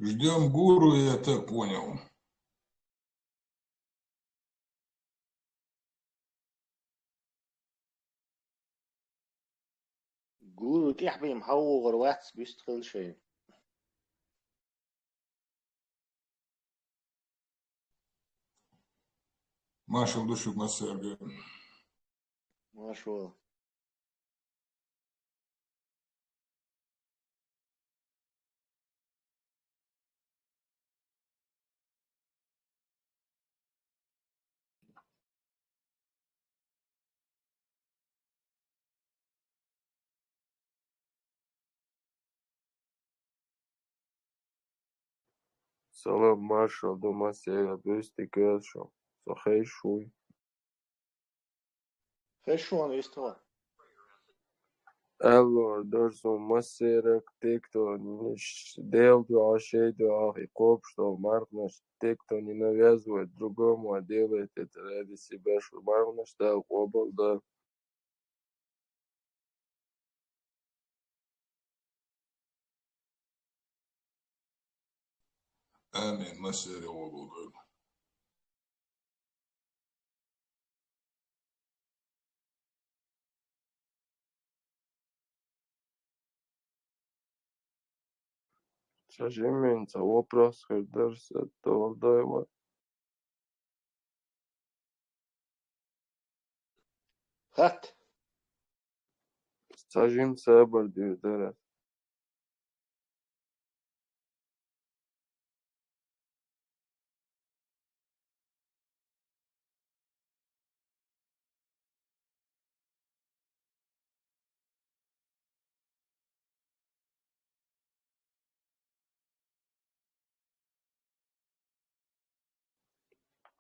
Ждем гуру, я так понял. جورو تحبي محور واتس بيشتغل شيء. Маша в душу Масерга. ما شاء الله. Salam Marshall do Maceira Büstikölschau. So hey Shui. خشوا أنا يستوى. Elor Dorso Maceira Tekto Ниш Делду Ашейду Ахикоп, что Маркнаш Tekto не навязывает другому, а делает это ради себя, что Маркнаш дал обл да. Амин, Масерга облако. Сожимется вопрос, хердерса Толдайва. خط. Сожимся Абардюдера.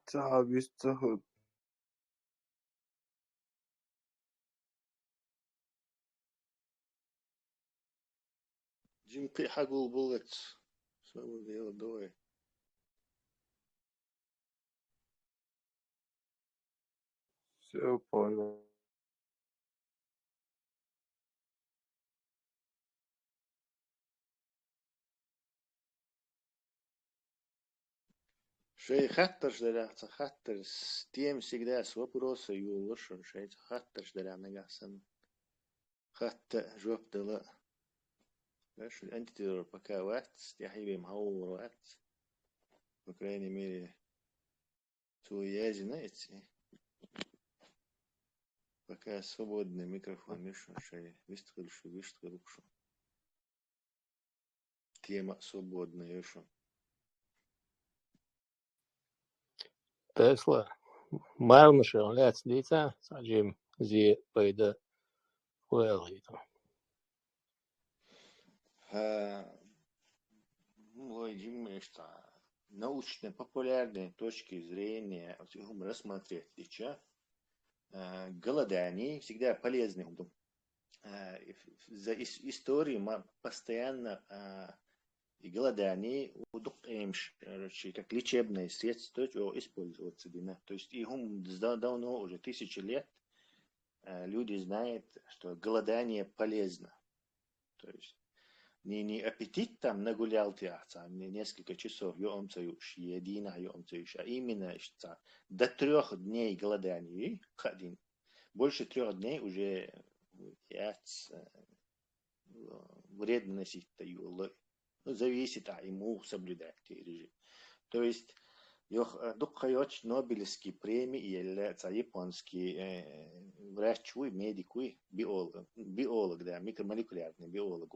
Цависца جيم قي حقول بولت. سووا ذي الدواء. все понял. شيء خطرش درا خطر ستيم سيجدا سوبروس يولش شيء خطرش درا نجاسن. خط جوب دلا. ايش انت تدور بكا واتس يا حبيبي محور واتس. اوكراني ميري تو ياجنا اتسي. بكا свободный микрофон مش شيء بيشتغل شو بيشتغل شو. Тема свободная еще. Tesla. Marnušo lēc dīcā, saģim zie paida huelītu. Ой, Димыч, научно-популярные точки зрения, هم рассмотреть лича, голодание всегда полезны. За историю мы постоянно и голодание удукаем, как лечебное средство использоваться. То есть и هم давно, уже тысячи лет, люди знают, что голодание полезно. То есть не аппетит там нагулял тяца, не несколько часов, ёмцаюш, едина ёмцаюш, а именно до 3 дней голодания, один. Больше 3 дней уже вредно носить таю. Зависит, ему соблюдать режим. То есть, дукхайоч Нобелевские премии являются японский врач, медик, биолог, да, микромолекулярный биолог.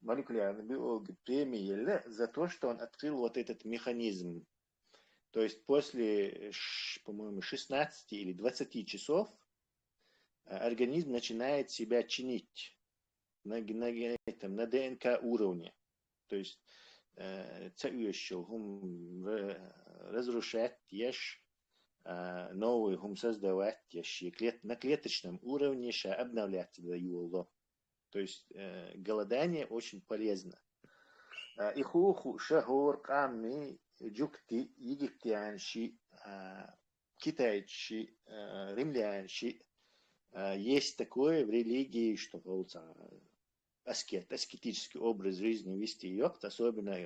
Молекулярный биолог премии за то, что он открыл вот этот механизм. То есть после, по-моему, 16 или 20 часов организм начинает себя чинить на ДНК уровне. То есть разрушать новый создавать на клеточном уровне обновлять его. То есть голодание очень полезно. Ихуху шахор камми джукти египтянши китайши римлянши есть такое в религии, что аскетический образ жизни вести йогт, особенно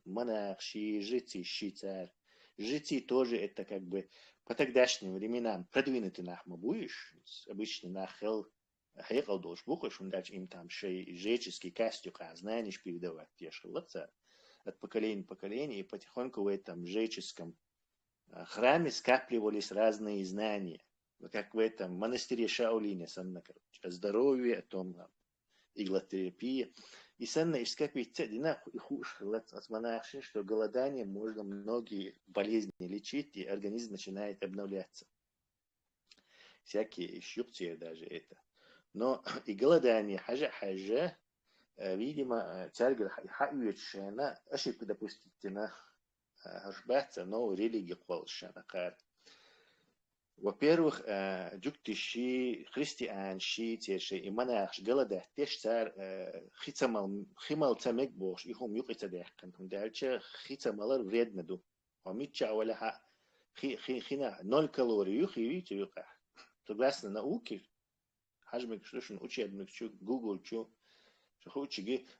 монахи, жрецы, щицарь. Жрецы тоже это как бы по тогдашним временам продвинутый нахма будешь, обычно нахел хейкал долж бухаешь, он дальше им там жреческий костюм, знаешь, передавать те шелотца от поколения к поколению, и потихоньку в этом жреческом храме скапливались разные знания. Как в этом монастыре Шаолине, о здоровье, о том, иглотерапии. И санна искапить дина от монахи, что голоданием можно многие болезни лечить, и организм начинает обновляться. Всякие щупцы даже это. Но и голодание, хажа, видимо, царь хаюечена, ошибка допустительно, ошибаться, но религия колшана кар. Во-первых, джуктиши, христианши, теши, и монах, голода, теш царь, химал цамек бош, и хом юк это дехкан, дальше хицамалар вредно ду. Омитча валяха, хина 0 калорий, юх и вите юка. Согласно науке, хажмик шлюшен учебник, Google,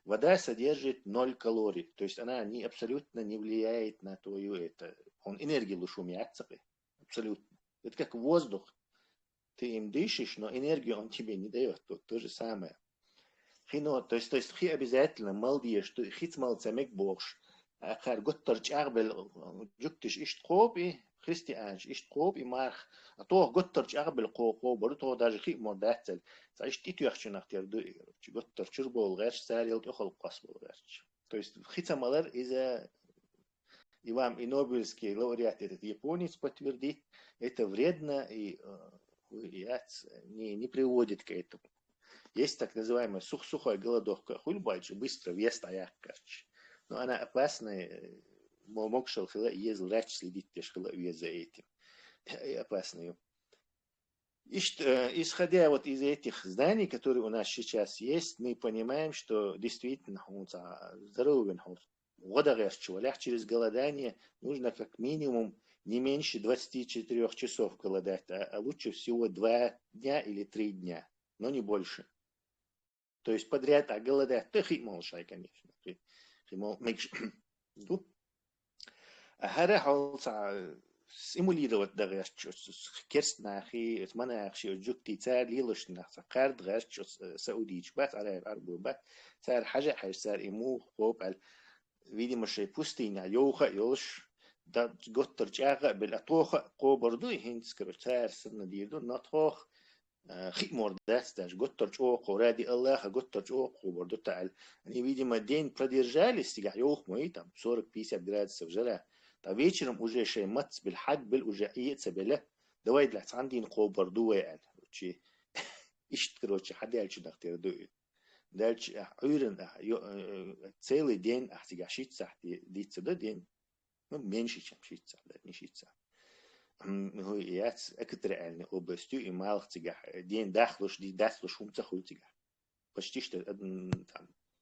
вода содержит 0 калорий, то есть она абсолютно не влияет на твою это. Он энергию лишь умеется, абсолютно. Это как воздух. Ты им дышишь, но энергию он тебе не дает. То же самое. То есть хи обязательно молодежь, что хит малцамек богш. Ахар готторч арбел джуктиш ишт коби, христианш ишт коби марх. А то готторч арбел ко бору то даже хи модател. За ишт иту яхчунах терду. Готторчур бол гаш сарил тохол кас бол гаш. То есть хитамалар из-за и вам и Нобелевский лауреат этот японец подтвердит, это вредно и не приводит к этому. Есть так называемая сухой голодовка, хульбайчи, быстро вес таяккач. Но она опасная, мог шелхила и есть врач следить тешхила за этим. И опасная. Исходя вот из этих знаний, которые у нас сейчас есть, мы понимаем, что действительно здоровый через голодание нужно как минимум не меньше 24 часов голодать, а лучше всего 2 дня или 3 дня, но не больше. То есть подряд голодать, то химолшай, конечно. Симулировать даже керстнахи, монахи, джукти, царь лилошнах, кард гаш, саудич, бат, арбу, бат, царь хажа, царь ему, хоп, видимо, что пустыня, йоха, йолш, да готтер чага, белатоха, коборду, и хинскер, царь, саднадирду, натох, химор, дасташ, готтер чоко, ради Аллаха, готтер чоко, коборду, тааль. Они, видимо, день продержались, стига, йох, мои, там, 40-50 градусов жара. А вечером уже шеймац, бельхад, был уже яйца, беля, давай для цандин, коборду, вээл. Ишт, короче, хадяльчу, дахтерду. Дальше целый день ахтига шица длится до день, ну меньше чем шица, да, не шица. Я экстремальной областью и малхтига день дахлуш умца хультига. Почти что там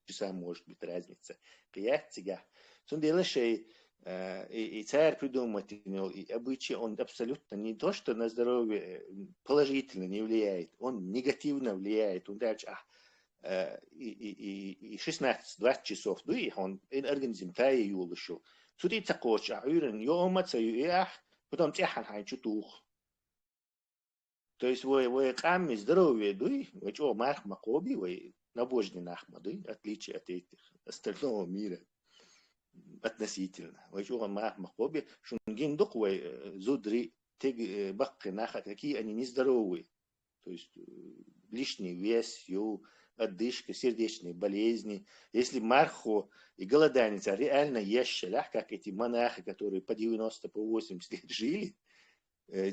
часа может быть разница. Кияхтига. Сон делаешь и царь придумать, и обычай он абсолютно не то, что на здоровье положительно не влияет, он негативно влияет. Он дальше и 16-20 часов, да, и он организм тая юлышу. Суди цакоч, уйрен, йомаца, юях, потом тяхан хайн чутух. То есть вы камни здоровье, да, вы что, марх макоби, вы набожный нахма, да, отличие от этих остального мира относительно. Вы что, марх макоби, шунгин дух, вы зудри, тег бакки наха, какие они нездоровые. То есть лишний вес, отдышка, сердечные болезни. Если мархо и голоданица реально ещелях, как эти монахи, которые по 90, по 80 лет жили,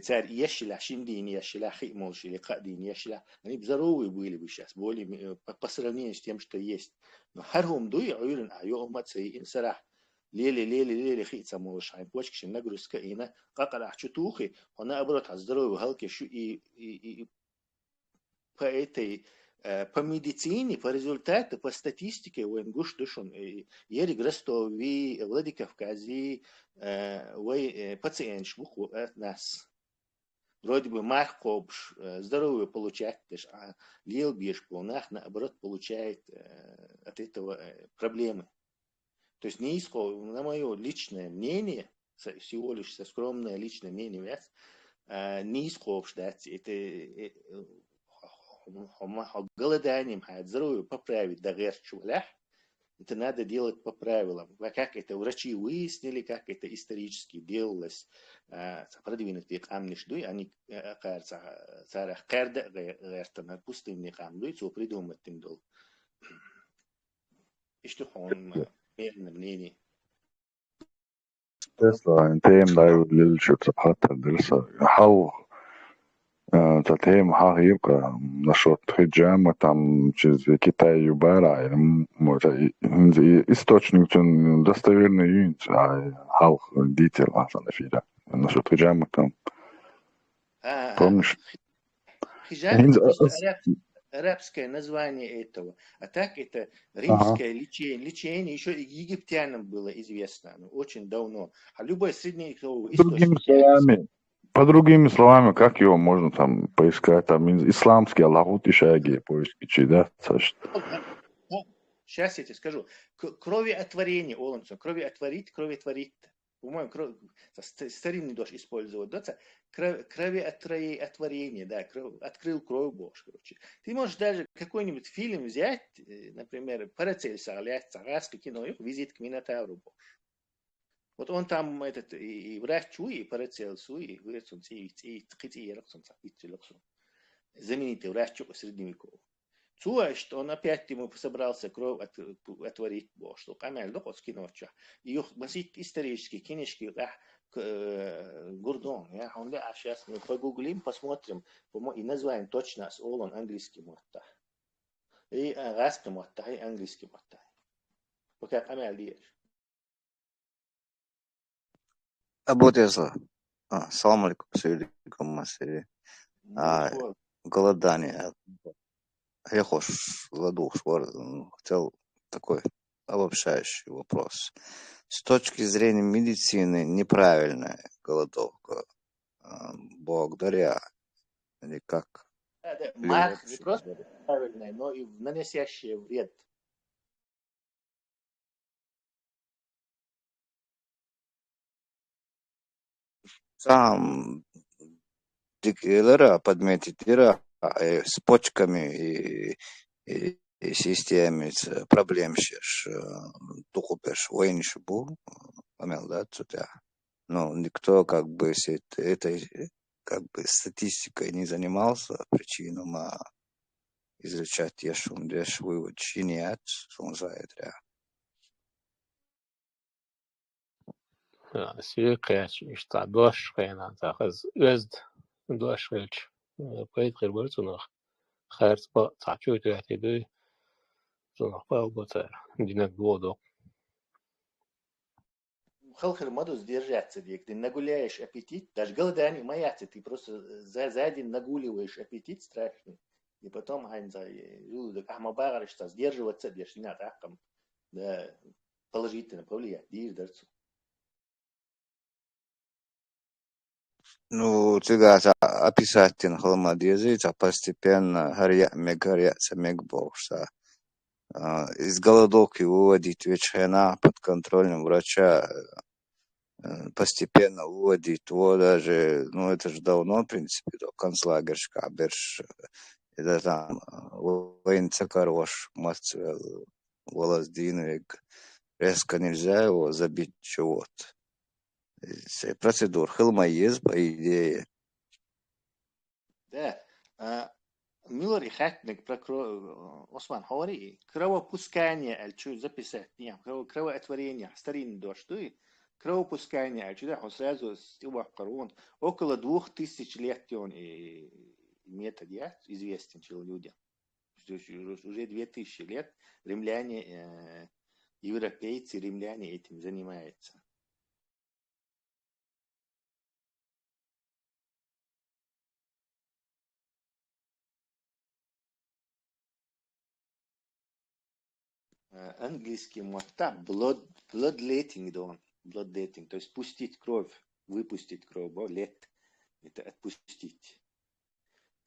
царь ещелях, шиндин ещелях, химолш или кадин ещелях, они бы здоровые были бы сейчас, более по сравнению с тем, что есть. Но хархум дуй, уйрен, айомаца и инсарах. Лели, хица молшайн, почки, нагрузка, и на какарах чутухи, он наоборот, здоровый, галки, и по этой по медицине, по результату, по статистике, у Ингуш душон, Ерик Ростови, Владикавкази, пациент швуху от нас. вроде бы махкобш, здоровье получает, а лил бьешь полнах, наоборот, получает от этого проблемы. То есть на мое личное мнение, всего лишь скромное личное мнение, не исковш, да, это голоданием, здоровье поправить, да, это надо делать по правилам. А как это врачи выяснили, как это исторически делалось, продвинутые камнишдуй, они, кажется, царах карда, гэртана, пустынные камнишдуй, что придумать им дол. И что он, мнение. Tesla team där lillköpt صفحات حاو تتهم ها يبقى نشاط حجامة там через Китай юбара источник достоверный юнит хау дитер асана фида насчет حجامة там помнишь? Хиджама это просто арабское название этого. А так это римское лечение еще и египтянам было известно, очень давно. А любой средневековый источник. По другими словами, как его можно там поискать, там исламский Аллахут и шаги поиски, да? Сейчас я тебе скажу. Кроветворение, Олансон, кроветворить. По-моему, старинный дождь использовать. Кроветворение, да, открыл кровь Божь, короче. Ты можешь даже какой-нибудь фильм взять, например, Парацельса, царский кино, визит к Минотавру Божь. Вот он там и врачу, и Парацельсу, и знаменитый врач средневековый. Что он опять ему собрался кровь отворить Бог, что камель доход скинуть. И масить исторические книжки, Гурдон, он сейчас мы погуглим, посмотрим, и назваем точно с Олон английский мотта. И арабский мотта, и английский мотта. Пока камель диешь. Абудеза. Салам алейкум, салям массе. Голодание. Я хотел такой обобщающий вопрос. С точки зрения медицины неправильная голодовка благодаря или как? Мах не просто правильная, но и наносящая вред. Сам дикелера подметитера с почками и системами проблем сейчас тухупеш войниш был, помел, да, цутя. Но никто как бы этой как бы статистикой не занимался, причинам изучать ешум деш вывод чинят, сонзает ря. Сюркэч, что дождь, хрена, захаз, özd, дождь, хрельч. Поэт хрельбольцунах. Хэрц по цачу тюрятиды, зунах палгоцер, динек воду. Халхер моду сдержаться, дик. Ты нагуляешь аппетит, даже голодание маяться, ты просто за день нагуливаешь аппетит страшный. И потом желудок ахмабагарыш, сдерживаться, держи, не так, да, положительно повлиять, дишь дарцу. Ну, тебя описать холмадезы, постепенно гарья самек бокса. Из голодовки выводить ветчина под контролем врача, постепенно выводить его даже, ну это же давно, в принципе, до концлагершка, берш, это там, воинца хорош, мастер, волос динвик, резко нельзя его забить живот. Процедур хылма есть, по идее. Да. Миллер и Хатник про Осман говори, кровопускание, что записать, нет, кровоотворение, старинный дождь, кровопускание, что он сразу стил корон, около 2000 лет он метод, известен людям. Уже 2000 лет римляне, европейцы, римляне этим занимаются. Английский мотта bloodletting, то есть пустить кровь, выпустить кровь, лет. это отпустить.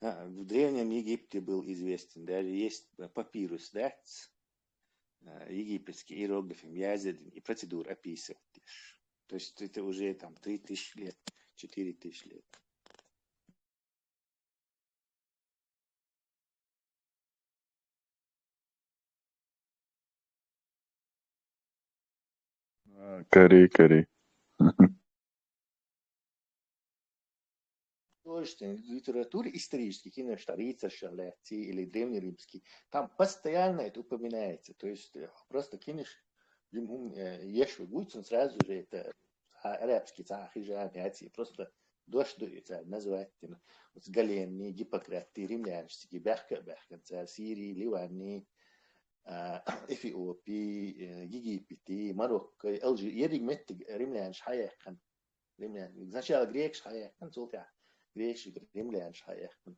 В Древнем Египте был известен, даже есть папирус, да, египетский иероглифом, язык и процедур описывает. То есть это уже там 3000 лет, 4000 лет. Корей. Художественной литературе исторической, конечно, рыцарь или древнеримский, там постоянно это упоминается. То есть просто кинешь ешвы гуйцун, сразу же это арабский цахижами, просто дождь дуется, назвать вот Галенни, Гиппократ, римлянские, Бехкан, Сирии, Ливани, Эфиопии, Египет, Марокко, Алжир, еригмет римлянш хаяхан. Сначала грек хаяхан, золотя. Римлян шаяхтын.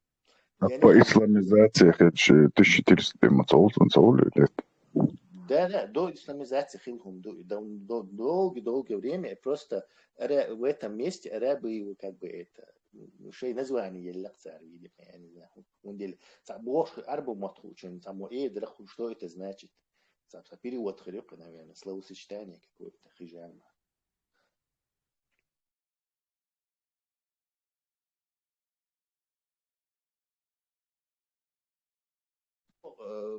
По исламизации, это 1400 лет. Да, до исламизации хилхум, долгое время просто в этом месте арабы его как бы это шей название еллакцар, видимо, я не знаю. Он деле, больше арабу матху, чем само что это значит. Перевод хрюка, наверное, словосочетание какое-то хижама.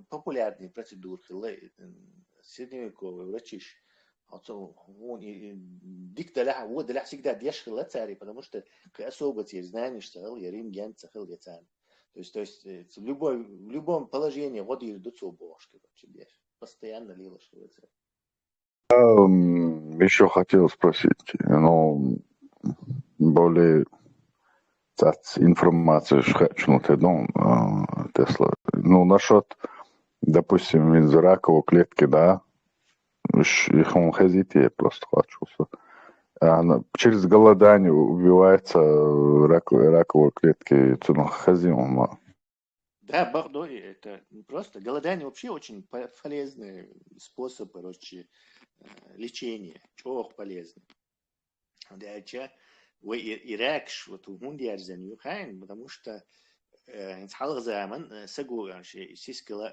Популярные процедуры средневековые врачи, диктора, вот для всегда держи лацари, потому что особо теперь знаешь, что я рим ген цахал яцан. То есть в любом положении воды идут собошки, постоянно лило что лацари. Еще хотел спросить, но более информацию шхачнутый дом Тесла. Ну, насчет, допустим, из раковой клетки, да, их он хезите, просто хочу. Через голодание убивается раковые клетки цунахазиума. Да, Бордо, это просто голодание вообще очень полезный способ, короче, лечения, очень полезный. Да, وإيراكش وتوهون زن يوخين потому что انتحال زمان سجوا شيء سيسكلا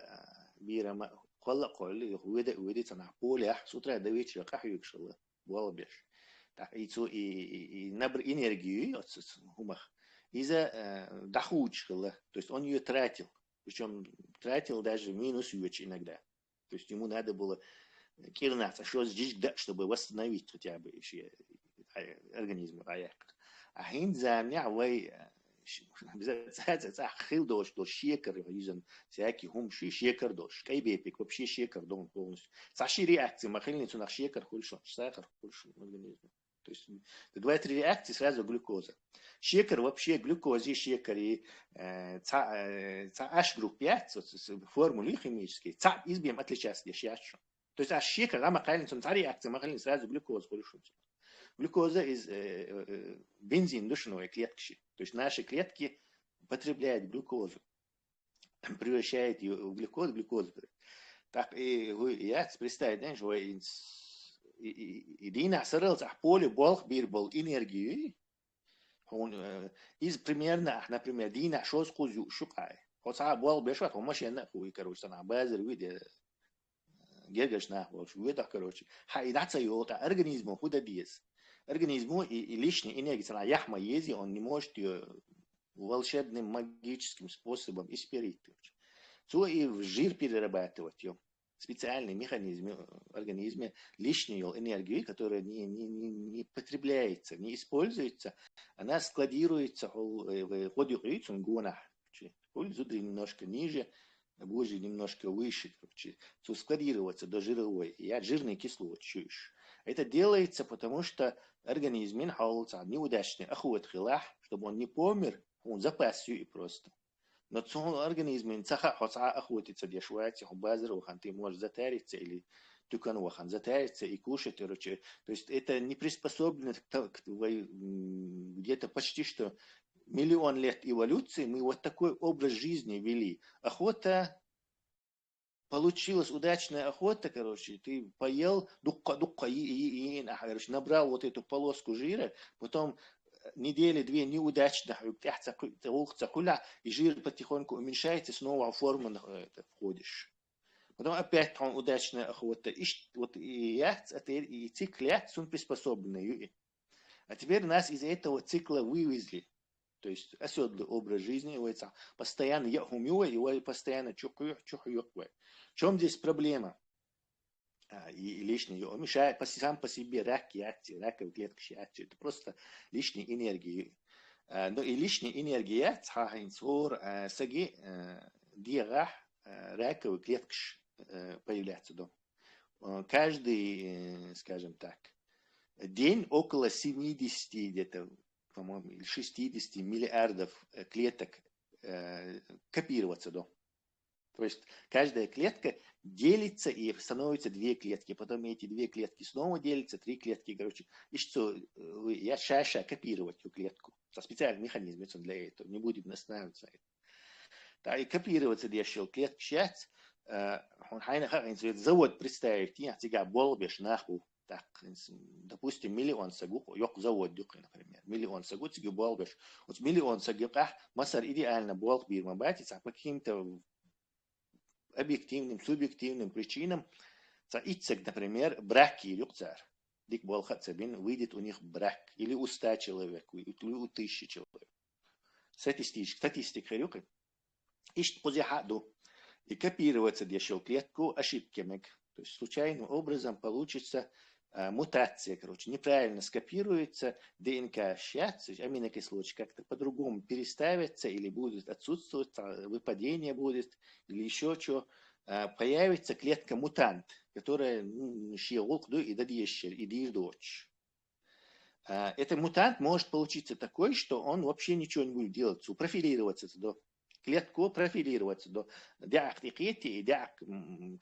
بيرا ما قل قل ويدا تنعبول يح سوترا دويتش يقح يكشلا والله بيش تعيتو نبر энергию هما إذا дохуч шла то есть он ее тратил причем тратил даже минус юч иногда то есть ему надо было кирнаться что здесь чтобы восстановить хотя бы еще организм аякт. А хин замня вай بذات خيل دوش شيكر يزن ساكي هم شيكر دوش كاي بيبك вообще شيكر дом полностью. Саши реакции махильницу на шекер хульшо, сахар хульшо организм. То есть говорят реакции сразу глюкоза. Шекер вообще глюкозе шекер и аш групп 5 формулы химические. Ца избьем отличаться ящу. То есть аш шекер а махильницу на реакции махильницу сразу глюкоза хульшо. Глюкоза из бензин душной клетки. То есть наши клетки потребляют глюкозу, превращают ее в глюкозу. Так и я представляю, знаешь, что и дина сырал за поле болх бирбол энергию. Он из примерно, например, дина шос кузю шукай. Вот сам бол бешат, он машина хуй, короче, на базар виде. Гергаш на, вот вида, короче. Хайдаться его, организму худа диес. Организму и лишней энергии, на яхма ези, он не может ее волшебным магическим способом испарить. То и в жир перерабатывать ее. Специальный механизм в организме лишнюю энергию, которая не потребляется, не используется, она складируется в ходе гонах. Зудры немножко ниже, божий немножко выше, то складироваться до жировой. И от жирной кислоты чуешь. Это делается, потому что организм неудачный охот хилах, чтобы он не помер, он запас ее и просто. Но организм охотится дешевать, базар ты можешь затариться или тукан затариться и кушать. То есть это не приспособлено где-то почти что миллион лет эволюции мы вот такой образ жизни вели. Охота получилась удачная охота, короче, ты поел, короче, набрал вот эту полоску жира, потом недели-две неудачных, и жир потихоньку уменьшается, снова в форму входишь. Потом опять он удачная охота. Вот и цикл он приспособленный. А теперь нас из этого цикла вывезли. То есть оседлый образ жизни, постоянно его постоянно чухаю. В чем здесь проблема? И лишний мешает сам по себе раковые клетки, это просто лишняя энергия. Но и лишняя энергия, саги диагах раковые клетки появляются. Каждый, скажем так, день около 70 где-то, по-моему, или 60 миллиардов клеток копируются. То есть каждая клетка делится и становится 2 клетки. Потом эти 2 клетки снова делятся, 3 клетки. Короче, и что я шаша копировать эту клетку. Это специальный механизм для этого. Не будем останавливаться. Да, и копироваться дешево клетки сейчас. Завод представить, я тебя болбишь нахуй. Так, допустим, 1 миллион сагук, yok завод, например, 1 миллион сагук, тебе болбишь. Вот 1 миллион сагук, масар идеально болб бирма батить, а по каким-то объективным, субъективным причинам, например, браки или царь. Дик болхацабин выйдет у них брак, или у 100 человек, или у 1000 человек. Статистика рюка. Ищет позихаду. И копироваться дешево клетку ошибками. То есть случайным образом получится мутация, короче, неправильно скопируется ДНК сейчас, аминокислоточки как-то по-другому переставятся или будет отсутствовать, выпадение будет или еще что. Появится клетка-мутант, которая и дочь. Этот мутант может получиться такой, что он вообще ничего не будет делать, профилироваться до клетку профилироваться до дяк тикети и дяк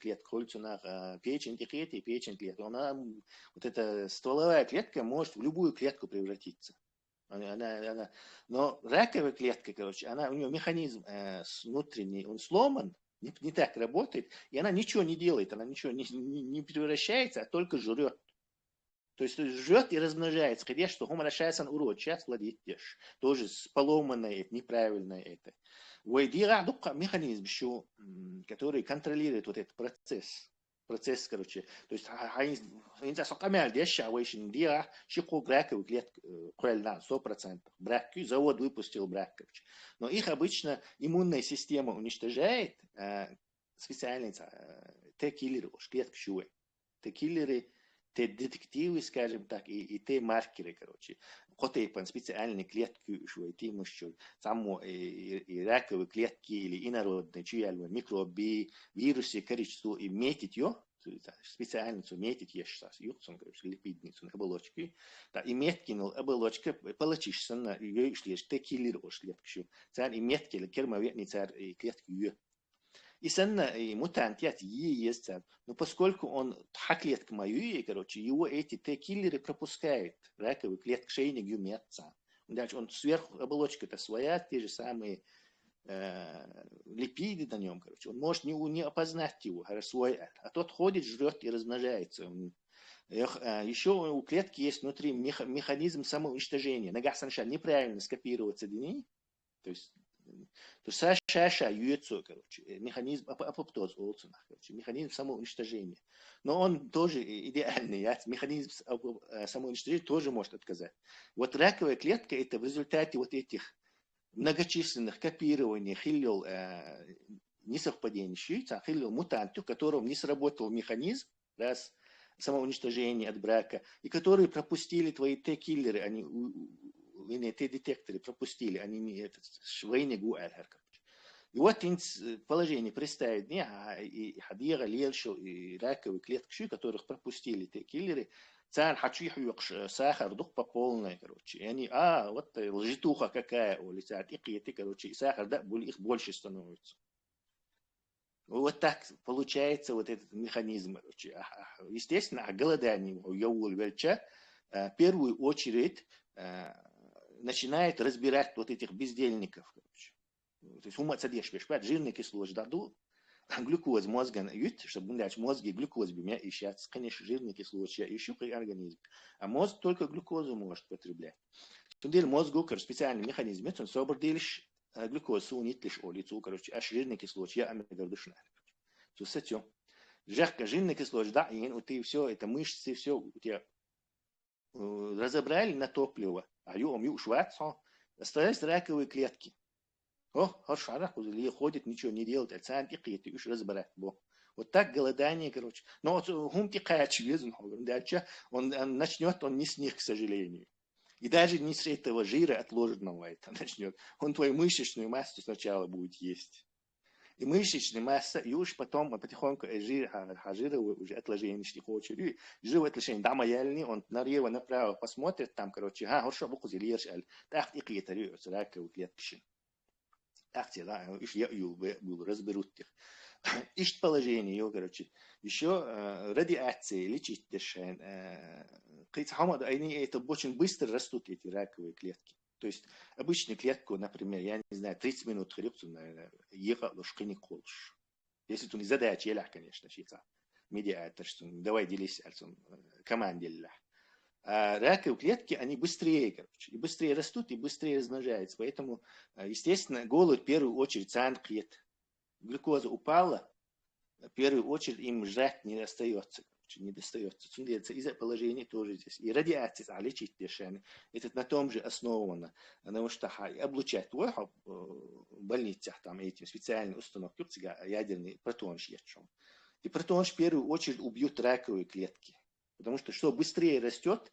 клетка хольцунах печень тикети и печень клетка. Она вот эта стволовая клетка может в любую клетку превратиться. Но раковая клетка, короче, у нее механизм внутренний, он сломан, не так работает, и она ничего не делает, она ничего не превращается, а только жрет. То есть жрет и размножается. Хотя что хумарашайсан урод, сейчас владеет тоже поломанное, неправильное это. Механизм, который контролирует вот этот процесс. Процесс, короче. То есть, клетку 100%. Завод выпустил брак. Короче. Но их обычно иммунная система уничтожает специальные Т-киллеры, клетки шуэ. Т-киллеры, Т-детективы, скажем так, и Т-маркеры, короче. Хотейпан специальные клетки, что эти мышцы, само и раковые клетки или инородные, чьяльвы, микроби, вирусы, количество и метить ее, специально метить есть сейчас, юхсон, короче, липидницу, оболочки, да, и меткинул оболочка, получишься на ее шлешь, Т-киллер о шлетки, царь и метки, кермоветный царь и клетки ее. И сенна мутантият есть, но поскольку он клетка мою, короче, его эти Т-киллеры пропускают, раковые клетки шейник юмятся. Дальше он сверху оболочка-то своя, те же самые липиды на нем, короче. Он может не опознать его, свой, а тот ходит, жрет и размножается. Еще у клетки есть внутри механизм самоуничтожения. Нагасанша неправильно скопироваться ДНК, то есть Саша юется, короче, механизм апоптоз, короче, механизм самоуничтожения. Но он тоже идеальный, механизм самоуничтожения тоже может отказать. Вот раковая клетка это в результате вот этих многочисленных копирований хиллил несовпадений, хиллил мутанту, у которого не сработал механизм, раз самоуничтожения от брака, и которые пропустили твои Т-киллеры, они Т-детекторы пропустили, они швейни гуэльхер. И вот положение представить, и хадира, лельшу, и раковые клетки, которых пропустили Т-киллеры, царь хочу сахар, дух по полной, короче. И они, вот лжитуха какая, или царь, и короче, и сахар, да, их больше становится. Вот так получается вот этот механизм. Короче. Естественно, голодание в первую очередь начинает разбирать вот этих бездельников. Короче. То есть ума содержишь, жирные кислоты даду, глюкоз мозга ют, чтобы дальше мозги глюкоз бимя ищать, конечно, жирные кислоты ищу при организме. А мозг только глюкозу может потреблять. Тундел мозгу, короче, специальный механизм, он собор делишь глюкозу, нитлиш олицу, короче, аж жирный кислот, я амигардушна. То есть это жирка, жирный кислот, да, и ты все, это мышцы, все у тебя разобрали на топливо, а ю шварцо, остались раковые клетки. О, хорошо, раковые ходит, ничего не делает, а цан и клетки, уж разбирать, бо. Вот так голодание, короче. Но вот хум тикач везен, дальше он начнет, он не с них, к сожалению. И даже не с этого жира отложенного это начнет. Он твою мышечную массу сначала будет есть. И мышечная масса, и уж потом потихоньку жировые уже отложения не хочет. И жировые отложения, да, маяльни, он налево, направо посмотрит, там, короче, хорошо, буквы лерш, так и клетки, раковые клетки. Так, да, и разберут их. Ищет положение, короче. Еще радиация лечить дешен. Они это очень быстро растут, эти раковые клетки. То есть обычную клетку, например, я не знаю, 30 минут хребцу, наверное, ехал, что не колешь. Если ты не задача, я, конечно, шица. Медиатор, что давай делись, команде. А раковые клетки, они быстрее, короче, и быстрее растут, и быстрее размножаются. Поэтому, естественно, голод в первую очередь цанклет. Глюкоза упала, в первую очередь им жрать не остается. Не достается. Из-за положения тоже здесь. И радиация, а лечить дешевле. Это на том же основано. Потому что облучать в больницах, там этим специальные установки, ядерный протон щечом. И протон в первую очередь убьют раковые клетки. Потому что что быстрее растет,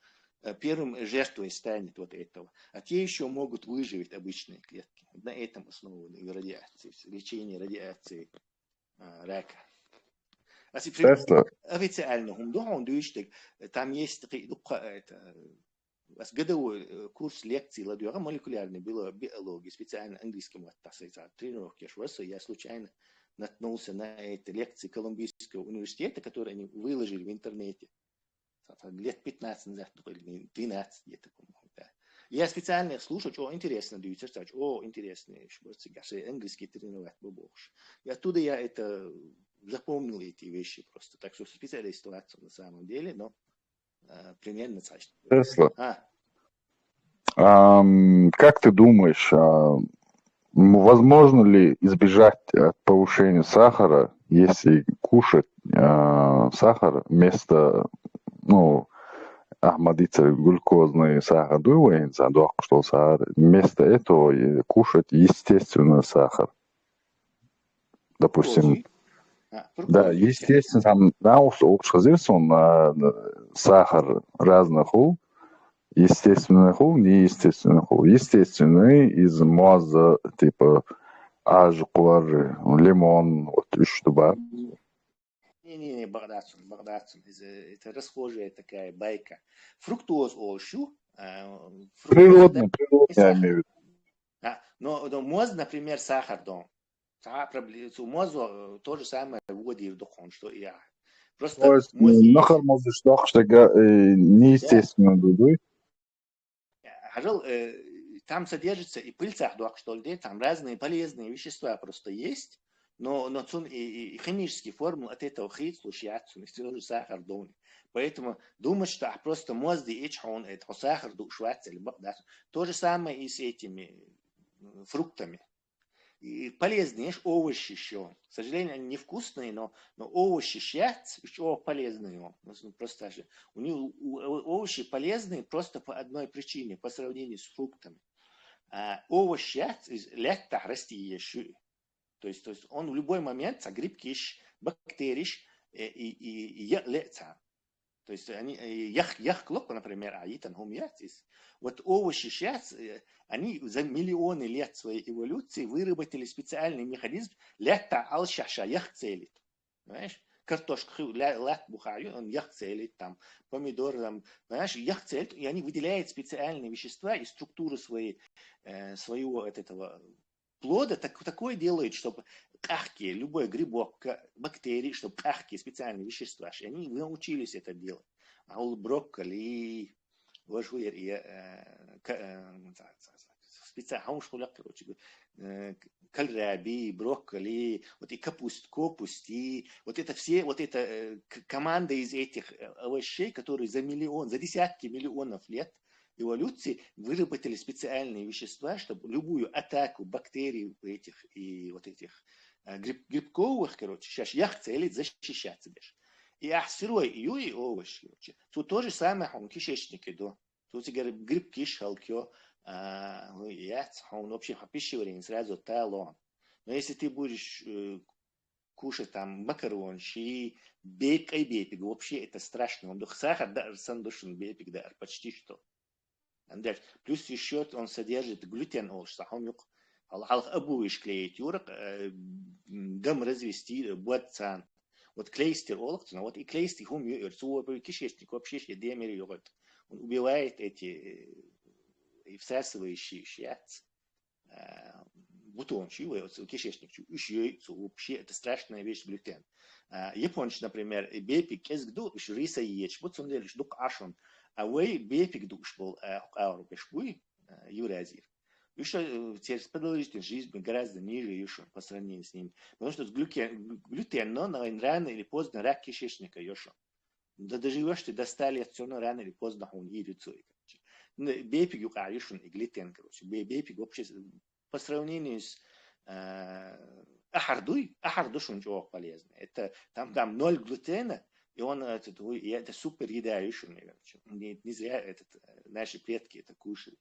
первым жертвой станет вот этого. А те еще могут выживать обычные клетки. На этом основано и радиация, лечение радиации рака. Официально, там есть годовой курс лекций молекулярной биологии, специально английскому тренировки. Я случайно наткнулся на эти лекции Колумбийского университета, которые они выложили в интернете лет 15 назад, 12 где-то, по-моему. Да. Я специально слушал, что интересно, интересно, английский тренировать побольше. И оттуда я это запомнил эти вещи просто. Так что специальная ситуация на самом деле, но примерно точно. Как ты думаешь, возможно ли избежать повышения сахара, если кушать сахар вместо, ахмадицер глюкозный сахар вместо этого кушать естественный сахар? Допустим, да, естественно, там сахар разных естественный неестественный естественный из мозга, типа ажквар, лимон, вот что. Не, Багдадсон. Это расхожая такая байка. Фруктоз олщу. Природно, я имею в виду. Но мозг, например, сахар дом. У мозга то же самое вводит в дохон, что и я. Просто нахар мозг что неестественно дуй. Там содержится и пыльцах, что ли, там разные полезные вещества просто есть. Но и химические формулы от этого хит случаются, тоже сахар дони. Поэтому думать, что просто мозг он это сахар душваться или багдас. То же самое и с этими фруктами. И полезные овощи еще. К сожалению, они невкусные, но овощи еще полезные. Просто же у них овощи полезные просто по одной причине, по сравнению с фруктами. А овощи лето расти еще. То есть он в любой момент грибкиш, бактериш и леца. То есть они яхклоп, например, аитан хумятис. Вот овощи сейчас, они за миллионы лет своей эволюции выработали специальный механизм лета алшаша яхцелит. Понимаешь? Картошка лат бухаю, он яхцелит, там помидор, там, понимаешь, яхцелит, и они выделяют специальные вещества и структуру своего этого плода такое делает, чтобы кахки, любой грибок, бактерии, чтобы кахки, специальные вещества, и они научились это делать. А у брокколи, специально, кальраби, брокколи, вот и капусти, вот это все, вот эта команда из этих овощей, которые за десятки миллионов лет эволюции выработали специальные вещества, чтобы любую атаку бактерий этих и вот этих грибковых, короче, сейчас я целить защищаться даже. И сырой и овощи, короче. Тут то же самое, он кишечник иду. Тут гриб киш халкё, он вообще пищеварение сразу талон. Но если ты будешь кушать там макарон, щи, бейпик, вообще это страшно. Он дух сахар, да, сандушин бейпик, да, почти что. Плюс еще он содержит глютен, он абуиш клеит юрок, гам развести, буатцан. Вот клейстер олгтина, вот и клейстер хум кишечник вообще демери йогурт. Он убивает эти и всасывающие щец. Бутон, кишечник, вообще это страшная вещь глютен. Японч, например, бепик, кезгду, риса яич, вот он делишь, дук ашон, а вы бепик душ был, ауру пешбуй, юразир. Еще через продолжительность жизни гораздо ниже еще по сравнению с ним. Потому что глютен, но рано или поздно рак кишечника еще. Да доживешь ты до 100 лет, все равно рано или поздно он идет. Бепик юка еще и глютен, короче. Бепик вообще по сравнению с ахардуш он очень полезный. Это там 0 глютена, и он это супер еда еще. Не зря наши предки это кушали.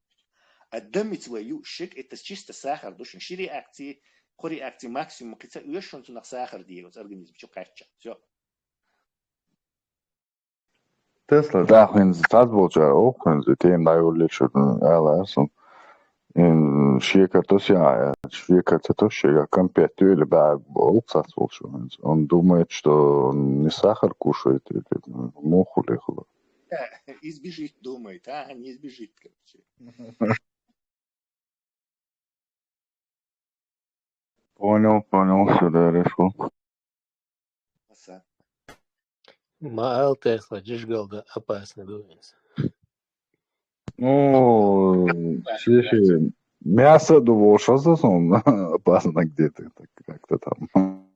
Отдамить свою шик это чисто сахар, душен ши реакции, реакции максимум, когда уешь на сахар делать организм, что кача, все. Tesla dahin tadbolca okun zetem dayolleşur alasın. Шекартос я, шекартос я компет или баб олцас волчу. Он думает, что он не сахар кушает, или муху лехло. Избежит, думает, не избежит, короче. Понял, сюда решил. Маал Тесла, Джишгалда опасно думается. Ну, слушай, мясо думал, что за сон опасно где-то, как-то там.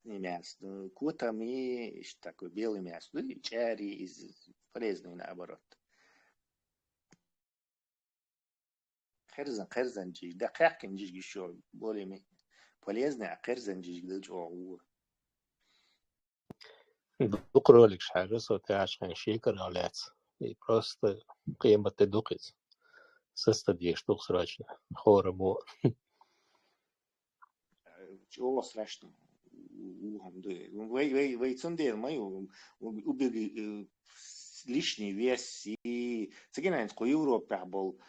Не мясо, котам и такой белый мясо, ну и чари, полезный наоборот. Херзан джиш, да как джиш еще более полезный, а херзан джиш да джоу. Дукролик шагы соты ашхан шейкар аляц. И просто кембаты дукиц. Составишь дух срочно. Хора бо. Чего страшно? Вы цундер мою убеги лишний вес и цегинайн ко Европа был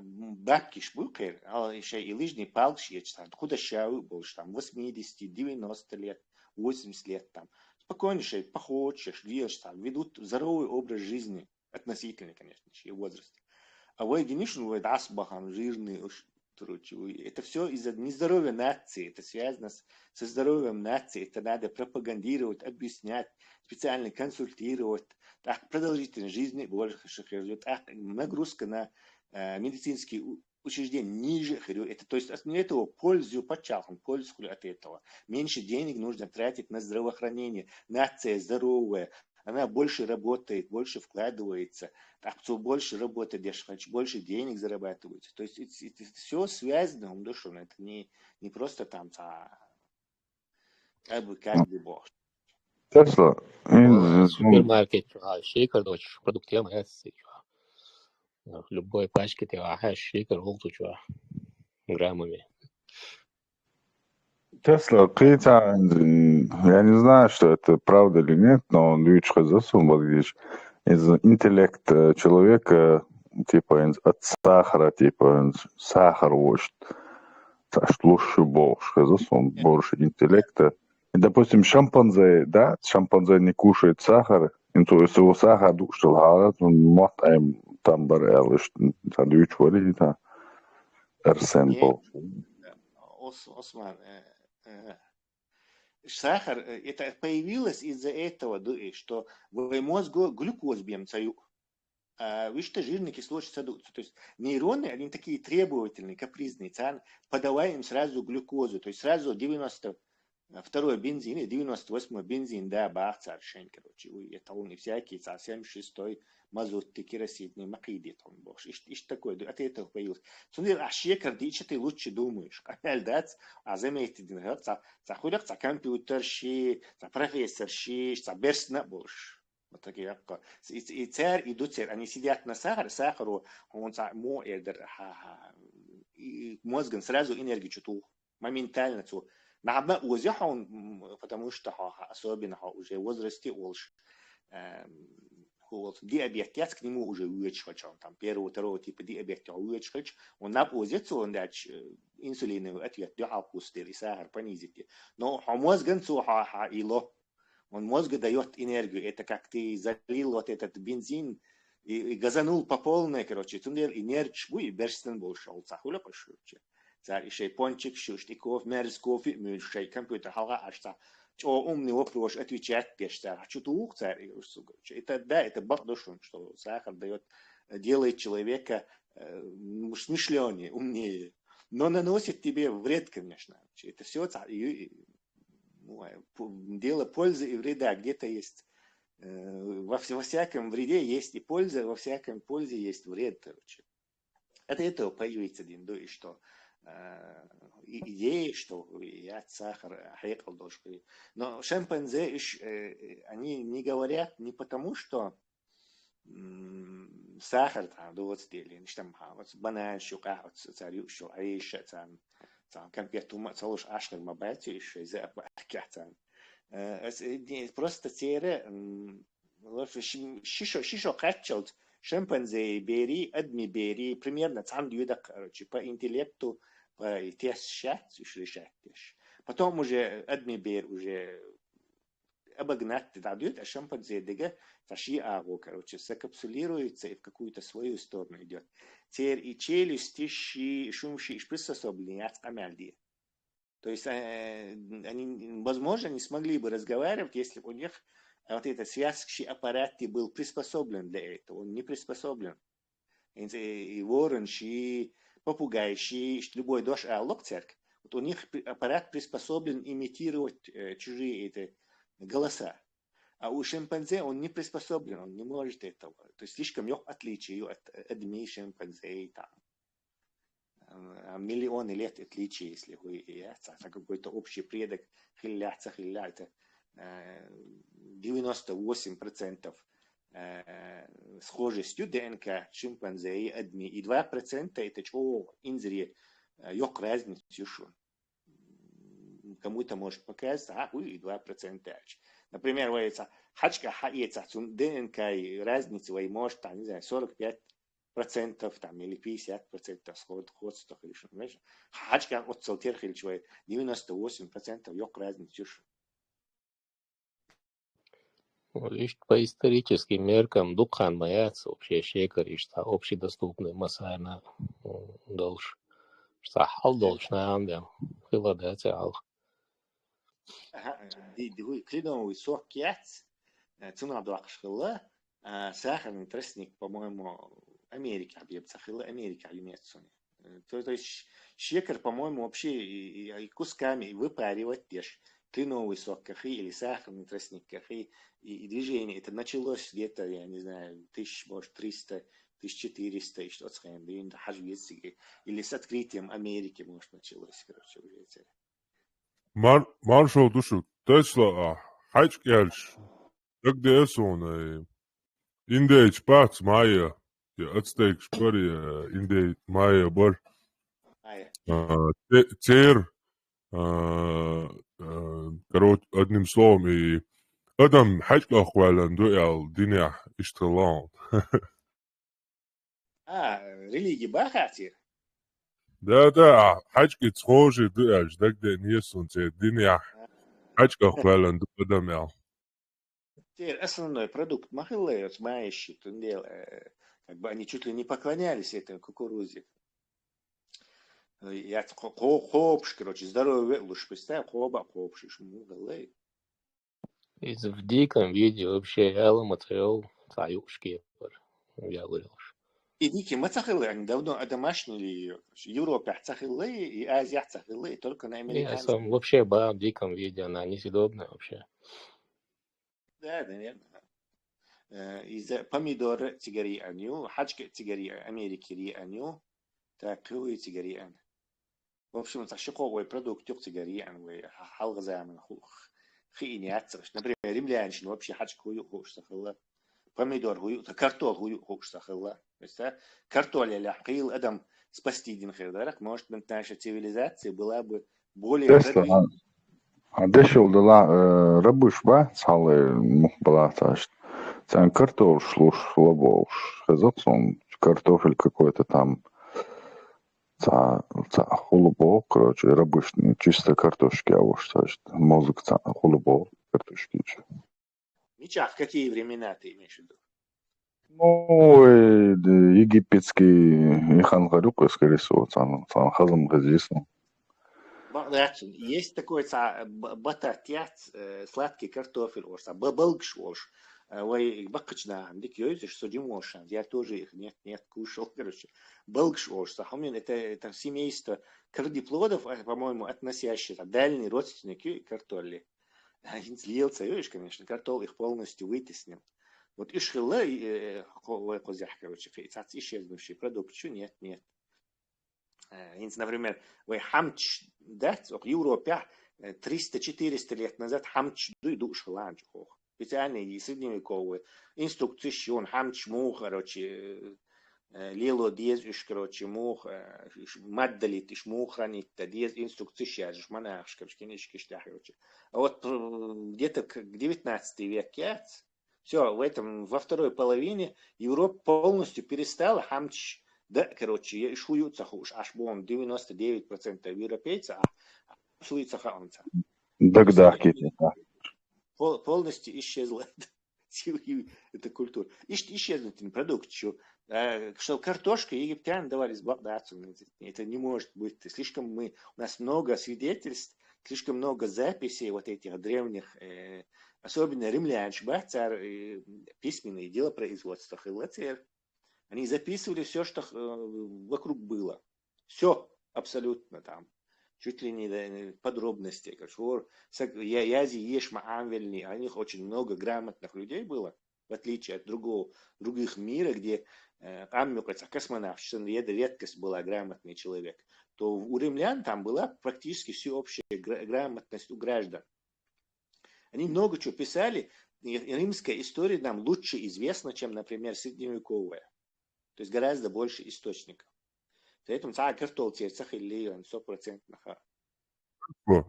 бакиш букер, а еще и лишний палш есть там куда шау был там 80, 90 лет, 80 лет там. Спокойно походишь, видишь там, ведут здоровый образ жизни относительно, конечно, и возраста. А вы генишн вы асбахан жирный. Это все из-за нездоровья нации, это связано со здоровьем нации, это надо пропагандировать, объяснять, специально консультировать. Так, продолжительность жизни больше, нагрузка на медицинские учреждения ниже, это, то есть от этого пользу почалом, пользу от этого. Меньше денег нужно тратить на здравоохранение, нация здоровая. Она больше работает, больше вкладывается, так что больше работает, больше денег зарабатывается. То есть это все связано, это не просто там как бы бог. Tesla. Супермаркет, шейкар дочь, продукты мясо. Любой пачке ты шейкар волту граммами. Тесла, я не знаю, что это правда или нет, но он из интеллекта человека, типа от сахара, типа сахар вождь, лучше больше интеллекта. И, допустим, шимпанзе, да, шимпанзе не кушает сахар, то есть его сахар душил, он мот там барел, что дючь валита, эрсембл. Осман, сахар, это появилось из-за этого, что в мозгу глюкоз бьем цаю. Вы что, жирные кислоты садутся. То есть нейроны, они такие требовательные, капризные. Подавай им сразу глюкозу. То есть сразу 90 Второй бензин, 98-й бензин, да, бахцар шень, короче, это он и всякие, 76-й мазут, керосидный, макидит он больше. Иш такой, от этого появился. Сундир, а шекер, что ты лучше думаешь? Дать, а заметьте, за худок, за компьютер, за профессор, за берсна больше. Вот такие, и царь, и дуцер, они сидят на сахару, он мо эрдер, и мозгом сразу энергию чуту, моментально, نعم وزحهم потому что особенно уже в возрасте олш диабет к нему уже уечхач он там первого второго типа диабета уечхач он напозится он дач инсулиновый ответ для опустили сахар понизите но мозг ха ило он мозг дает энергию это как ты залил вот этот бензин и газанул по полной короче туннель энергию и берстен больше он сахуля пошел царь еще пончик, шуштиков, мерз, кофе, мюльшей, компьютер, халга, ашта. О, умный вопрос отвечать, пешта. А что тух, царь, это да, это бардушун, что сахар дает, делает человека смышленнее, умнее. Но наносит тебе вред, конечно. Это все дело пользы и вреда. Где-то есть, во всяком вреде есть и польза, во всяком пользе есть вред, короче. Это этого появится, и что идеи, что я сахар, хайкал должен. Но шимпанзе, они не говорят не потому, что сахар там, или не там, банан, щука, царю, что аиша, там, компьютер, целуш ашер мабати, еще за апакятан. Просто тере, шишо качал, шимпанзе бери, адми бери, примерно там дюда, короче, по интеллекту, по тесшать, решать. Потом уже адми бер уже обогнать дают, а шимпанзе дега таши агу, короче, закапсулируется и в какую-то свою сторону идет. Теперь и челюсти, шумши, и приспособлены от амальди. То есть они, возможно, не смогли бы разговаривать, если бы у них вот этот связывающий аппарат был приспособлен для этого. Он не приспособлен. И ворон, и попугай, и любой дождь, локцерк. Вот у них аппарат приспособлен имитировать чужие эти голоса. А у шимпанзе он не приспособлен, он не может этого. То есть слишком есть отличие от адми шимпанзе. Там. Миллионы лет отличия, если вы какой-то общий предок хилляться. 98% схожестью ДНК шимпанзе и адми. И 2% это что инзри yok разницу. Кому-то может показаться, и 2%. Например, хачка хаеца ДНК разница, вы может, не знаю, 45% там, или 50% сходства. Хачка от целтерхиль человек 98% yok разницу. Лишь по историческим меркам дукхан маяц вообще шекер, что общедоступный масайна долж. Что хал должна андем. Хиладете ал. Клиновый сок яц, цена дуакшхила, сахарный тростник, по-моему, Америка объебца, хила Америка имеется. То есть шекер, по-моему, вообще и кусками выпаривать теж. Кленовый сок кахи или сахарный тростник кахи и движение. Это началось где-то, я не знаю, 1300, 1400 и что-то с или с открытием Америки, может, началось, короче, уже это. Маршал душу, Тесла, хайчкельш, так десон, индейч пац майя, ацтекш пари, индейч майя бар, тер, короче, одним словом, и Адам حاجة أخوالن دوال دنيا اشتغلان. Религия бахатир. Да, حاجة تخوجي دوال دك نيسون تي دنيا حاجة أخوالن دو Адам ял. Теперь основной продукт махиллы, мающий, как бы они чуть ли не поклонялись этой кукурузе. Я хопш, короче, здоровый лучше представь, хопшиш, мугалей. Из в диком виде вообще яло материал таюшки. Я говорил. Идите, мы цахилы, они давно домашние ли, Европе цахилы и Азия цахилы, только на Я американском. сам вообще в диком виде, она несъедобная вообще. Да, наверное. Из-за помидоры тигари аню, хачка тигари Америки ри аню, так и тигари ан. В общем, это шоковый продукт тигари ан, халга заман хух. Хиниат, например, римлянщина вообще хачка хуй хуш сахилла. Помидор хуй, картофель хуй хуш сахилла. Картофель ля хил адам спасти дин хердарак, может быть, наша цивилизация была бы более Тесла, продвинута. дешел дала рабыш, ба, цалы была таш. Там картофель шлуш лобовш. Хазоксон, картофель какой-то там. Хулубо, короче, рабышный, чисто картошки, а вот что, мозг хулубо, картошки. Ничего, в какие времена ты имеешь в виду? Ну, египетский, ихан гарюк, скорее всего, там хазам газисом. Есть такой бататят, сладкий картофель, бабалгш, Ой, бакчна, дик ёйте, что димоша. Я тоже их нет кушал, короче. Балгшош, сахамин, это семейство кардиплодов, по-моему, относящиеся, дальние родственники картофеля. Один слился, видишь, конечно, картофель их полностью вытеснил. Вот ишхилла, козях, короче, исчезнувший продукт, что нет. Например, вы хамч, да, в Европе 300-400 лет назад хамч душ хланч хох. Специальные средневековые инструкции, что он хамч мух, короче, лило диез иш, короче, мух, маддалит иш мухранит, диез инструкции сейчас, монах, книжки штах, короче. А вот где-то к 19 веке, все, во второй половине Европа полностью перестала хамч. Да, короче, ишуются хуш, аж бом 99% европейцев, а шуются хаунца. Дагдаки. Полностью исчезла эта культура. Исчезнет продукт, что картошка египтяне давали с багдадцем. Это не может быть. Слишком у нас много свидетельств, слишком много записей вот этих древних, особенно римлян, царь, письменные делопроизводства, хилацер. Они записывали все, что вокруг было. Все абсолютно там. Чуть ли не подробности. Язи ешма амвельни. У них очень много грамотных людей было, в отличие от других мира, где аммюкаца космонавт, что редкость была грамотный человек. То у римлян там была практически всеобщая грамотность у граждан. Они много чего писали. И римская история нам лучше известна, чем, например, средневековая. То есть гораздо больше источников. Поэтому картофель цахилли, он 100%.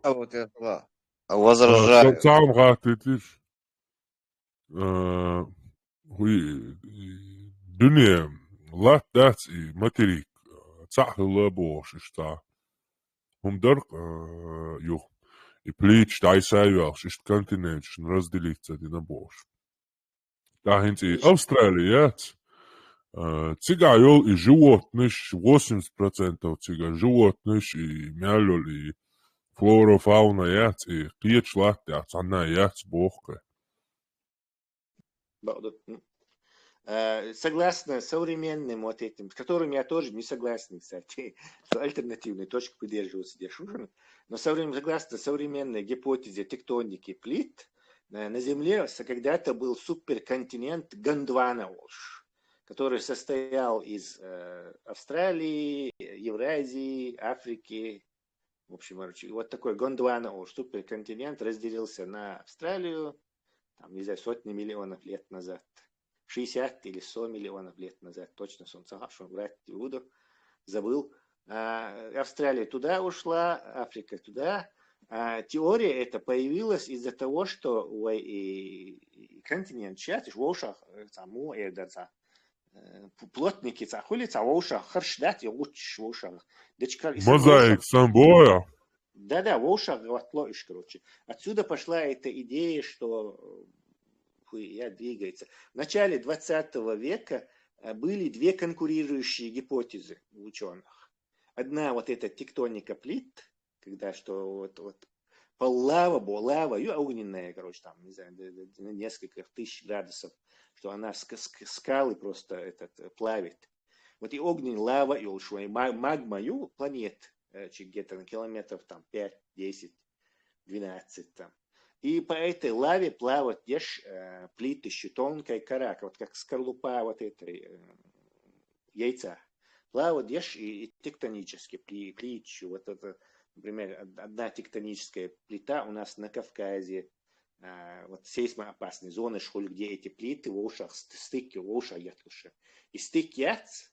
А вот это возражаю. Сам гатитиш. Dünya lat dats i materik tsahla bosh sta. Dark юх. И плечь тайсайваш, ist континент, разделиться на бош. Тахинти Австралия, цигайол и животных, 80% цига животных и мялол и флора, фауна, яц, и киеч лат, яц, она яц бохка. Согласно современным вот этим, с которыми я тоже не согласен, кстати, что альтернативной точки придерживаются Дешурина, но согласно современной гипотезе тектоники плит, на Земле когда-то был суперконтинент Гондвана, который состоял из Австралии, Евразии, Африки. В общем, вот такой Гондвана, суперконтинент, разделился на Австралию, там, не знаю, сотни миллионов лет назад. 60 или 100 миллионов лет назад, точно солнцегашу брать не буду, забыл. Австралия туда ушла, Африка туда. Теория эта появилась из-за того, что континент сейчас, в ушах, саму эдерца, плотники цахулица, в ушах, харшдат, и лучше в ушах. Мозаик самбоя. Да, в ушах, короче. Отсюда пошла эта идея, что двигается. В начале 20 века были две конкурирующие гипотезы у ученых. Одна вот эта тектоника плит, когда что вот лава, огненная, короче, там, не знаю, несколько тысяч градусов, что она скалы просто плавит. Вот и огненная лава, и ушла, магма, планет, где-то на километров там 5, 10, 12 там. И по этой лаве плавают плиты еще тонкая кора, вот как скорлупа вот этой яйца. Плавают и тектонические плиты. Вот это, например, одна тектоническая плита у нас на Кавказе, вот сейсмоопасные зоны, где эти плиты в ушах, стыки в ушах ятлуши. И стык яц,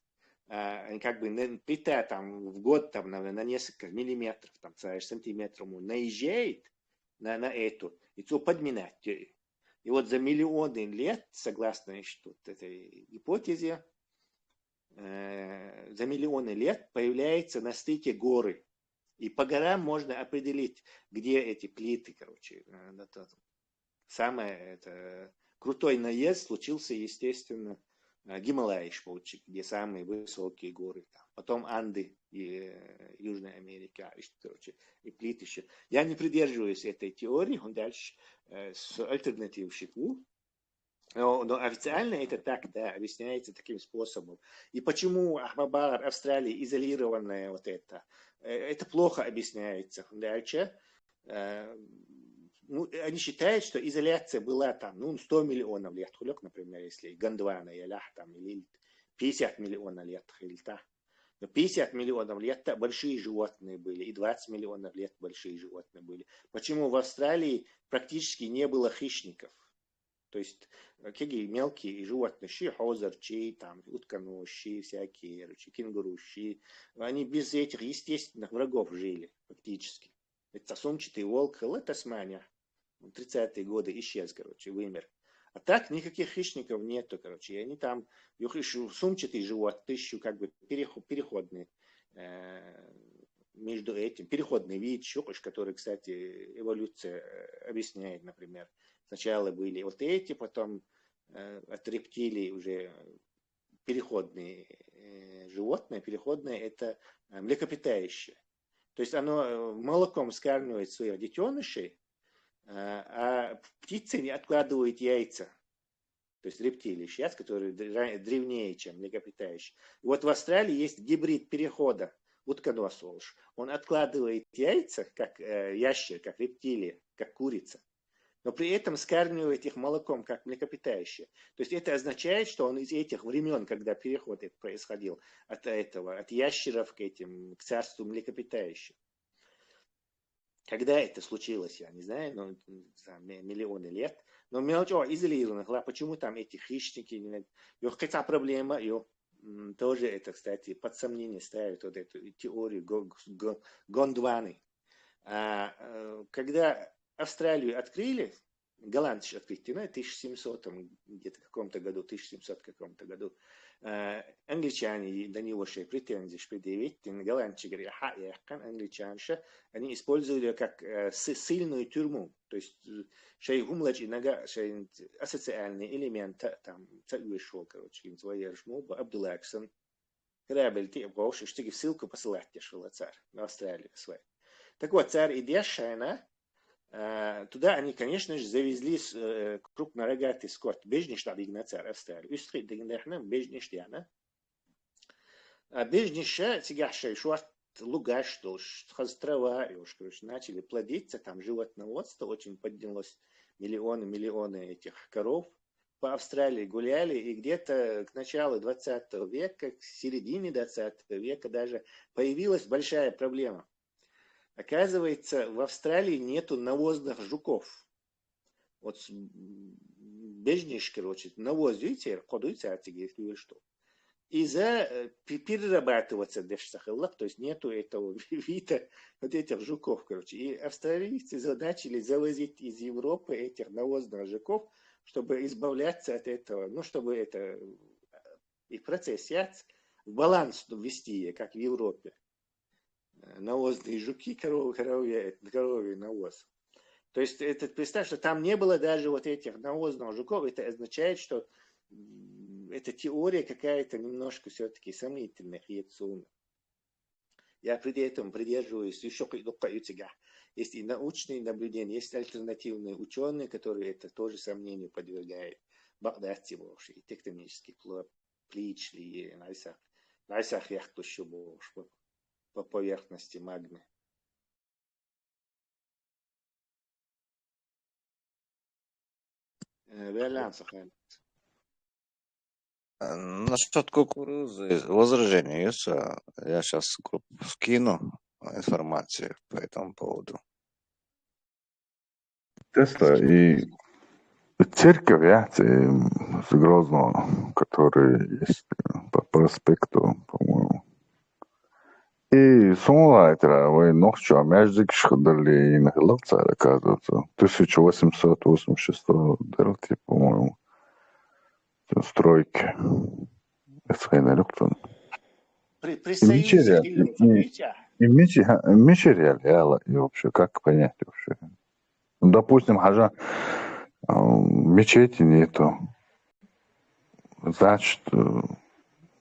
как бы плита там в год там, на несколько миллиметров, там, сантиметров наезжает на эту, и то подминать. И вот за миллионы лет, согласно этой гипотезе, за миллионы лет появляются на стыке горы. И по горам можно определить, где эти плиты, короче. Самый крутой наезд случился, естественно, Гималаи, где самые высокие горы. Потом Анды и Южная Америка, короче, и плиты еще. Я не придерживаюсь этой теории, он дальше с альтернативой щиту. Но официально это так, да, объясняется таким способом. И почему Ахмабар, Австралия, изолированная вот это плохо объясняется. Дальше. Они считают, что изоляция была там, 100 миллионов лет, например, если Гондвана или 50 миллионов лет. Но 50 миллионов лет большие животные были, и 20 миллионов лет большие животные были. Почему в Австралии практически не было хищников? То есть какие мелкие животные, хозарчи, там, утконосчи, всякие, кенгурущи, они без этих естественных врагов жили практически. Это сумчатый волк, Тасмания, 30-е годы исчез, вымер. А так никаких хищников нету, и они там, сумчатые животные, как бы переходные между этим, переходный вид, который, кстати, эволюция объясняет, например. Сначала были вот эти, потом от рептилий уже переходные животные. Переходные это млекопитающие. То есть оно молоком скармливает своих детенышей, а птицы не откладывают яйца. То есть рептилии сейчас, которые древнее, чем млекопитающие. И вот в Австралии есть гибрид перехода утконос. Он откладывает яйца, как ящер, как рептилия, как курица. Но при этом скармливает их молоком, как млекопитающие. То есть это означает, что он из этих времен, когда переход происходил от ящеров к царству млекопитающих. Когда это случилось, я не знаю, но миллионы лет. Но изолированных, почему там эти хищники? Какая проблема? Тоже это, кстати, под сомнение ставят вот эту теорию Гондваны. Когда Австралию открыли, голландцы открыли, в 1700 где-то каком-то году, 1700 каком-то году, англичане до него претензии предъявить, голландцы говорят, англичане, они использовали как сильную тюрьму, то есть асоциальный элемент там вышел, Абдулаксон, корабль, ты в ссылку посылать, царь на Австралию свой. Так вот, царь Идешайна, туда они, конечно же, завезли крупнорогатый скот. Бежништаб игнацар Австралию. Üstrit дегендерхнем бежништяна. А бежниша тягашай шуат лугаш толш, трава, начали плодиться, там животноводство очень поднялось, миллионы этих коров. По Австралии гуляли, и где-то к началу 20 века, к середине 20 века даже появилась большая проблема. Оказывается, в Австралии нету навозных жуков. Вот бежниш, навоз, видите, ходуется если вы что. Из-за перерабатываться дешсахаллах, то есть нету этого вида вот этих жуков, И австралийцы начали завозить из Европы этих навозных жуков, чтобы избавляться от этого, чтобы и процесс в баланс ввести, как в Европе. Навозные жуки, коровий навоз. То есть, представь, что там не было даже вот этих навозных жуков, это означает, что эта теория какая-то немножко все-таки сомнительная. Я при этом придерживаюсь еще есть и научные наблюдения, есть альтернативные ученые, которые это тоже сомнению подвергают. Багдадцы, и тектонические плит, Найсах яхту шубош по поверхности магмы. Велян сахаль. Насчет кукурузы возражения есть. Я сейчас скину информацию по этому поводу. Тесла и церковь, с Грозного, который есть по проспекту, по-моему. И Сумлайтера, вы ночью между шходали и нахилаться, оказывается. 1886 дырки, по-моему. Стройки. Это не рюктон. При союзе и мечеряли, и вообще, как понять вообще? Ну, допустим, хажа мечети нету. Значит,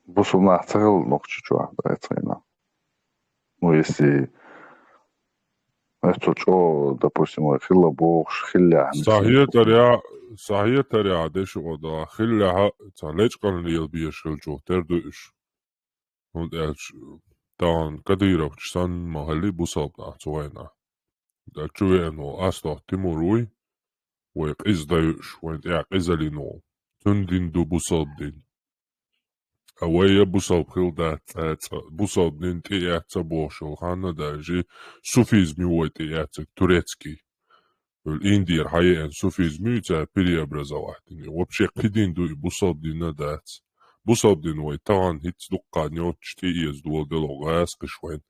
бусулна цел ночью чувак, да, это. Ну, если это что, допустим, хилла бог, хилля. Сахия деш ода хилля талеч кан лил биешил жохтердуш. Und dan Kadyrov san mahali busabna tsuena. Da chueno asta Timurui, we izdayush, we izalino. Tundin du busabdin. Away busab hildat busabdin tiatsa boshel hanna daji sufizmi wetiatsa Turecki. Indir hayen sufizmi ta переобразовательный. Вообще кидин ду busabdin надats. Busabdin way tagan hits duqqan ti yezdul delogas qishwen.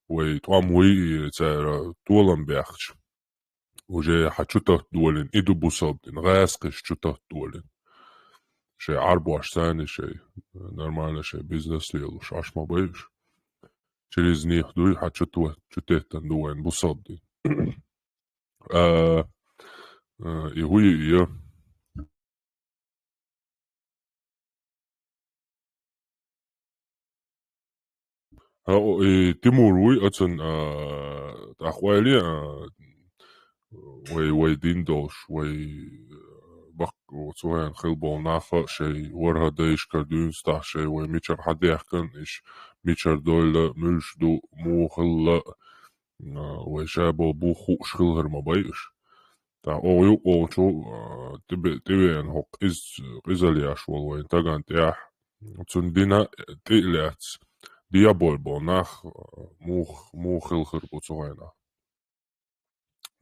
Way twam way ta tolan beach. Уже حتشوتة دولين إدو بوصابدين غاسقش شوتة دولين شيء عربو عشتاني شيء نورمالنا شيء بيزنس ليلوش عش ما بيش через них дуй حتشوتة شوتة دولين بوصابدين и هو يه تيموروي أتن أخوالي وي ديندوش وي بق وصوين خلبو نافع شيء ورها دايش كردون ستح شيء وي ميشر حد يحكن إيش ميشر دول ملش دو مو خلا وي شابو بو خوش خلهر ما بايش تا او يو او شو تبين هوق إزالياش والوين تاقان تياح تسندينا تقلعت ديابول بوناخ مو خلخر بوصوينا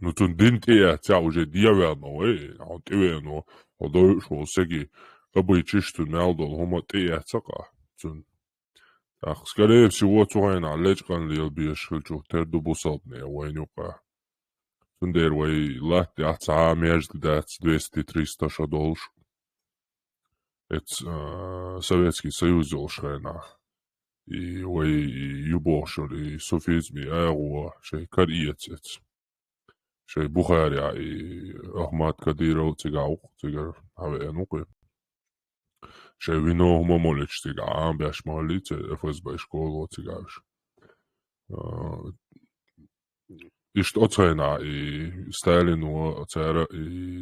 Ну, тут динтия ця уже діявено, а тивено, одо що всякі обычай, что мелдол, хома тия цака. Так, скорее всего, цугайна, лечкан лил биеш хилчу, терду бусалдне, войнюка. Тундер вой латти аца между дац 200-300 шадолш. Это Советский Союз долшайна. И вой юбошер, и софизм, и аэруа, шей кариецец. شيء بخاري أحمد كديرو تيجاو تيجر هذا نوكي شيء وينو هم مولش تيجا عم بيش مالي تفوز بإشكول وتيجاش إشت أترينا ستالين وترى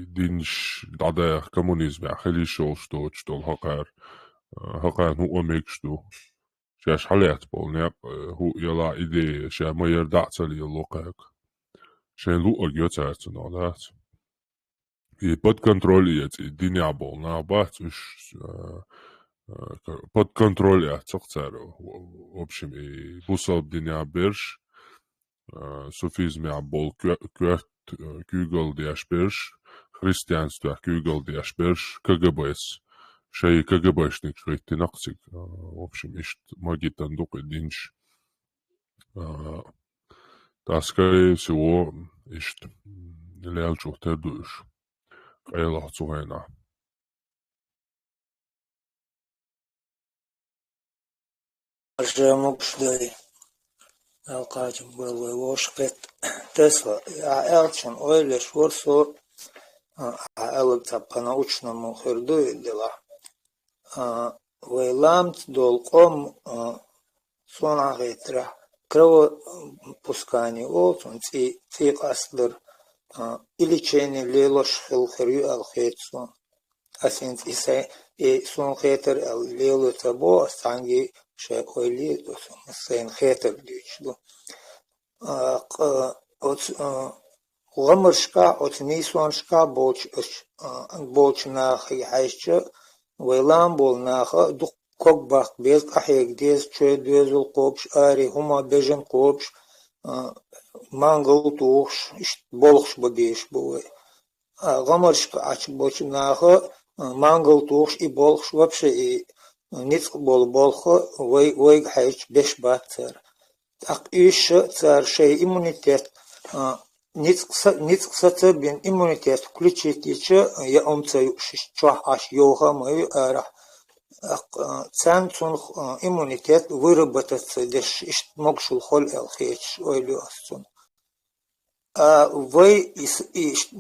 دينش دادا كومونيزم خلي شوش توش تول هقار هو ميكشتو شاش حالات بول هو يلا إيدي شا ما يردعت لي اللوكاك شيء لو أجيوتات نادات. под контроль دنيا болна бат уж под контроль цоцаро в общем и бусоб дня берш суфизм бол кюрт кюгл диаш берш христианство кюгл диаш берш КГБС шей КГБшник швейттинакцик в общем ишт магитан дук динш да скорее всего ишт лялчух тердуш قيلة صغيرة Жемук шдей. Алкатим был вошкет Тесла. А Элчин Ойлеш Ворсо Элкта по научному херду и дела. Вейламт долком сонагетра. Кровопускание олцун цикаслер. И лечение лелош хилхерю алхетсун. Асинц и сон хетер лело табо санги شيء قليل مثلا خيتر ديشلو غمرشكا أتنيسوانشكا بولش ناخي حيشة ويلام بول ناخا دق كوك باق بيز أحيك ديز تشوي دوزل قوبش آري هما بيجن قوبش مانغل توخش بولخش بديش بوي غمرشكا أتش بولش ناخا مانغل توخش إي بولخش وابشي نيتق بولخ ويغ حيش بيش باتر أق إيش تار شيء إمونيتيت نيتق ستبين إمونيتيت كليتشيتيش يا أمتى شوح عش يوها ما أرح تان تونخ إمونيتيت ويربطت دش إشت مقشل خل الخيش ويلو أصلا وي إشت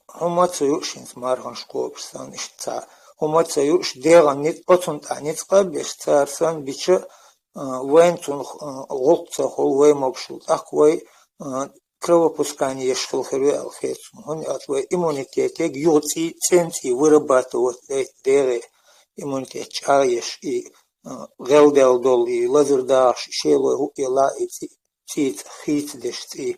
هما تيوشين مارهن شكوبسان إشت هما تيوش ديغا نيت أتون نيت قبش تارسان بيش وين تونخ غلط خل وي مقشل أقوي кровопускание يشخل الخيط هون أتوي إمونيتيتك يوتي تنتي ورباتو ديري إمونيتيت عايش غلدل دولي لذرداش شيلو إلا تيت خيت دشتي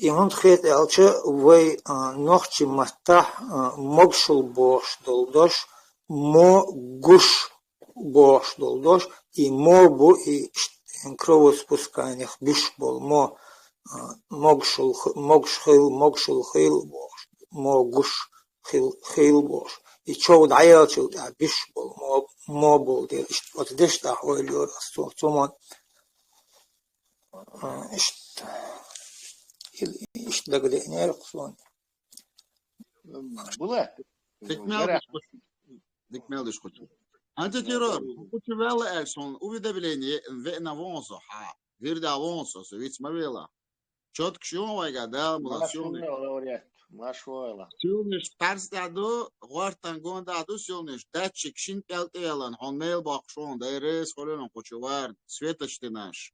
إمون خيط ألچه وي نوخشي متاح مقشل بوش دولدوش مو گوش بوش دولدوش и мобу и кровопускание биш бол мо могшил могуш хил бош и чод аялчил да биш бол мо бол дер вот деш да хойлор сомон иш дагде нер ксон Була. Дикмелдиш хочу. Антитеррор. Хочу вела экшн уведомление в навонсо. Вирда авонсо, ведь мавела. Четко шумовая да, была Машвола. Силниш парстаду, гортангондаду силниш, датчик шин пелтелан, он мейл бахшон, да и рейс холен почувар, светочный наш.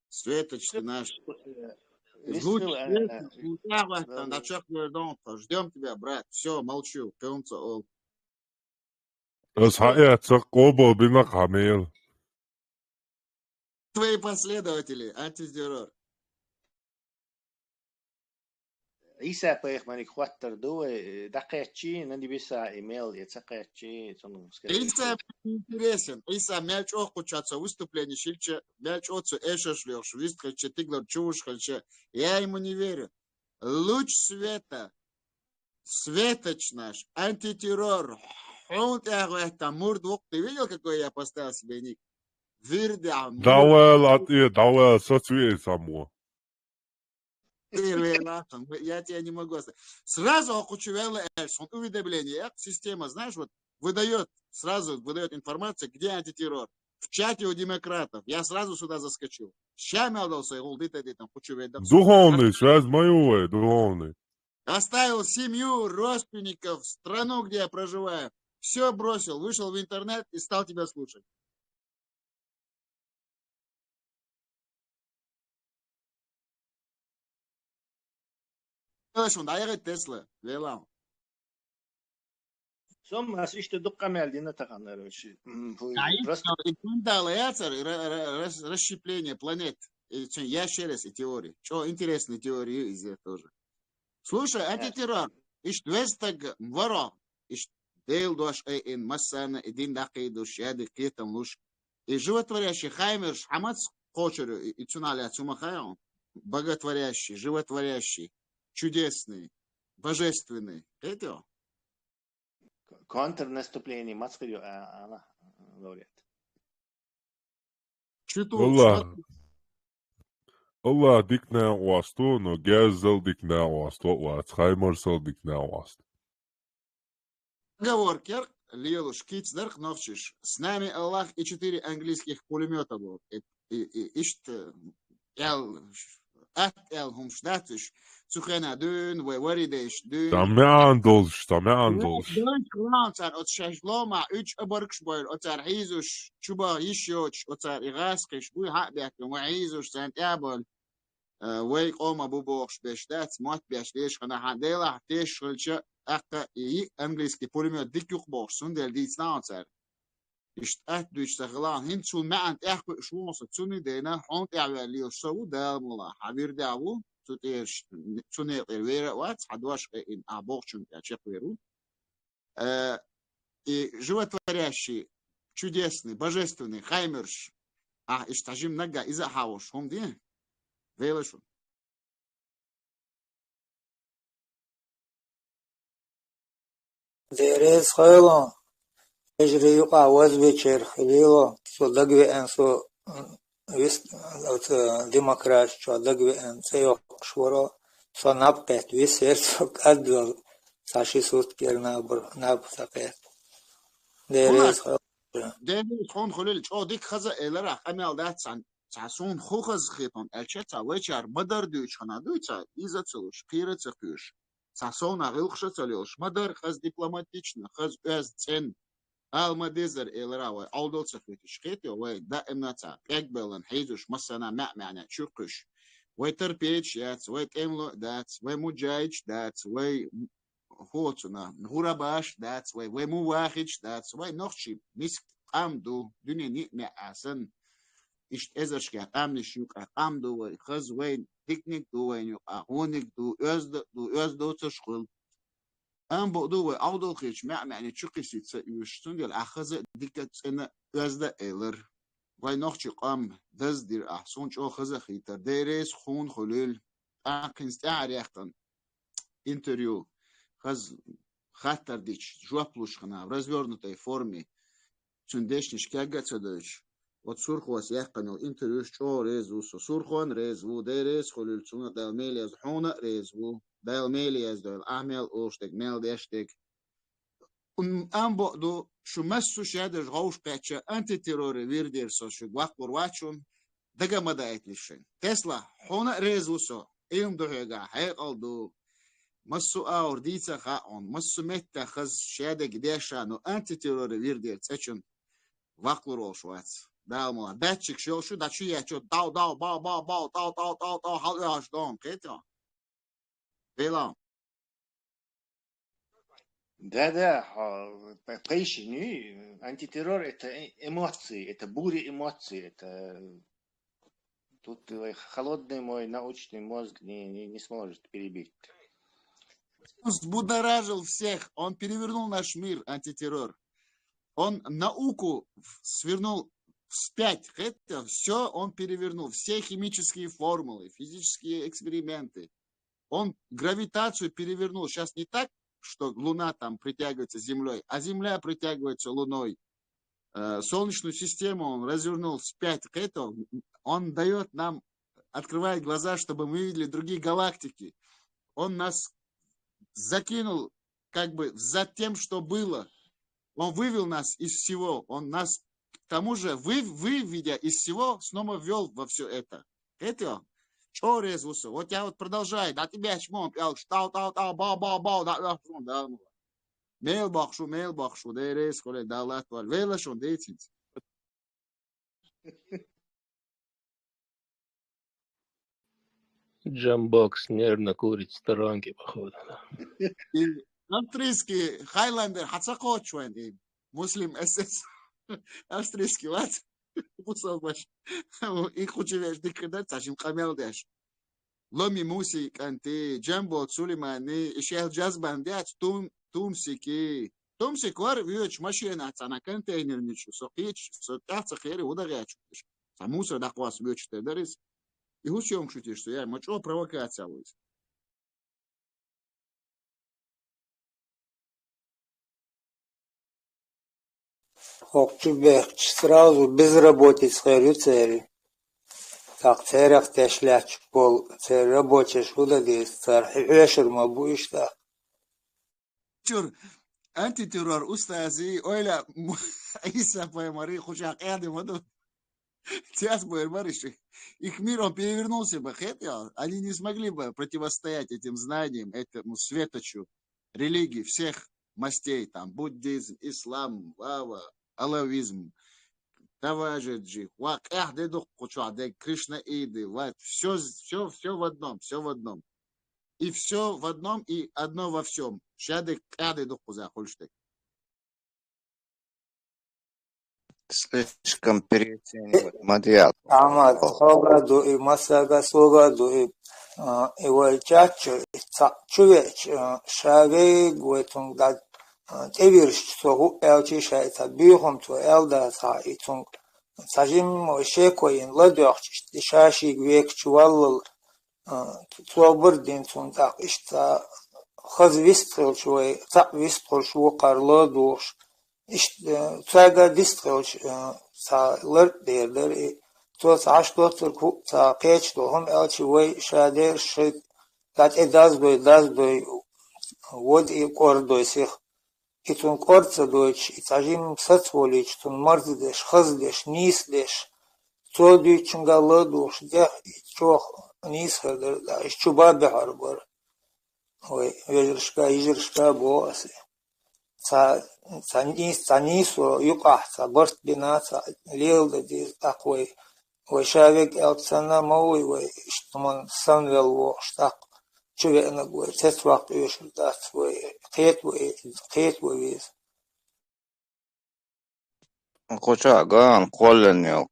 Светочный наш. Луч свет, на чах ждем тебя, брат. Все, молчу, пёнца ол. Твои последователи, антитеррор. عيسى بيخ ماني خواتر دو دقيقتشي نندي بيسا ايميل يتسقيتشي عيسى интересен. عيسى мяч охучаться выступление шильче, мяч отцу эшешлёш, вистрече тиглор чушхальче. Я ему не верю. Луч света, светоч наш, антитеррор. Он это мурдвук. Ты видел, какой я поставил себе ник? Вирда. Давай, соцвей само. Я тебя не могу оставить. Сразу окучивала Эльсон уведомление. Система, знаешь, вот сразу выдает информацию, где антитеррор. В чате у демократов. Я сразу сюда заскочил. Ща мялдался и голдит там кучу. Духовный, сейчас мою, духовный. Оставил семью, родственников, страну, где я проживаю. Все бросил, вышел в интернет и стал тебя слушать. شون دقیقه تسلا لیلام ثم ايش دقه مالدينا تقنر شيء просто инталляция расщепление планет я через теории что интересные теории из этого тоже слушай антитеррор иш двестаг воро иш дейл дош ин массана один дакидуш яды кетам луш и животворящий хаймерш хамац кочер и цуналя цумахао боготворящий животворящий чудесный, божественный. Это? Контрнаступление. Мацкарю, она говорит. Allah dikna wasto, но газел дикна wasto, Альцхаймерсел дикна wasto. Говоркер, Лилуш, Кицдерк, Новчиш. С нами Аллах и 4 английских пулемета был. Ишт, هم شداتش سخنا دون ووردش دون تمام دولش دون كلانتر اتشش لوما اچ ابركش بوير اتر حيزوش چوبا يشيوش اتر اغاسقش بوي حق بيك وعيزوش سنت ابل وي قوما بوبوخش بشدات موت بيش ليش خنا حديلا تيش خلچ اق اي انجليزكي пулемет ديك يقبوش سندل ديت ناوتر اشتأت بيشتغلان هن شو ما أنت أحكي شو مصدقني دينا حون تعمل لي شو ده ملا حبير دعوه تطير شو نطير وير وات حدواش إن أبوخشون كأشيء ويرو и животворящий, чудесный, божественный, хаймерш, иштажим нага иза хауш, хом ди, вейлешу. Дерез хайло, ежри юка ваз вечер хилило, со дагве эн со вис демократ, что дагве эн цеё шворо, со напкет вис сердце кадвел, саши суст кернабр напсакет. Дерез хайло. دهني خون خليل شو ديك خزة إلى راح أميال ده تعسون خوخز خيطان الشتا ويشار مدر دوش خنا دوشة إذا تلوش قيرة تقيش تعسون أغلق شتلوش مدر خز دبلوماتيشنا خز أز تن المدزر إلى راوي أول تخيتش خيتي وي دائما تا يقبلن حيزوش مثلا معنى شقش ويتربيتش يات ويتملو دات ويمجاج دات وي هوتنا غرباش دات وي مواخج دات وي نخشي مس قامدو دنيا نيمة أحسن إشت إزرش كان قامنش يوقع قامدو وي خز وي تكنيك دو وي يوقع هونك دو أزدو تشغل أم بقدو وي أودو خيش معني تشقي سيتس يوشتون ديال أخذ ديكت أنا أزدا إيلر وي نخشي قام دز دير أحسن شو خز خيتر ديريس خون خلول أكنست أعريختن интервью خز خاطر ديش جوابلوش خنا в развернутой форме цундешниш кягацадыч от сурхуас яхканил интервью что резу сурхон резу дерес холил цуна далмелиаз хуна резу далмелиаз дал амел оштек мелдештек ам бодо шумассу шадер гауш печа антитеррор вирдер со шугвах бурвачун дага мадаетлишен тесла хуна резу со им дохега хайалду مسو اور دیتا خاون مسو مت خز شاده گداشا نو انتی ترور ویردیر تچن وقلور olشوات دالمو داتچik شو داتشي يچو داو داو با با با داو داو داو داو حال ياش دون كيتا بيلا Да, поясни, антитеррор это эмоции, это бури эмоций, это тут холодный мой научный мозг не сможет перебить. Он взбудоражил всех, он перевернул наш мир, антитеррор. Он науку свернул вспять. Это все он перевернул. Все химические формулы, физические эксперименты. Он гравитацию перевернул. Сейчас не так, что Луна там притягивается Землей, а Земля притягивается Луной. Солнечную систему он развернул вспять. Это он дает нам, открывает глаза, чтобы мы видели другие галактики. Он нас закинул как бы за тем, что было. Он вывел нас из всего. Он нас, к тому же, выведя из всего, снова ввел во все это. Это что резался? Вот я вот продолжаю. Да тебя чмо, тау, бау, да. Мейл бахшу, да рез, коле, да латваль. Велаш он дейтинг. Джамбокс нервно курит в сторонке, походу. Австрийский Хайландер, Хацакочуэн, муслим СС. Австрийский, вот. Пусалбаш. И хочешь дикадать, сашим камелдеш. Ломи муси канте, Джамбо Сулеймани, Ишел джаз бандят, тумсики. Тумсик вар вьюч машина, цана контейнер ничу, сопич, сотаца хери удагач. Самуса даквас вьюч тедерис. И гусем шутишь, что я мочо провокация лось. Хокчубех сразу безработиц хэрю цери. Так церях тэшляч пол цер рабочий шуда дис цар хэшер мабуиш так. Чур антитеррор устази ойла Иса поймари хушак эдемоду. Сейчас бы барыши. Их мир он перевернулся бы, хотя они не смогли бы противостоять этим знаниям, этому светочу религии всех мастей, там, буддизм, ислам, вава, алавизм, таваджиджи, кришнаиды, все в одном. И все в одном, и одно во всем. Шады кады дух позахольштек. слишком переоценивают материал. Ама сограду и масага сограду и его чачу чувеч шаве гуэтун да эвирш согу элчи шайта бихом то элда са итун сажим шекоин ладохч шаши гвек чувал توبردين تونتاق إشتا خذ ويستغل شوي تاق ويستغل شو قارلو دوش إشت تاقا ديستغل تا لرد دير تو تعش دوتر كو تا قيش دوهم أل شوي شادير شد قد داز دوي ود قور دوي سيخ إتون قورت دويش إتاجيم ستوليش تون مرد ديش خز ديش نيس ديش تو دوي چنگا دوش ديخ چوخ نيس هذا الشباب بحربر هو يجرشكا بواسي تانيس ويقع برت بنا ليل دي تقوي وشابك السنة موي واشتمن سنويل واشتاق شوي انا قوي تس وقت يشردات قيت ويز Кучаган, колониал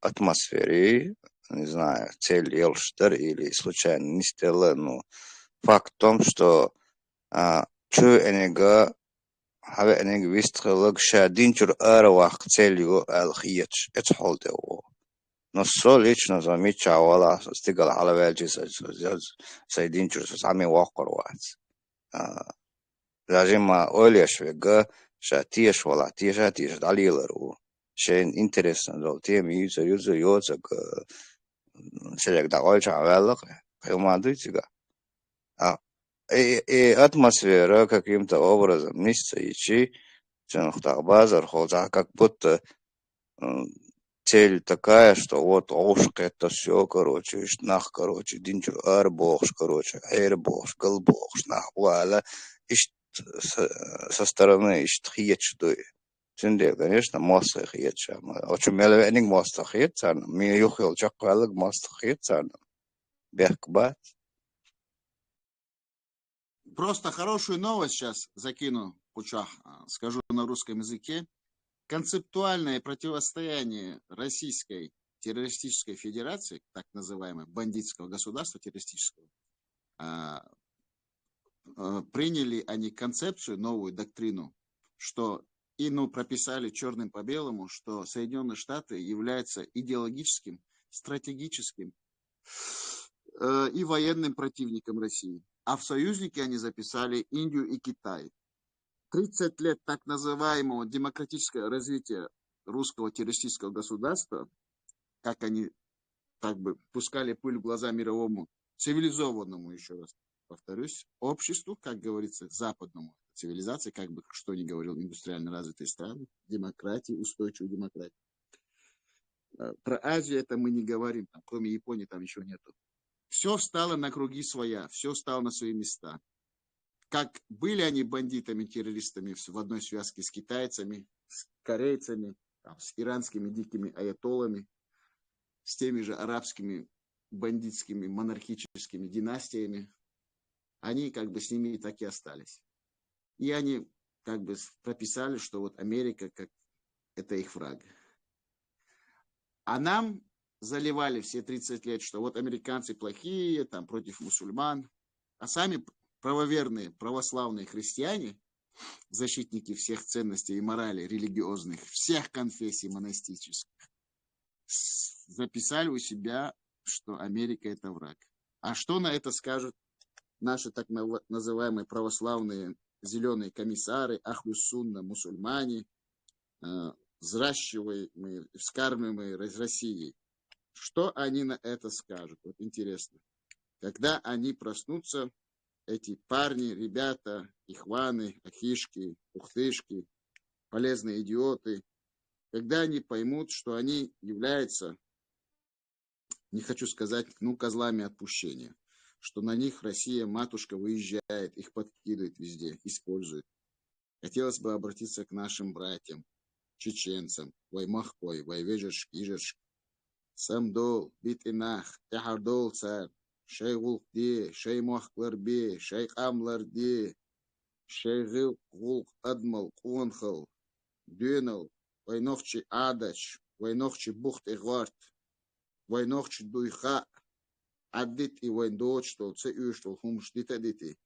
атмосфере, не знаю, цель Елштер или случайно не стела, но факт в том, что чу энега хаве энег вистрелог шадин чур вахт целью алхиеч эцхолдео. Но со лично замечала, стигала халавелджи сайдин чур сами вахкорвац. Даже ма олеш вега شاتيش ولا تيش دليلرو شيء интересно دول تيم يوزك شلك دعوة شعبالك ما دويتك атмосфера каким-то образом не стоит, что базар хотя как будто цель такая, что вот ошк это все, короче, нах, короче, динчур арбохш, короче, эрбохш, галбохш, нах, вала, со стороны хиечдой. Синде, конечно, мост хиеча. Очень меловенник мост хиеча. Ми юхил чаквалок мост хиеча. Бехкбат. Просто хорошую новость сейчас закину, Пучах, скажу на русском языке. Концептуальное противостояние Российской террористической федерации, так называемого бандитского государства террористического, приняли они концепцию, новую доктрину, что прописали черным по белому, что Соединенные Штаты являются идеологическим, стратегическим и военным противником России. А в союзники они записали Индию и Китай. 30 лет так называемого демократического развития русского террористического государства, как они так бы пускали пыль в глаза мировому, цивилизованному, еще раз повторюсь, обществу, как говорится, западному цивилизации, как бы что ни говорил, индустриально развитые страны, демократии, устойчивой демократии. Про Азию это мы не говорим, там, кроме Японии там еще нету. Все встало на круги своя, все встало на свои места. Как были они бандитами, террористами в одной связке с китайцами, с корейцами, там, с иранскими дикими аятоллами, с теми же арабскими бандитскими монархическими династиями, они как бы с ними так и остались. И они как бы прописали, что вот Америка как это их враг. А нам заливали все 30 лет, что вот американцы плохие, там против мусульман, а сами правоверные православные христиане, защитники всех ценностей и морали религиозных, всех конфессий монастических, записали у себя, что Америка это враг. А что на это скажут наши так называемые православные зеленые комиссары, ахлюсунна, мусульмане, взращиваемые, вскармливаемые Россией? Что они на это скажут? Вот интересно. Когда они проснутся, эти парни, ребята, ихваны, ахишки, ухтышки, полезные идиоты, когда они поймут, что они являются, не хочу сказать, козлами отпущения, что на них Россия, матушка, выезжает, их подкидывает везде, использует. Хотелось бы обратиться к нашим братьям, чеченцам, ваймахкой, вайвежеш, ижеш, самдол, бит-инах, эхардол царь, шей гулк-де, шей махклар-бе, шей камлар-де, шей гулк-адмал, куанхал, дюнал, войнохчи адач, войнохчи бухт игварт, войнохчи дуйха, аддит и войндот, что це ю, что хум штита дити.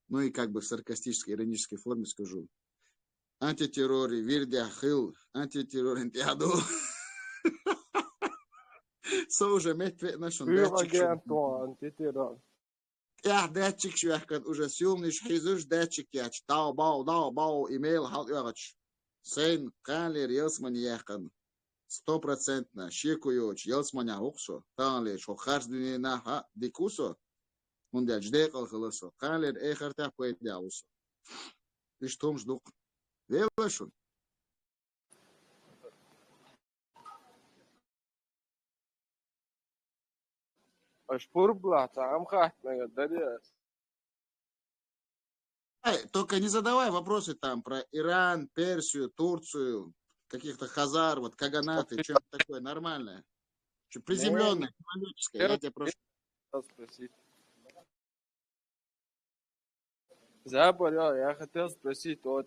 Ну и как бы в саркастической, иронической форме скажу. Антитеррори, вирдяхил, антитеррор интиаду. Со уже метве нашон датчик. антитеррор. Я датчик швяхкан уже сумниш хизуш датчик яч. Дау бау, имейл хал яч. Сейн канлер елсман яхкан. 100% шекуёч елсман яхоксо. Танлер шохарс дунена ха дикусо. Мундял ждекал хлосо. Канлер эхартя пойдяусо. Лишь том ждук. Велашун. Шпурблат, амхатная, дарес. Только не задавай вопросы там про Иран, Персию, Турцию, каких-то хазар, вот каганаты, что-то такое нормальное. Что приземленное, человеческое. Я тебя прошу. Спросить. Забор, я хотел спросить, вот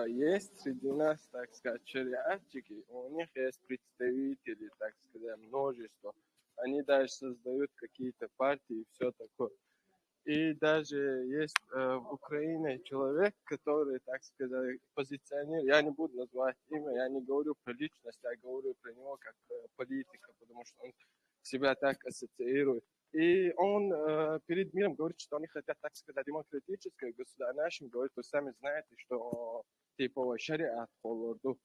есть среди нас, так сказать, шариатчики, у них есть представители, так сказать, множество. Они даже создают какие-то партии и все такое. И даже есть в Украине человек, который, так сказать, позиционирует, я не буду называть имя, я не говорю про личность, я говорю про него как политика, потому что он себя так ассоциирует. И он перед миром говорит, что они хотят, так сказать, демократическое государство. Нашим говорит, вы сами знаете, что типа шариат холоду.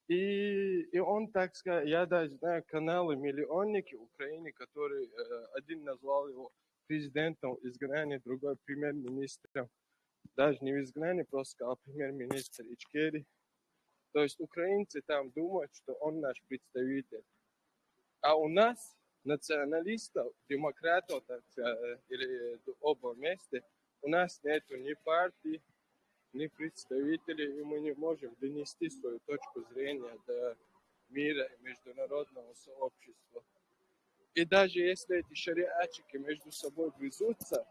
И он, так сказать, я даже знаю каналы «Миллионники» в Украине, который один назвал его президентом изгнания, другой премьер-министром. Даже не в изгнании, просто сказал премьер-министр Ичкери. То есть украинцы там думают, что он наш представитель. А у нас, националистов, демократов, так сказать, или оба вместе, у нас нету ни партии, ни представителей, и мы не можем донести свою точку зрения до мира и международного сообщества. И даже если эти шариатчики между собой грызутся,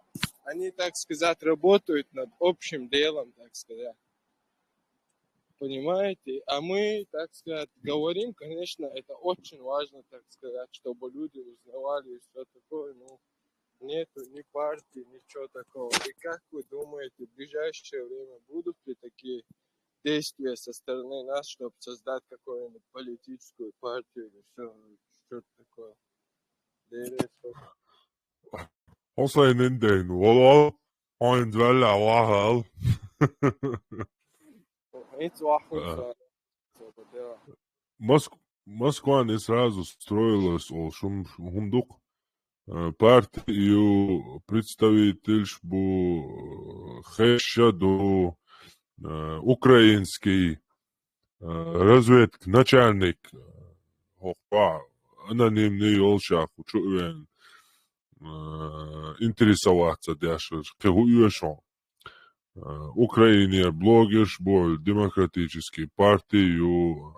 они, так сказать, работают над общим делом, так сказать. Понимаете? А мы, так сказать, говорим, конечно, это очень важно, так сказать, чтобы люди узнавали и все такое, но нету ни партии, ничего такого. И как вы думаете, в ближайшее время будут ли такие действия со стороны нас, чтобы создать какую-нибудь политическую партию или что-то такое? Hossein Indien, والله هاين دلع واحد. Москва не сразу строилась, шумдук партию представительству Хешаду, украинский разведк, начальник, анонимный олшах, учуен интересоваться даже, как уешон. Украине блогерш бол демократический партию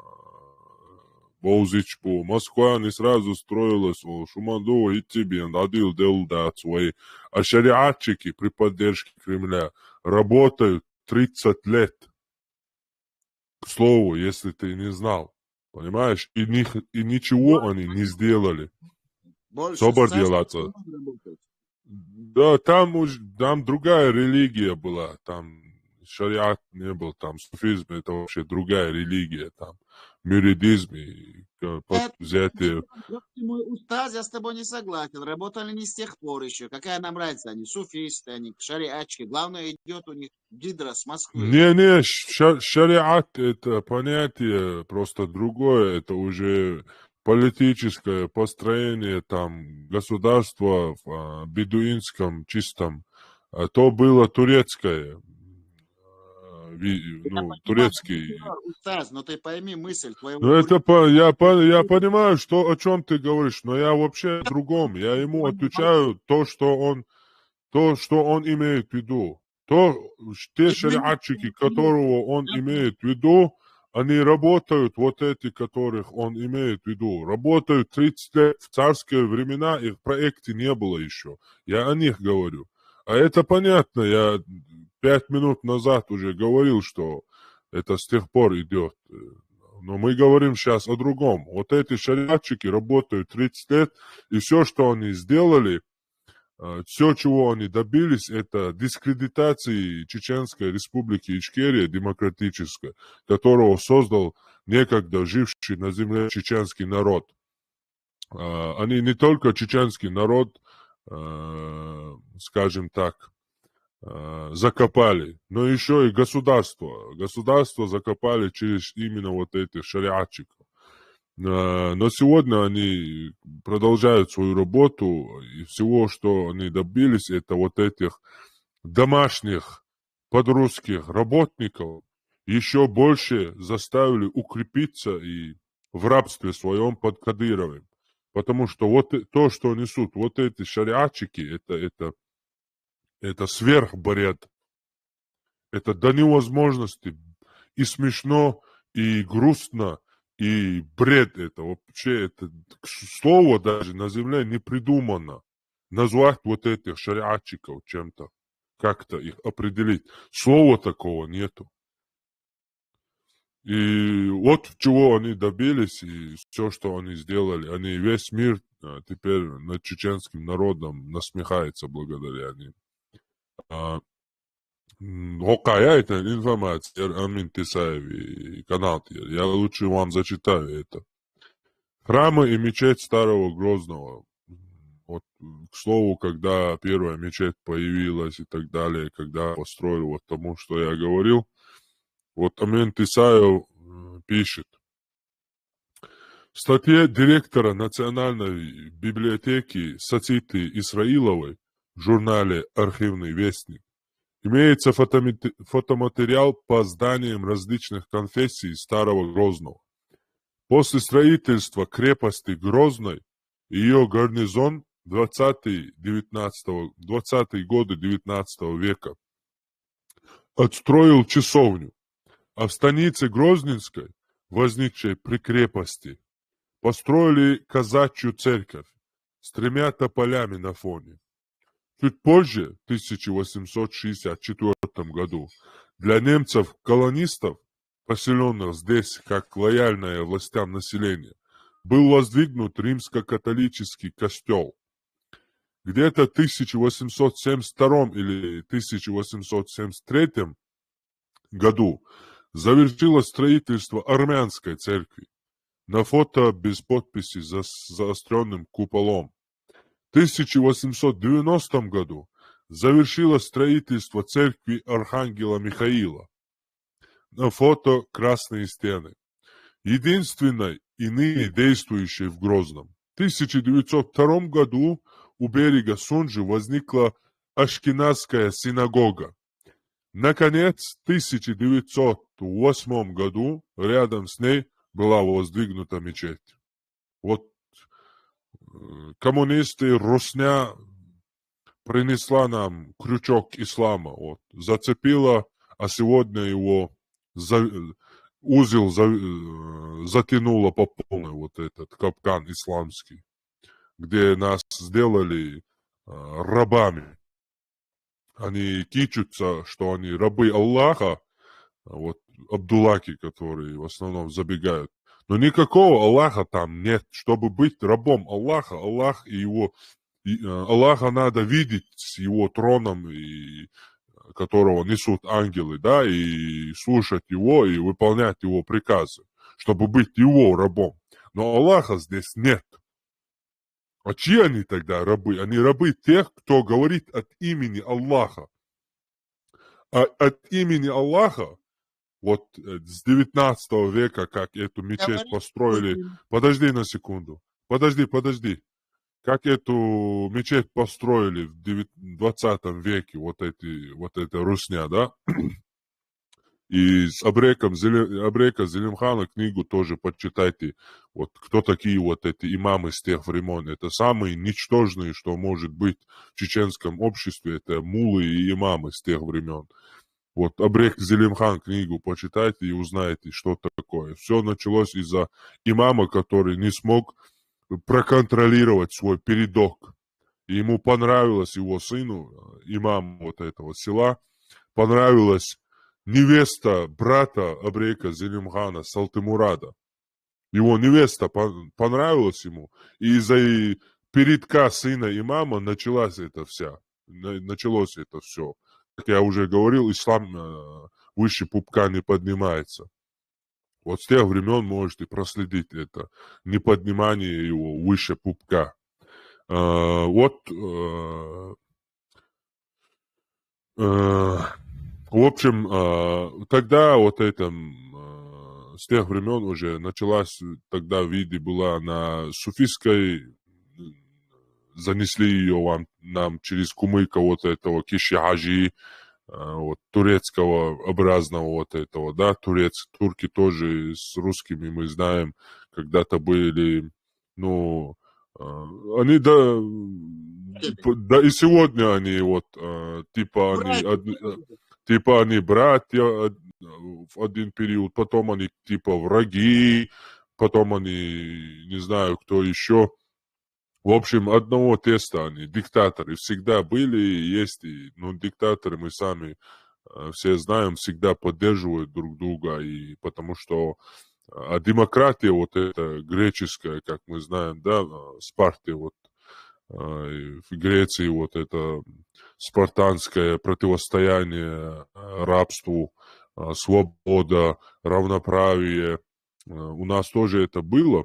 Боузич по Москва не сразу строилась, Шуманду и тебе надил делдат свои. А шариатчики при поддержке Кремля работают 30 лет. К слову, если ты не знал. Понимаешь? И ничего они не сделали. Собор делаться. Да, там другая религия была. Там шариат не был, там суфизм, это вообще другая религия. Там мюридизм и взятие. Мой устаз, я с тобой не согласен. Работали не с тех пор еще. Какая нам разница? Они суфисты, они шариатчики. Главное, идет у них гидра с Москвы. Не, шариат это понятие просто другое. Это уже политическое построение там государства в бедуинском чистом. То было турецкое. Турецкий. Устаз, но ты пойми мысль твоего. Ну это я понимаю, о чем ты говоришь, но я вообще о другом. Я ему отвечаю то, что он имеет в виду. Те шариатчики, которого он имеет в виду, они работают, вот эти, которых он имеет в виду, работают 30 лет. В царские времена их проекте не было еще. Я о них говорю. А это понятно, я 5 минут назад уже говорил, что это с тех пор идет. Но мы говорим сейчас о другом. Вот эти шариатчики работают 30 лет, и все, что они сделали, все, чего они добились, это дискредитации Чеченской республики Ичкерия демократической, которого создал некогда живший на земле чеченский народ. Они не только чеченский народ, скажем так, закопали, но еще и государство. Государство закопали через именно вот этих шариатчиков. Но сегодня они продолжают свою работу, и всего, что они добились, это вот этих домашних подрусских работников еще больше заставили укрепиться и в рабстве своем под Кадыровым. Потому что вот то, что несут вот эти шариатчики, это сверхбред. Это до невозможности и смешно, и грустно, и бред это. Вообще это слово даже на земле не придумано. Назвать вот этих шариатчиков чем-то, как-то их определить. Слова такого нету. И вот чего они добились, и все, что они сделали. Они весь мир теперь над чеченским народом насмехается благодаря ним. Окая это информация, Амин Тисаев и канал. Я лучше вам зачитаю это. Храмы и мечеть Старого Грозного. Вот, к слову, когда первая мечеть появилась и так далее, когда построили вот тому, что я говорил, вот Амин Тисаев пишет. В статье директора Национальной библиотеки Сатиты Исраиловой в журнале «Архивный вестник» имеется фотоматериал по зданиям различных конфессий Старого Грозного. После строительства крепости Грозной ее гарнизон 20-е годы 19 века отстроил часовню, а в станице Грозненской, возникшей при крепости, построили казачью церковь с 3 тополями на фоне. Чуть позже, в 1864 году, для немцев-колонистов, поселенных здесь как лояльное властям население, был воздвигнут римско-католический костел. Где-то в 1872 или 1873 году завершилось строительство армянской церкви. На фото без подписи с заостренным куполом. В 1890 году завершилось строительство церкви Архангела Михаила. На фото красные стены. Единственной и ныне действующей в Грозном. В 1902 году у берега Сунжи возникла Ашкеназская синагога. Наконец, в 1908 году рядом с ней была воздвигнута мечеть. Вот коммунисты, русня принесла нам крючок ислама, вот, зацепила, а сегодня его узел затянуло по полной, вот этот капкан исламский, где нас сделали рабами. Они кичутся, что они рабы Аллаха, вот Абдуллахи, которые в основном забегают. Но никакого Аллаха там нет. Чтобы быть рабом Аллаха, Аллаха надо видеть с его троном, которого несут ангелы, да, и слушать его, и выполнять его приказы, чтобы быть его рабом. Но Аллаха здесь нет. А чьи они тогда рабы? Они рабы тех, кто говорит от имени Аллаха. А от имени Аллаха, вот с 19 века, как эту мечеть построили... Подожди на секунду. Подожди. Как эту мечеть построили в 20 веке, вот эта русня, да? И с Абрека Зелимхана книгу тоже почитайте. Вот кто такие вот эти имамы с тех времен. Это самые ничтожные, что может быть в чеченском обществе. Это мулы и имамы с тех времен. Вот Абрек Зелимхан книгу почитайте и узнаете, что такое. Все началось из-за имама, который не смог проконтролировать свой передок. И ему понравилось его сыну, имаму вот этого села, понравилось невеста брата Абрека Зелимхана Салтымурада. Его невеста понравилась ему, и из-за передка сына имама началось это все. Как я уже говорил, ислам выше пупка не поднимается. Вот с тех времен можете проследить это неподнимание его выше пупка. В общем, тогда вот это с тех времен уже началась, тогда виде была на суфийской, занесли ее нам через кумыка вот этого киши-хаджи, вот турецкого образного вот этого, да, турки тоже с русскими, мы знаем, когда-то были, ну, они, да, и сегодня они вот, типа они братья в один период, потом они типа враги, потом они, не знаю, кто еще. В общем, одного теста они, диктаторы, всегда были и есть, но диктаторы мы сами все знаем, всегда поддерживают друг друга, и потому что демократия вот эта греческая, как мы знаем, да, Спарты, вот в Греции вот это спартанское противостояние рабству, свобода, равноправие, у нас тоже это было,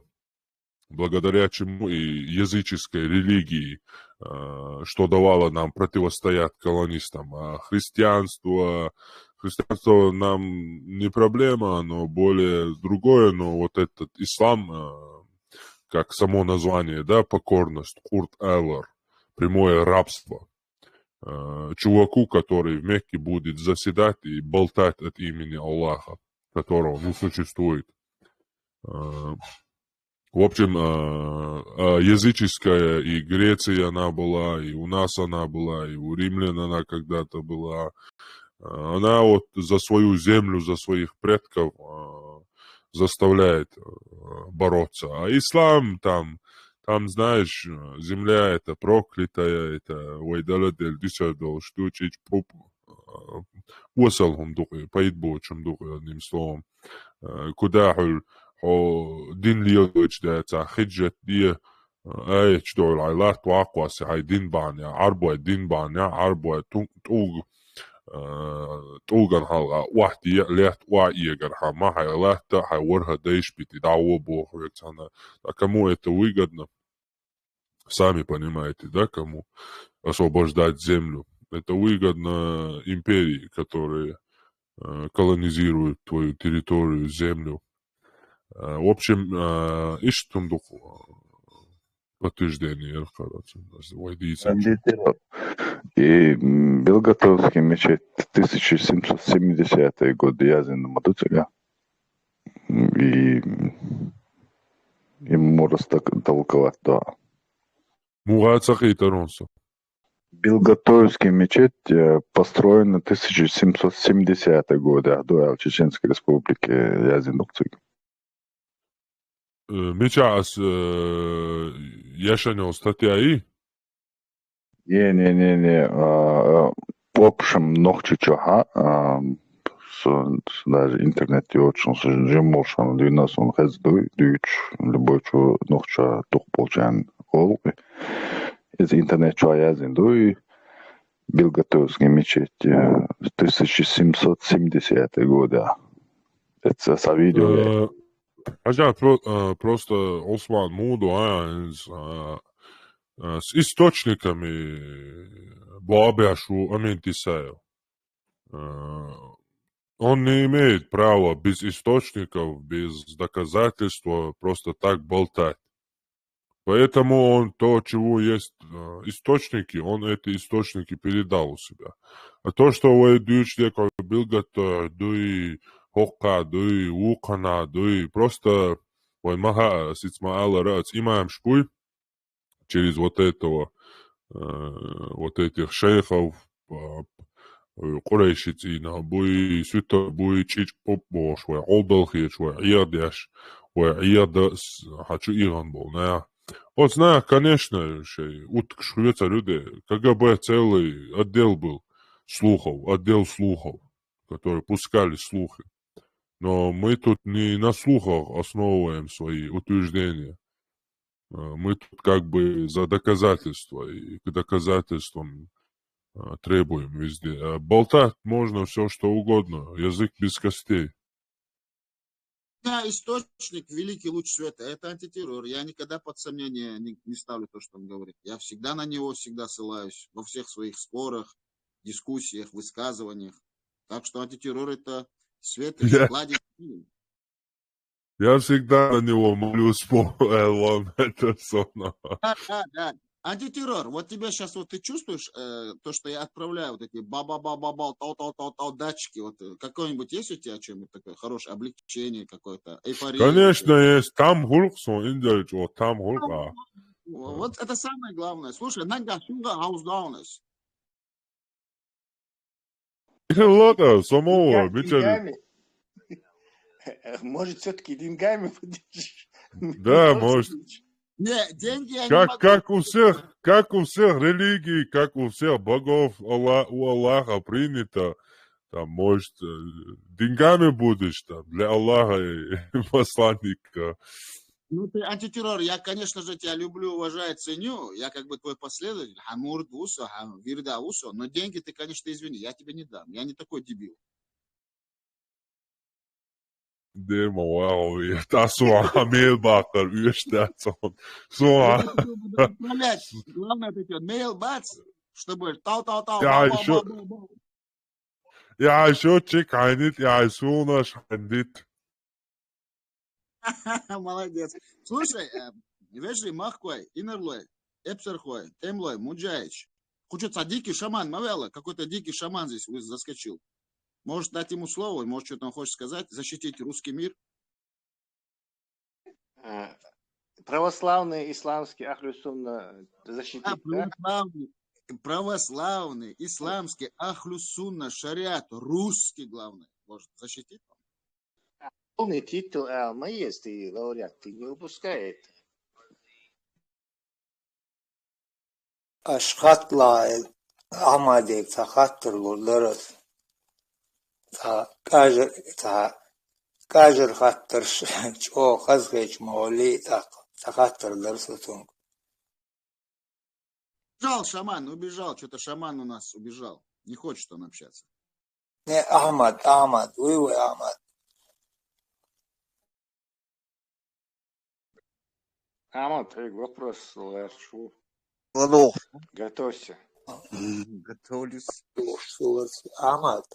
благодаря чему и языческой религии, что давало нам противостоять колонистам. А христианство нам не проблема, но более другое, но вот этот ислам, как само название, да, покорность, курт эллар, прямое рабство. Чуваку, который в Мекке будет заседать и болтать от имени Аллаха, которого не существует. В общем, языческая и Греция она была, и у нас она была, и у римлян она когда-то была. Она вот за свою землю, за своих предков заставляет бороться. А ислам там, знаешь, земля это проклятая, это вайдаладель, дисадол, штучич, поп, уасалхум духи, поидбочем духи, одним словом. Кудахуль, دين ليوش ده تا خجت دي چطور العلاقة توقع سعي دين بانيا عربو دين بانيا عربو توغن حلقة واحدة ليت واعية ها ما هي لحتا هيورها دايش بتدعوه бог вексана. А кому это выгодно, сами понимаете, да, кому освобождать землю. Это выгодно империи, которые колонизируют твою территорию, землю. В общем, ищем подтверждение, И Белготовский мечеть 1770 год язен мадуцега. И можно так толковать, да. Белготовский мечеть построен в 1770 годы, до Чеченской республики язен мадуцега. Мечас Яшанел статья и? Не. В общем, нохчичоха, даже интернет очень жемошан, двинас он хездуй, дюч, любой чу нохча тух полчан голубы. Из интернета я зиндуй, Белготовский мечеть 1770 года. Это со видео. Ажа просто Осман Муду с источниками Бабяшу Аментисаю. Он не имеет права без источников, без доказательства просто так болтать. Поэтому он то, чего есть источники, он эти источники передал у себя. А то, что вы дючте, как Билгата, дуй Хока, дуй Укана, дуй просто ой маха сицмаала рац имаем шпуй через вот этого, вот этих шейхов, Курейшицина, буй сюта, буй чич попбош, ой олдалхич, ой иядеш, ой иядас, хочу Иран был, да. Вот знаю, конечно, утк швеца люди, КГБ целый отдел был, отдел слухов. которые пускали слухи. Но мы тут не на слухах основываем свои утверждения. Мы тут как бы за доказательства, и к доказательствам требуем везде. Болтать можно все, что угодно. Язык без костей. У меня источник, великий луч света, это антитеррор. Я никогда под сомнение не ставлю то, что он говорит. Я всегда на него всегда ссылаюсь во всех своих спорах, дискуссиях, высказываниях. Так что антитеррор это свет и глади. Я всегда на него молюсь по Элван. Это соно. Да. Антитеррор. Вот тебе сейчас вот ты чувствуешь то, что я отправляю вот эти ба-ба-ба-ба-ба, тау-тау-тау-тау датчики. Вот какое-нибудь есть у тебя чем-нибудь такое хорошее облегчение какое-то, эйфория? Конечно, есть. Там хулксон, индельч, вот там хулка. Вот это самое главное. Слушай, нага шунга хаусдаунес. Лота, самого, Мичарит. Деньгами? Может, все-таки деньгами поддержишь? Да, может. Не, деньги я не могу. Как у всех религий, как у всех богов у Аллаха принято, там, может, деньгами будешь там, для Аллаха и посланника. Ну, ты антитеррор. Я, конечно же, тебя люблю, уважаю, ценю. Я как бы твой последователь. Хамурд усо, вирда усо. Но деньги ты, конечно, извини, я тебе не дам. Я не такой дебил. Demo, wow, tā suā mailbāka ar vieštāts un suā. Главное, это идет mailbox, чтобы тау-тау-тау. Я еще чеканит, я суна шандит. Молодец. Слушай, вежи махкой, инерлой, эпсерхой, темлой, муджаич. Хочется дикий шаман, мавела, какой-то дикий шаман здесь заскочил. Может дать ему слово, может что-то он хочет сказать, защитить русский мир? Православный, исламский, ахлю-сунна защитить, да? Православный, исламский, ахлю-сунна, шариат, русский, главное, может защитить? Полный титул Алма есть, и лауреат, ты не упускай это. Ашхат лайл, амадек, цахаттер лурдарас. Кажер хаттер чо хазгэч моли цахаттер дарсутунг. Убежал шаман, убежал, что-то шаман у нас убежал. Не хочет он общаться. Не, Ахмад, вы, Ахмад. Ахмад, вопрос, Ларшу. Ладно. Готовься. Готовлюсь. Ахмад,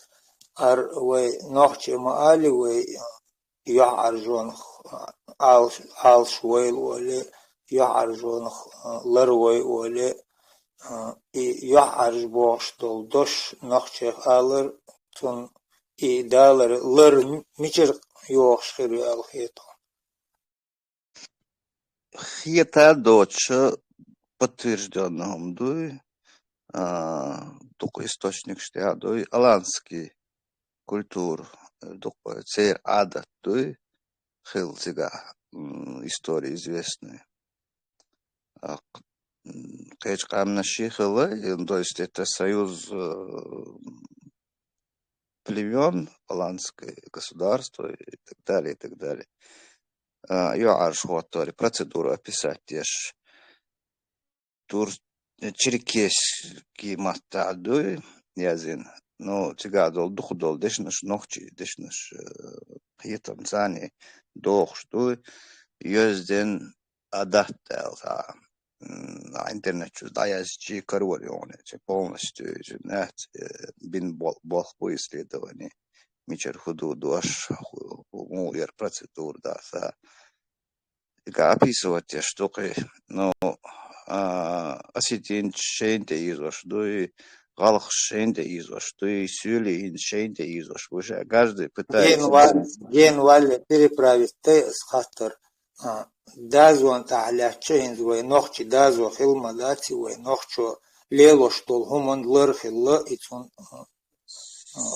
вы ночи маали, вы я аржон ал швейл, или я аржон ларвой, или и я аржбо, что дош ночи алыр, тун и далер лар мичер йошхири алхето. Хиета дочь подтвержденным дуй, только источник что дуй, аланский культур, только цер адат дуй, хил сега истории известные. Кэч камнаши хила, то есть это союз племен, аланское государство и так далее, и так далее. Я аршхотори процедуру описать тешь. Тур черкесский матадуй язин. Ну, тига дол дух дол дешнаш нохчи дешнаш хитам зани дохштуй ёзден адаттел на интернет даязчи карорионе полностью нет бин бог по исследованию мичер худу дош муер процедур да са описывать те штуки, но осетин шенте изош, дуй галх шенте изош, дуй сюли шенте изош. Уже каждый пытается. День вале переправить ты с хаттер. Дазуан та'аля чейн зуай нохчи дазу хилма дати уай нохчо лело штол хуман лэр хилла и цун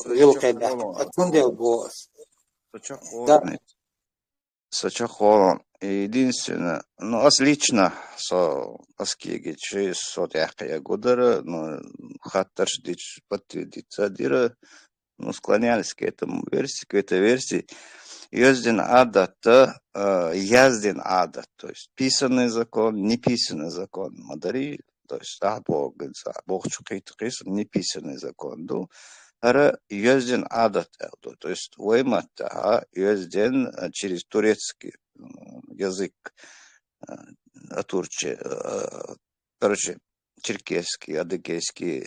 вилкай дах. Атун дел бос. Сачахо единственное, ну, отлично, со аскиги через сотяхая годара, но хаттарш дич подтвердиться дира, склонялись к этой версии. Ёздин адатта, яздин адат, то есть писанный закон, неписанный закон. Мадари, то есть Бог чукит неписанный закон. Ара ёздин адат, то есть уймата, ёздин через турецкий язык, турче, короче, черкесский, адыгейский,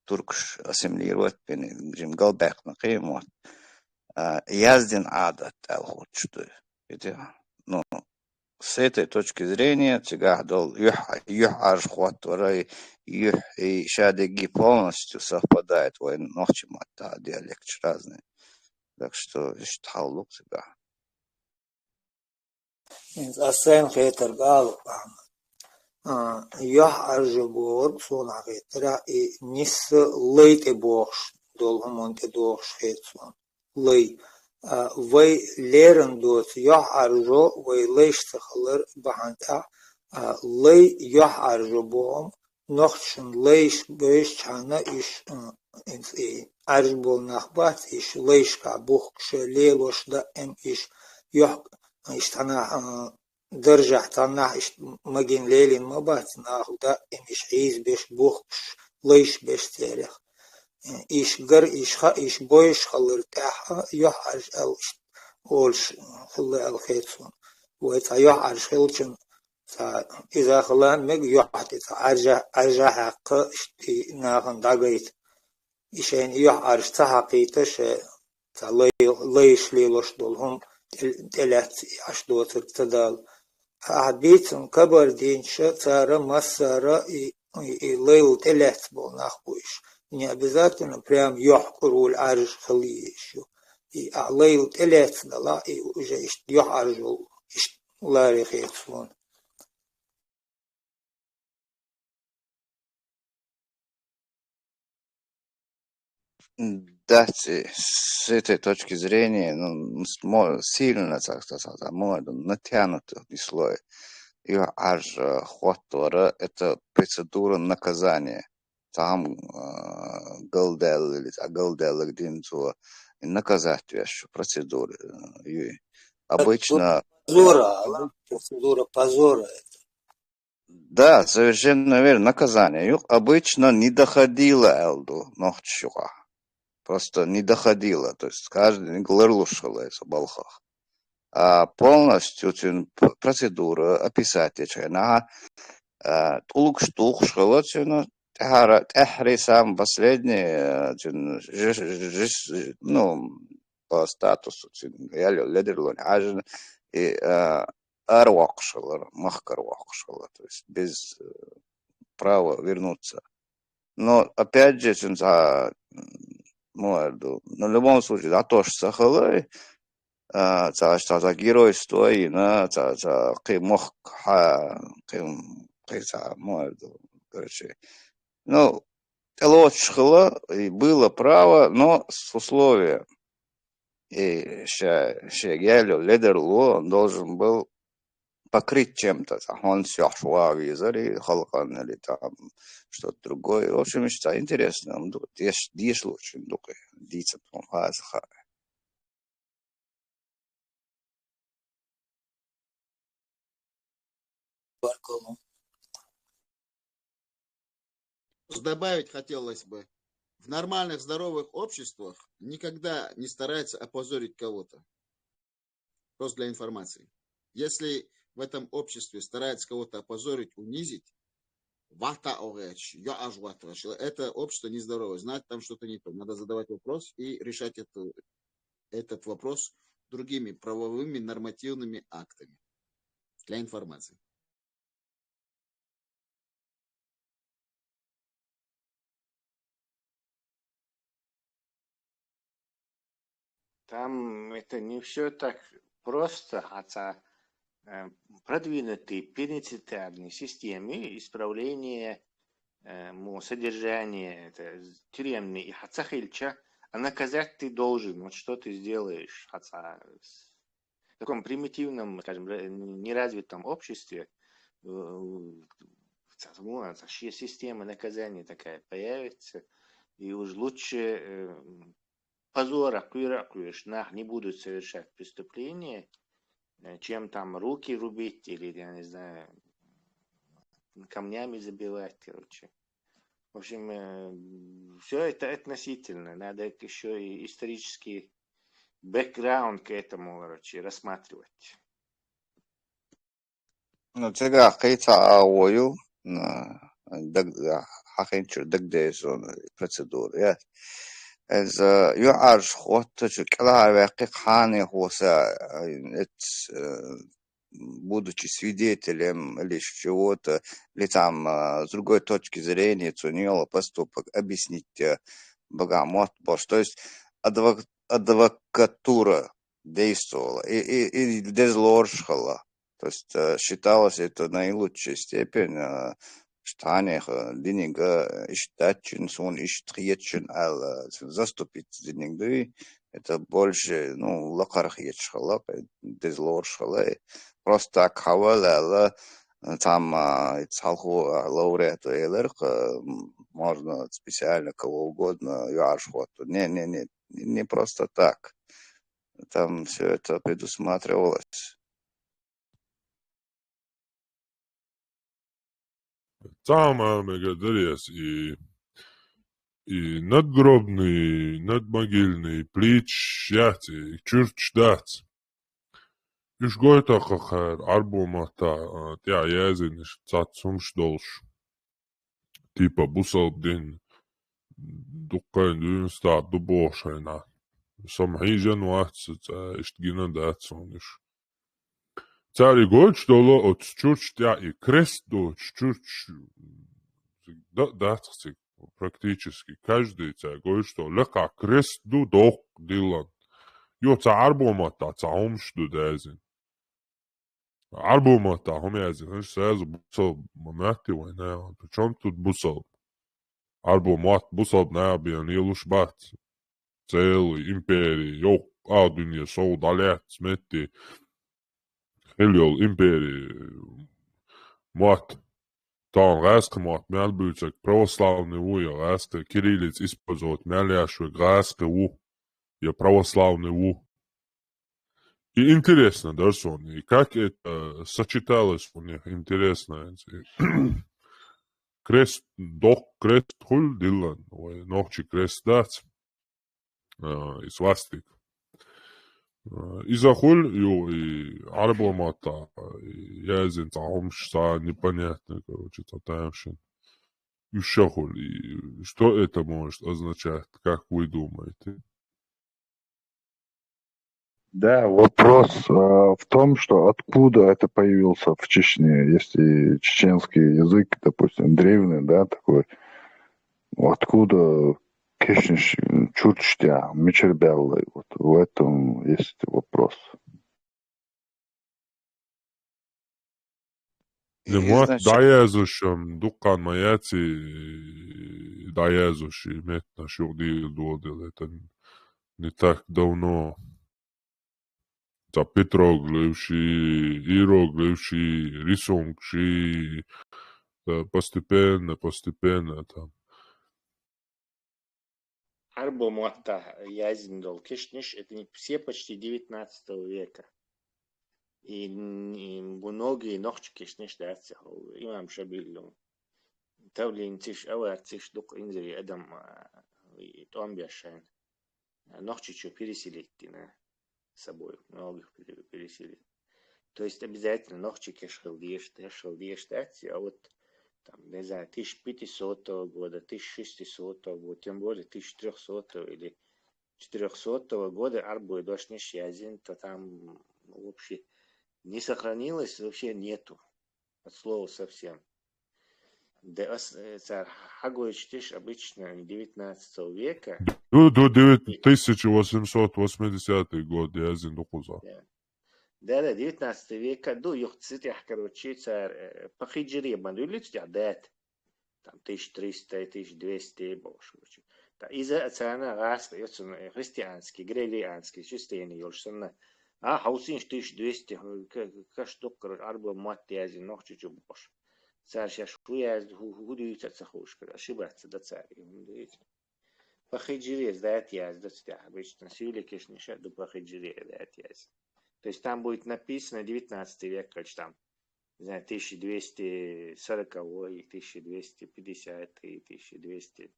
туркш ассимилировать, галбек на каймот. Яздин адат, что ну, с этой точки зрения, тигадол юх аршхват варай юх и шадеги полностью совпадает воин нохчимата, диалект разный. Так что штхалук тига. Асен хейтер гал юх аржбор сона хейтера и нис лейте бохш долгомонте дохш хейтсон лей. Вай лерен дот юх аржо вай лейште халер баханта лей юх аржо бом нохшен лейш бейш чана иш аржбол нахбат иш лейшка бухше лелош да эм иш юх اشتنا درجة تنا مجين ليلين ما بات ناخدا إمش عيز بيش بوخش ليش بيش تاريخ إيش جر إيش خا إيش بويش خلر تاحة يحرج أو أولش خلى الخيرون ويتا يحرج خلشن إذا خلان مج يحتي أرجع حق ناخن دقيت إيشين يحرج تحقيتش ليش ليلوش دولهم تلات عشدوت تدال عبيتن كبر دينشا تارا مسارا и лейл تلات был нахуйш. Не обязательно прям يحقروا العرج خليش. И лейл تلات дала и уже يحرجوا лари خيتون. Да, с этой точки зрения, сильно, так сказать, натянуто слой. И аж хватора – это процедура наказания. Там галдел или галдел где наказать вещь, процедуры. Обычно... Процедура позора. Да, совершенно верно, наказание. Обычно не доходило Элду ночью. Просто не доходило, то есть каждый глырлушал в балхах. А полностью процедура описать на тулк штук шхолотину эхри сам последний ну по статусу я лидерлон ажен и арвакшалар махкарвакшалар, то есть без права вернуться. Но опять же молоду. Но в любом случае, за то, что сахалай, за геройство и на за кимох молоду, короче. Ну, лучше и было право, но с условием. И Шегелю, лидерлу, он должен был покрыть чем-то, он сяхшуавизар и халкан или там что-то другое. В общем, это интересно. Диш лучше, дицеп хазха. Добавить хотелось бы, в нормальных здоровых обществах никогда не стараются опозорить кого-то. Просто для информации. Если в этом обществе стараются кого-то опозорить, унизить, это общество нездоровое, знать там что-то не то. Надо задавать вопрос и решать этот вопрос другими правовыми нормативными актами. Для информации. Там это не все так просто, хотя продвинутые пенитенциарные системы исправления содержания тюремной и хацахильча, а наказать ты должен, вот что ты сделаешь, хотя в таком примитивном, скажем, неразвитом обществе система наказания такая появится, и уж лучше позора, куешь, не будут совершать преступления, чем там руки рубить или, я не знаю, камнями забивать, короче. В общем, все это относительно. Надо еще и исторический бэкграунд к этому, короче, рассматривать. Ну, тега хейта авою, хахинчур дагдейсон процедуры, я. Ez ju arš хватачу калаве хани хоса, будучи свидетелем или чего-то, или там с другой точки зрения оценила поступок, объяснить богомот, то есть адвокатура действовала и дезложила. То есть считалось это наилучшей степень штанех дининга иштачин сон иштриетчин ал заступить дининга это больше ну лакарх ечхала дезложила. Просто так хавала там цалху лауреату элер можно специально кого угодно яшхот. Не просто так. Там все это предусматривалось. Самое гадарес и надгробный, надмогильный, плич, яти, чурч дац. Иш гойта хахар, арбумата, тя язин, иш цацумш долш. Типа бусалбдин, дуккайн дюнста дубошайна. Самхижан ватсат, иштгина дацун иш. Цари гойч доло от чурч тя и крест до чурч даццик. Практически каждый царь говорит, что лека крест ду дох дилан. Jo carbomata, caumšdu dēzin. Arbomata, homēzin, viņš sēza busal mati vai ne, un pričom тут busal. Arbomata, busal nebija nieluši bats. Cēli, impērija, jau āduņie, soldalēt, smeti. Heljol, impērija, mat. Tā un gāska mat, mēlbūcek, pravoslavni u, ja gāska, kirillīts izpazot, mēljāšu, gāska u. Я православный ВУ. И интересно, да, сон, и как это сочеталось у них, интересно. Крест, дох, крест хуль дилан, ногчи крест дац, и свастик. И за хуль, и арбомата, язин, таумш, непонятно, короче, татаемшин. И шахуль, и что это может означать, как вы думаете? Да, вопрос в том, что откуда это появился в Чечне, если чеченский язык, допустим, древний, да, такой, откуда кешниш чурчтя, мечербеллы, вот в этом есть вопрос. Nemot dajēzušam, dukkan majāci dajēzuši metna šodien dodeli, tad не так давно. За петроглифши, иероглифши, рисункши, постепенно там. Арбомата, язиндол, кишниш, это не все почти 19 века. И многие ногчи кишниш даться, имам шабиллум. Тавлин тиш авартиш дук инзри адам том бяшайн. Ногчи что переселить с собой, многих переселить. То есть обязательно ногчи кешхал диеш даться, а вот там, не знаю, 1500 года, 1600 года, тем более 1300 или 400 года арбой дошниш язин, то там вообще не сохранилось, вообще нету. От слова совсем. Царь Хагоичтиш обычно 19 века. До 1880 год язин докуза. Да, 19 века, до юхцитях, короче, царь похиджире бандулит дат. Там 1300, 1200 больше, короче. Из-за царя раска, христианский, григорианский, чистый юльшина. А хаусин 1200, каштук, арба мат язин, ногчи чубош. Царь сейчас хуяз, худуется цахушка, ошибаться до царя. по хиджре сдает яздец, да, обычно сюли кишниша, да по хиджре сдает яздец. То есть там будет написано 19 век, короче, там, не знаю, 1240, 1250, 1200,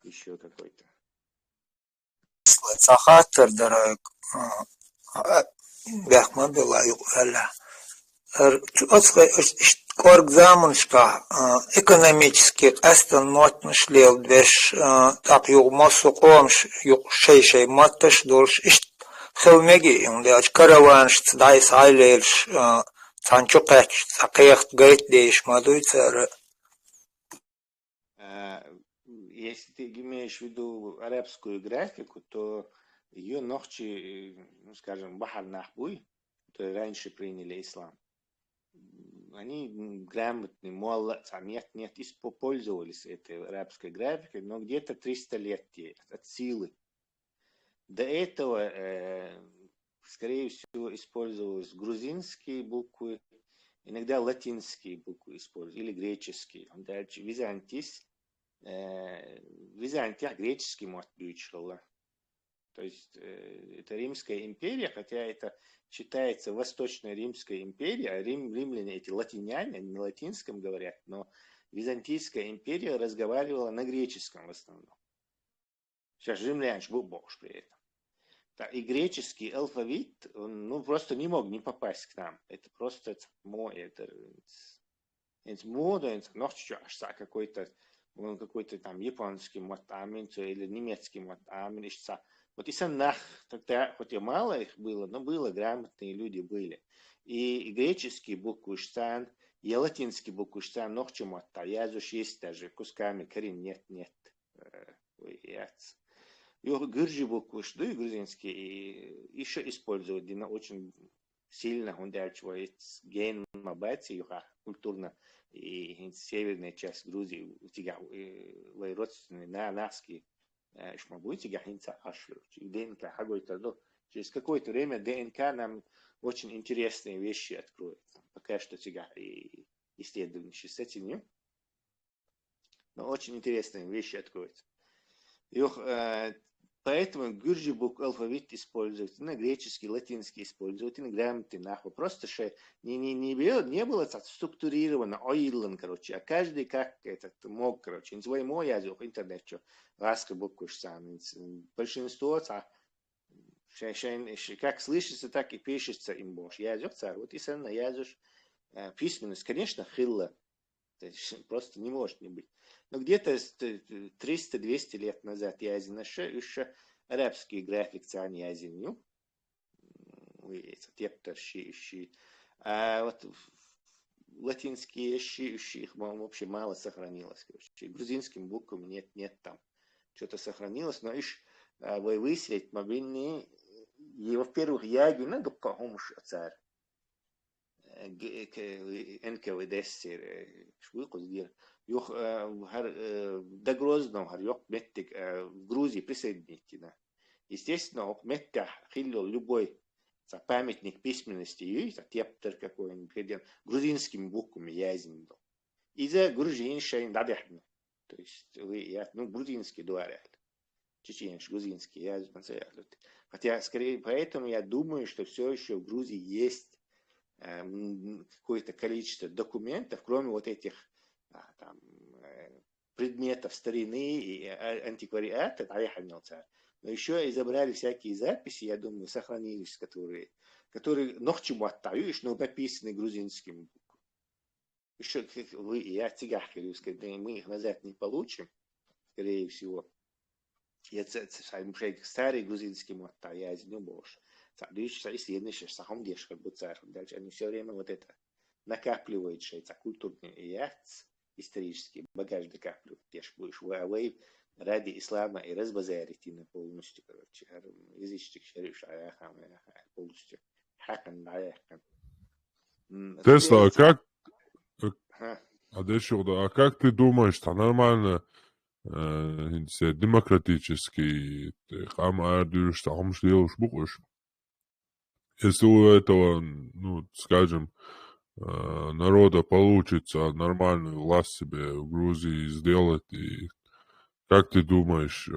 еще какой-то. خاطر در بخما بلای ولا корк замуншка экономически остановишь лел двеш так юг массу комш юг шей матташ дольш ишт хелмеги он ляч караванш цдай сайлельш санчо пэч сакех гайт дейш мадуйцер. Если ты имеешь в виду арабскую графику, то ее ногчи, ну, скажем, Бахар Нахбуй, то раньше приняли ислам. Они грамотные, молодцы, нет, использовались этой арабской графикой, но где-то 300 лет от силы. До этого, скорее всего, использовались грузинские буквы, иногда латинские буквы использовались, или греческие. Дальше Византия греческий мот бючила. То есть это Римская империя, хотя это считается Восточная Римская империя, а римляне эти латиняне, они на латинском говорят, но Византийская империя разговаривала на греческом в основном. Сейчас римляне был бог при этом. И греческий алфавит, он, ну, просто не мог не попасть к нам. Это просто мода, noch какой-то там японский мотамин или немецкий мотамин. Вот и санах, тогда, хоть и мало их было, но было, грамотные люди были. И греческий буквы штан, и латинский буквы штан, noch чему-то. Язуш есть даже кусками, корень нет. Гыржи буквы шту и грузинские еще используют, но очень сильно он дальше ген мабати, культурно. И северная часть Грузии, вы родственные на наски, шмабуйте гахинца ашлю. ДНК, через какое-то время ДНК нам очень интересные вещи откроет. Пока что и исследования с этим, но очень интересные вещи откроются. Поэтому гюрджи букв алфавит используют, на греческий, латинский используют, и на грамоты нахуй. Просто что не было так структурировано, ойлен, короче, а каждый как этот мог, короче, in свой мой язык, интернет, что ласка буквы сам. Большинство, как слышится, так и пишется им бош. Язык царь, вот и сам язык, письменность, конечно, хилла, просто не может не быть. Но где-то 300-200 лет назад я еще арабский график цан языню, а вот латинские их вообще мало сохранилось. Грузинским буквам нет там. Что-то сохранилось, но вы выселить мобильные, во-первых, ягу на губкахумш царь. НКВД швык до Грозного меттик в Грузии присоединить. Естественно, метка хиллил любой памятник письменности, тептер какой-нибудь, грузинскими буквами язин. Из-за грузиншайн дадехна. То есть, грузинский дуарят. Чеченский, грузинский язык. Хотя, скорее, поэтому я думаю, что все еще в Грузии есть какое-то количество документов, кроме вот этих предметов старины и антиквариата, но еще и забрали всякие записи, я думаю, сохранились, которые нохчему оттаю, но написаны грузинским буквам. Еще вы и я тягахали, мы их назад не получим, скорее всего. Я старый грузинский мотта, я из него больше. Дальше они все время вот это накапливают, что это культурный яц, исторический багаж накапливают. Ты ж будешь ради ислама и разбазарить на полностью, короче, язычник шариш, полностью хахан аяхан. Тесла, а как ты думаешь, что нормально демократический если у этого, скажем, народа получится нормальную власть себе в Грузии сделать и Как ты думаешь,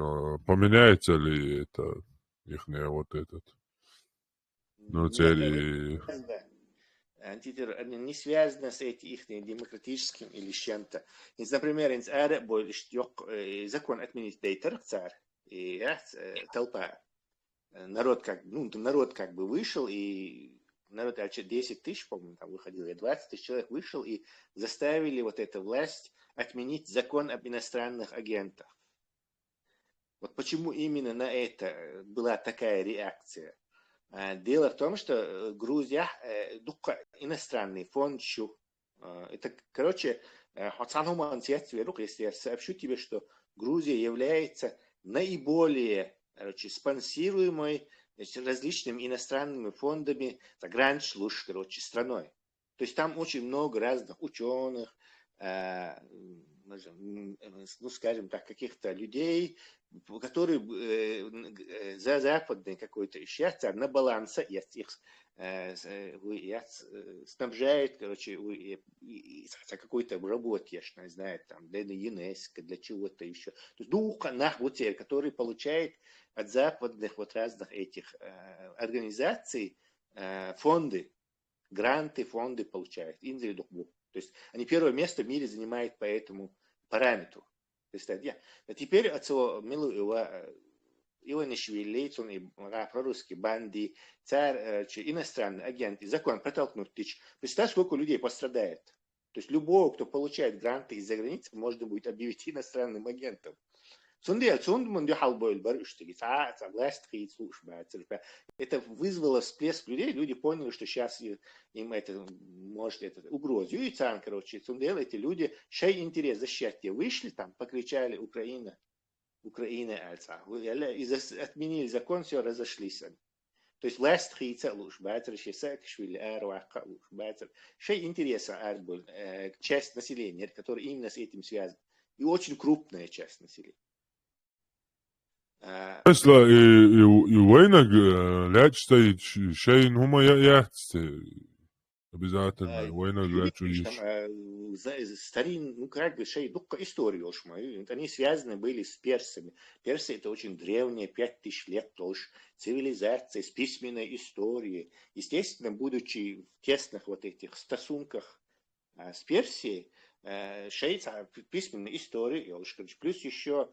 поменяется ли это их вот этот, ну, Нет, это цели? не связано с их демократическим или с чем-то. Например, закон отменить дейтер, царь, и толпа. Народ как бы вышел, и народ 10 тысяч, по-моему, там выходило, и 20 тысяч человек вышел, и заставили вот эту власть отменить закон об иностранных агентах. Вот почему именно на это была такая реакция? Дело в том, что Грузия иностранный фонд шу. Это, короче, если я сообщу тебе, что Грузия является наиболее спонсируемой различными иностранными фондами загранслужб, страной. То есть там очень много разных ученых, ну, скажем так, каких-то людей, которые за западный какой-то вещь, на балансе их снабжает, какой-то работе, я не знаю, там, для ЮНЕСКО, для чего-то еще. То есть который получает от западных вот разных этих организаций фонды, гранты, фонды получают. То есть они первое место в мире занимают по этому параметру. А теперь от своего милого Иванишвили, он и прорусский банди, царь, иностранный агент, и закон протолкнуть тысяч. Представь, сколько людей пострадает. То есть любого, кто получает гранты из-за границы, можно будет объявить иностранным агентом. Это вызвало всплеск людей, люди поняли, что сейчас им это может угрозу. И эти люди, чей интерес защищать, вышли там, покричали Украина, отменили закон, все, разошлись они. То есть власть хица луж, байтер, Саакашвили, Аруака луж, байтер. Чей интерес часть населения, которая именно с этим связана. И очень крупная часть населения. Mesela وينك لاج стоит شيء هم обязательно وينك لاج старин, как бы историю они связаны были с персами. Персы это очень древняя, 5000 лет тоже цивилизация с письменной историей. Естественно, будучи в тесных вот этих стосунках с Персией, письменной истории, плюс еще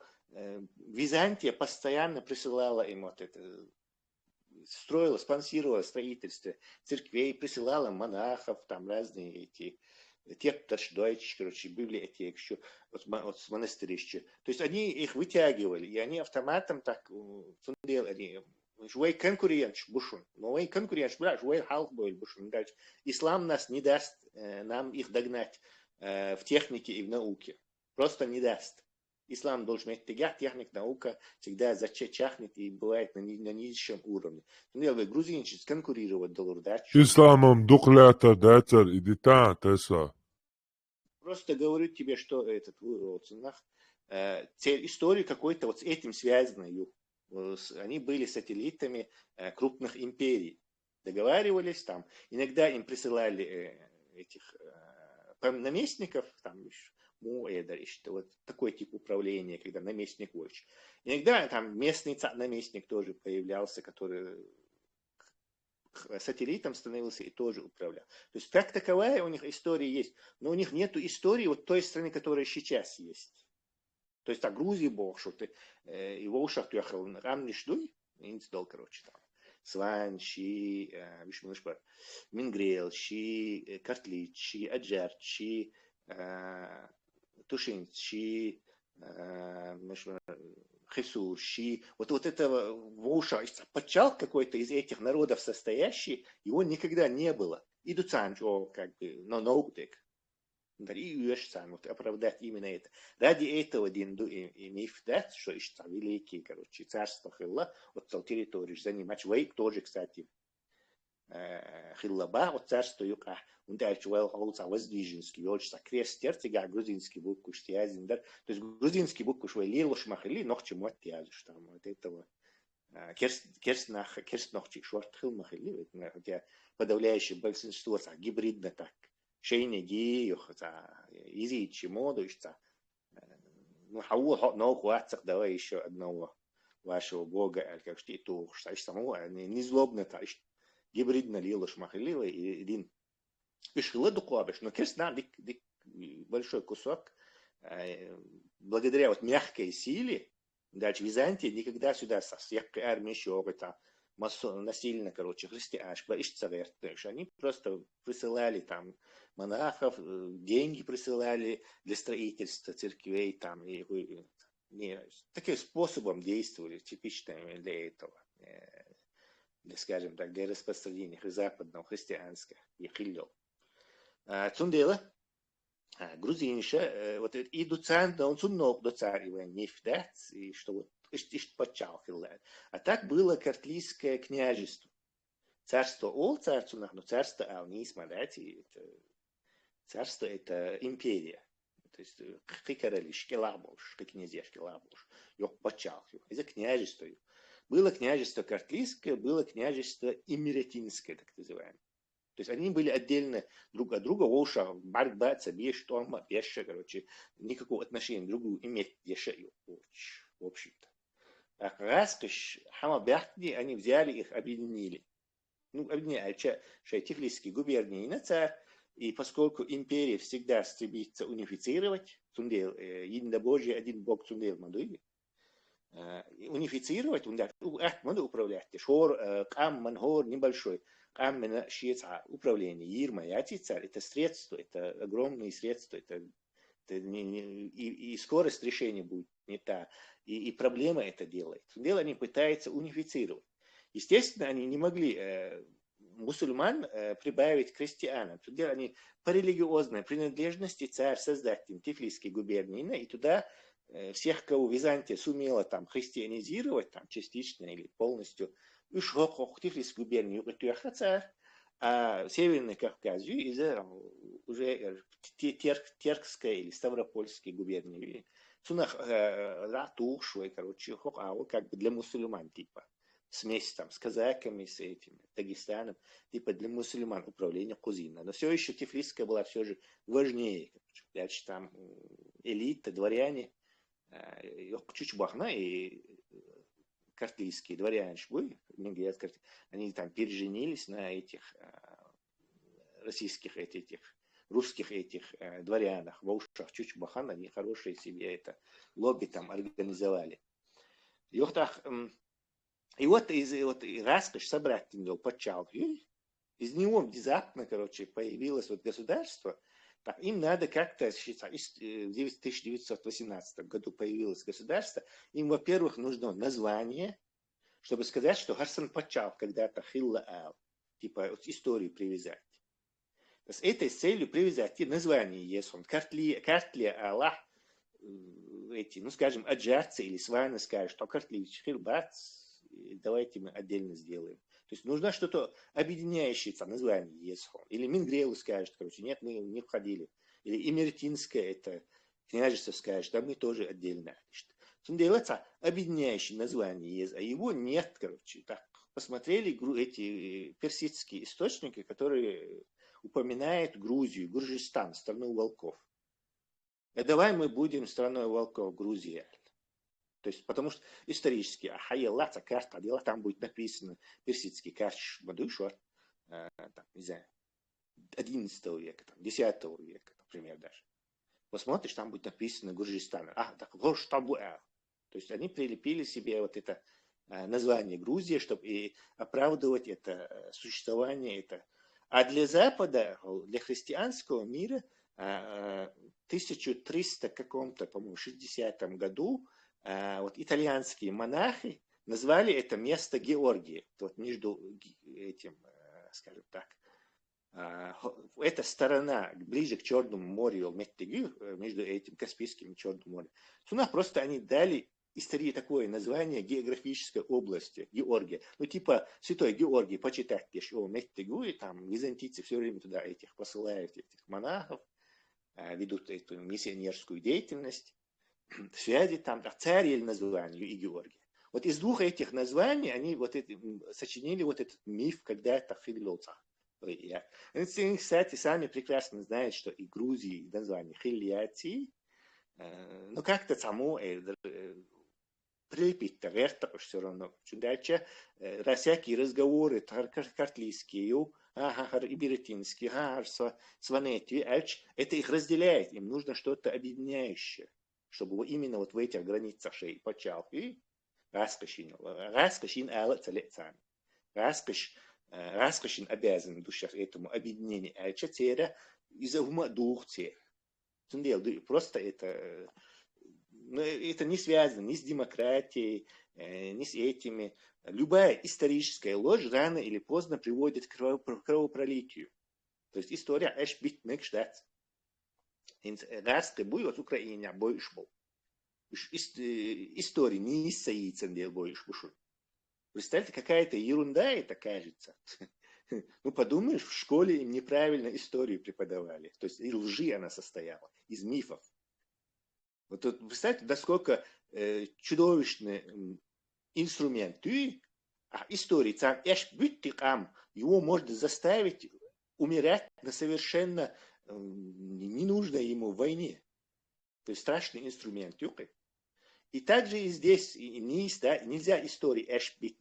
Византия постоянно присылала им вот это, строила, спонсировала строительство церквей, присылала монахов, там разные эти Тептершдойч, библиотек, еще вот с монастырища. То есть они их вытягивали, и они автоматом так делали. Жуэй конкурент бушун, но эй конкурент жуэй халк бойл бушун. Ислам нас не даст нам их догнать в технике и в науке. Просто не даст. Ислам должен иметь техник, наука всегда зачахнет и бывает на низшем уровне. Грузинчик конкурировать доллар, да? Исламом дуклята датер и дита теса. Просто говорю тебе, что цель истории какой-то вот с этим связанной. Они были сателлитами крупных империй. Договаривались там. Иногда им присылали этих наместников, там вот такой тип управления, когда наместник вольч. Иногда там местный наместник тоже появлялся, который сателлитом становился и тоже управлял. То есть как таковая у них история есть, но у них нет истории вот той страны, которая сейчас есть. То есть Грузии бог, что ты и в ушах ты ехал на рамнишдуй, инцидал, короче, там. Сван, Ши, Мингрел, Ши, Картлич, Ши, Аджар, Ши, Тушин, Ши, Хесур, Ши. Вот этого Воуша, подчал какой-то из этих народов состоящий, его никогда не было. И Дуцанчо, как бы, но ноутек. И Уэшсан, вот оправдать именно это. Ради этого Динду и миф, да, что ищется великий, короче, царство Хилла, вот территорию занимать. Вейк тоже, кстати, Хиллаба, вот царство Юка. Он дальше холца воздвиженский, очень крест терцига, грузинский букуш тязиндар. То есть грузинский букуш вейлилуш махили, ногче мотьязиш там вот этого. Керст ногче шорт хил махили, хотя подавляющее большинство гибридно так. Шейне гиюх, изичи моду, ну, хау науку ацак давай еще одного вашего бога, как что это, что самого, не злобно, то гибридно лилош махилива и один пешила духовиш, но крест дик большой кусок, благодаря вот мягкой силе, дальше Византия никогда сюда с яркой армией еще это насильно, короче, христианство, они просто присылали там монахов, деньги присылали для строительства церквей там, и таким способом действовали, типичными для этого, для, скажем так, для распространения западного христианского ехилё. Цундела, грузинша, вот и дуцан, да он цуннок дуцар его нефтец, и что вот ишт подчалкил. А так было картлийское княжество. Царство Ол, царство, но царство Ал, не смотрите, это царство это империя. То есть короли, шкелабуш, князья шкелабуш, yok подчалкил. Это княжество. Было княжество картлийское, было княжество имеретинское, так называемое. То есть они были отдельно друг от друга, воша, борьба, цабе, шторма, пеша, короче, никакого отношения друг к другу иметь еще, в общем-то. А раз, хама бяхтни, они взяли их, объединили. Ну, объединяли, что Тифлисские губернии на царь, и поскольку империя всегда стремится унифицировать, цундел, единобожие, один бог цундел мадуи, унифицировать, надо управлять. Шор, кам, манхор, небольшой. Камена шиеца управление Ирма и царь это средство, это огромные средства, это и скорость решения будет не та, и проблема это делает. Дело они пытаются унифицировать. Естественно, они не могли мусульман прибавить к христианам. Дело они по религиозной принадлежности царь создатель Тифлисской губернии, и туда всех, кого Византия сумела там христианизировать, там частично или полностью, Тифлис губернию царь, а Северный Кавказ уже Теркская или Ставропольская губерния. Сунах ратушвой, короче, как бы для мусульман типа. Смесь там с казаками, с этими, Дагестаном, типа для мусульман управление кузина. Но все еще Тифлисская была все же важнее. Дальше там элита, дворяне, чуть бахна и картлийские дворяне, они там переженились на этих российских этих русских этих дворянах, в ушах Чучбахан, они хорошие себе это лобби там организовали. И вот Раскош собрать подчал, из него внезапно, короче, появилось вот государство. Так, им надо как-то считать, в 1918 году появилось государство, им, во-первых, нужно название, чтобы сказать, что Харсан Пачал когда-то Хилла Ал, типа вот, историю привязать. С этой целью привязать название есть он, Картли Аллах, эти, ну скажем, аджарцы или сваны скажут, что Картли Хилбац, давайте мы отдельно сделаем. То есть нужно что-то объединяющее там, название Есхон. Или Мингрелу скажет, короче, нет, мы не входили. Или Имертинское, это княжество скажет, да мы тоже отдельно. Делается объединяющее название есть, а его нет, короче. Так, посмотрели эти персидские источники, которые упоминают Грузию, Гуржистан, страну волков. А давай мы будем страной волков Грузия. То есть, потому что исторически, ахайеллаца карта, дело там будет написано персидский карш мадуйшор, не знаю, 11 века, там, 10 века, например, даже. Посмотришь, там будет написано Гуржистан. Так, Гоштабуэ. То есть, они прилепили себе вот это название Грузии, чтобы и оправдывать это существование. Это. А для Запада, для христианского мира, в 1300 каком-то, по-моему, 60-м году, вот итальянские монахи назвали это место Георгия, вот между этим, скажем так, эта сторона ближе к Черному морю, между этим Каспийским и Черным морем. Сюда просто они дали истории такое название географической области Георгия. Ну типа Святой Георгий, почитать пишет, и там византийцы все время туда этих посылают, этих монахов, ведут эту миссионерскую деятельность. Связи там, царь или название и Георгий. Вот из двух этих названий они вот сочинили вот этот миф, когда это Хиллиоца. Они, кстати, сами прекрасно знают, что и Грузии, и название Хильяти, Ну, как-то само прилепить-то, верно, все равно. Дальше всякие разговоры, картлийские, иберитинские, сванети, это их разделяет. Им нужно что-то объединяющее, чтобы именно вот в этих границах шей почал. И раскошин ала целецами. Раскошин обязан в душах этому объединению. Теперь из-за ума дух те. Просто это не связано ни с демократией, ни с этими. Любая историческая ложь рано или поздно приводит к кровопролитию. То есть история эш бит не кштат. Раз ты бой от Украины, боишь был. История не соится, где боишь бушуй. Представьте, какая-то ерунда это кажется. Ну, подумаешь, в школе им неправильно историю преподавали. То есть и лжи она состояла, из мифов. Вот тут, представьте, насколько чудовищный инструмент. Истории, его можно заставить умирать на совершенно ненужной ему войне. То есть страшный инструмент. И также и здесь нельзя истории эшбить,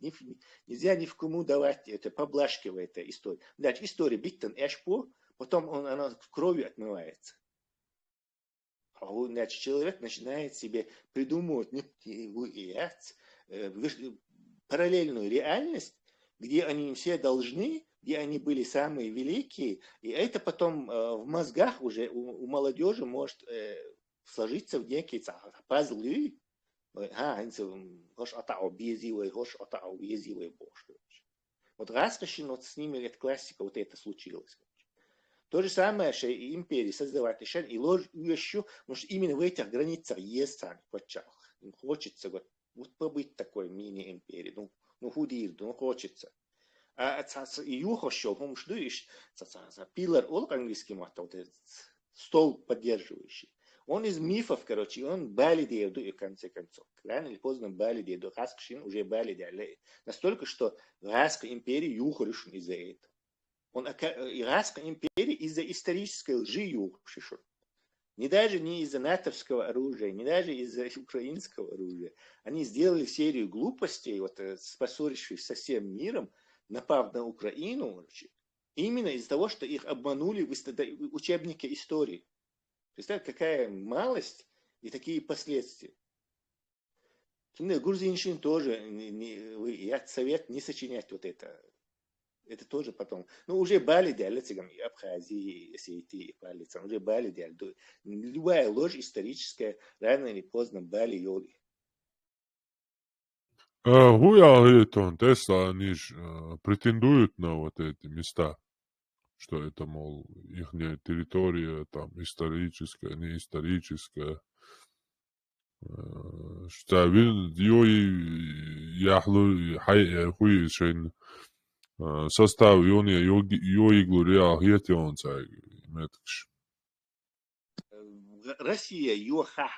нельзя ни в кому давать это, поблажки в этой истории. Значит, история биттен эшпо, потом она кровью отмывается. Значит, человек начинает себе придумывать параллельную реальность, где они все должны, где они были самые великие, и это потом в мозгах уже у молодежи может сложиться в некие пазлы. Вот Раскошин, вот с ними это классика, вот это случилось. То же самое, что и империи создавать и ложь еще, потому что именно в этих границах есть сами почах. Им хочется вот побыть такой мини-империей, ну худир, ну хочется. А и юхо шел, он что ищет, пилар олк английский мата, вот этот стол поддерживающий. Он из мифов, короче, он балидеет в конце концов. Рано или поздно балидеет, Раскошин уже балидеет. Настолько, что Иракской империи юхоришен из-за этого. Иракская империя из-за исторической лжи юхоришен. Не из-за натовского оружия, не даже из-за украинского оружия. Они сделали серию глупостей, вот, споссорившись со всем миром, напав на Украину, именно из-за того, что их обманули в учебнике истории. Представьте, какая малость и такие последствия. Грузинщин тоже, я совет не сочинять вот это. Это тоже потом. Ну, уже бали делят, Абхазии, Осетии, Палицам, уже бали делят. Любая ложь историческая, рано или поздно бали йоли. Хуя это Тесла, они претендуют на вот эти места, что это, мол, их территория там историческая, не историческая. Что яхлу хуй шейн состав йоиглу реал хетион цай меткш. Россия, Йоха,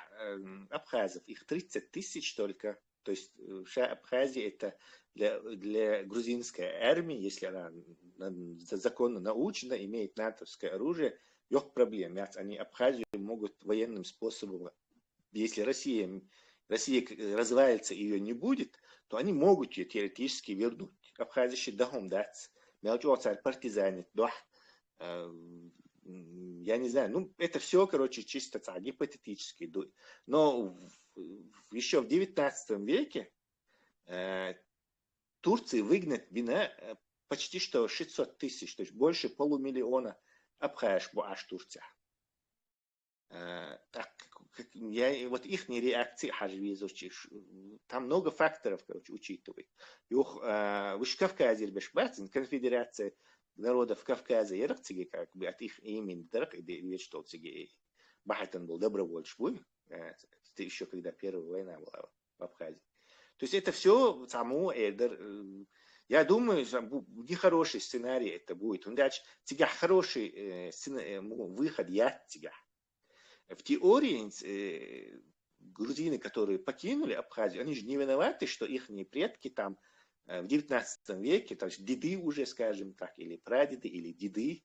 абхазов, их 30 тысяч только. То есть вся Абхазия это для грузинской армии, если она законно научена, имеет натовское оружие, есть проблем. Они Абхазию могут военным способом, если Россия развалится и ее не будет, то они могут ее теоретически вернуть. Абхазия ще дахом дац. Мелчуоцар партизанит, да. Я не знаю, ну это все, короче, чисто гипотетически. Но еще в 19 веке Турции выгнать вина почти что 600 тысяч, то есть больше 500 000 абхаз аж Турция. Вот их реакции хажвизов, там много факторов, короче, учитывать. В Кавказе, конфедерация народов Кавказа, ярцыги, как бы от их имени, так и ведь что Бахатан был добровольчий, это еще когда Первая война была в Абхазии. То есть это все само я думаю, нехороший сценарий это будет. Он дальше тебя хороший выход я тебя. В теории грузины, которые покинули Абхазию, они же не виноваты, что их предки там в 19 веке, то есть деды уже, скажем так, или прадеды, или деды,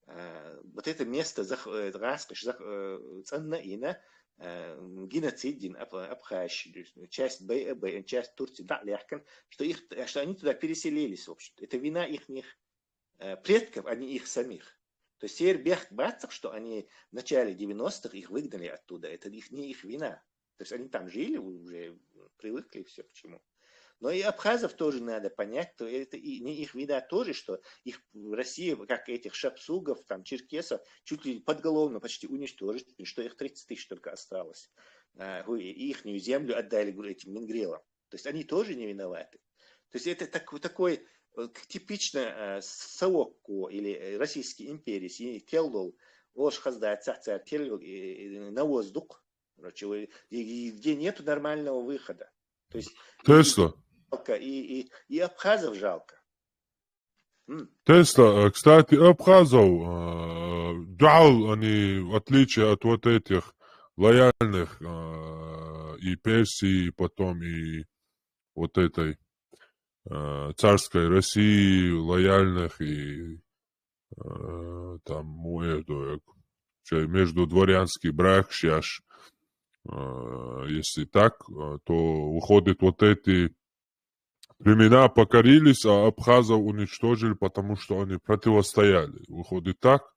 вот это место раскошь ценна геноцид Абхазии, часть часть Турции, да, легко, что они туда переселились, в общем-то. Это вина их предков, а не их самих. То есть теперь бахцах, что они в начале 90-х их выгнали оттуда, это не их вина. То есть они там жили, уже привыкли все к чему. Но и абхазов тоже надо понять, то это и не их вина тоже, что их в России, как этих шапсугов, там, черкесов, чуть ли подголовно почти уничтожить, что их 30 тысяч только осталось. И их землю отдали этим мингрелам. То есть они тоже не виноваты. То есть это такой типично Саокко или Российской империи, теллол, ош хаздает царь теллол на воздух, где нет нормального выхода. То есть Тесла. И абхазов жалко. Тесла, кстати, абхазов, дал они, в отличие от вот этих лояльных и Персии, потом и вот этой царской России, лояльных и там между дворянский брак сейчас, если так, то уходит вот эти племена покорились, а абхазов уничтожили, потому что они противостояли. Выходит так?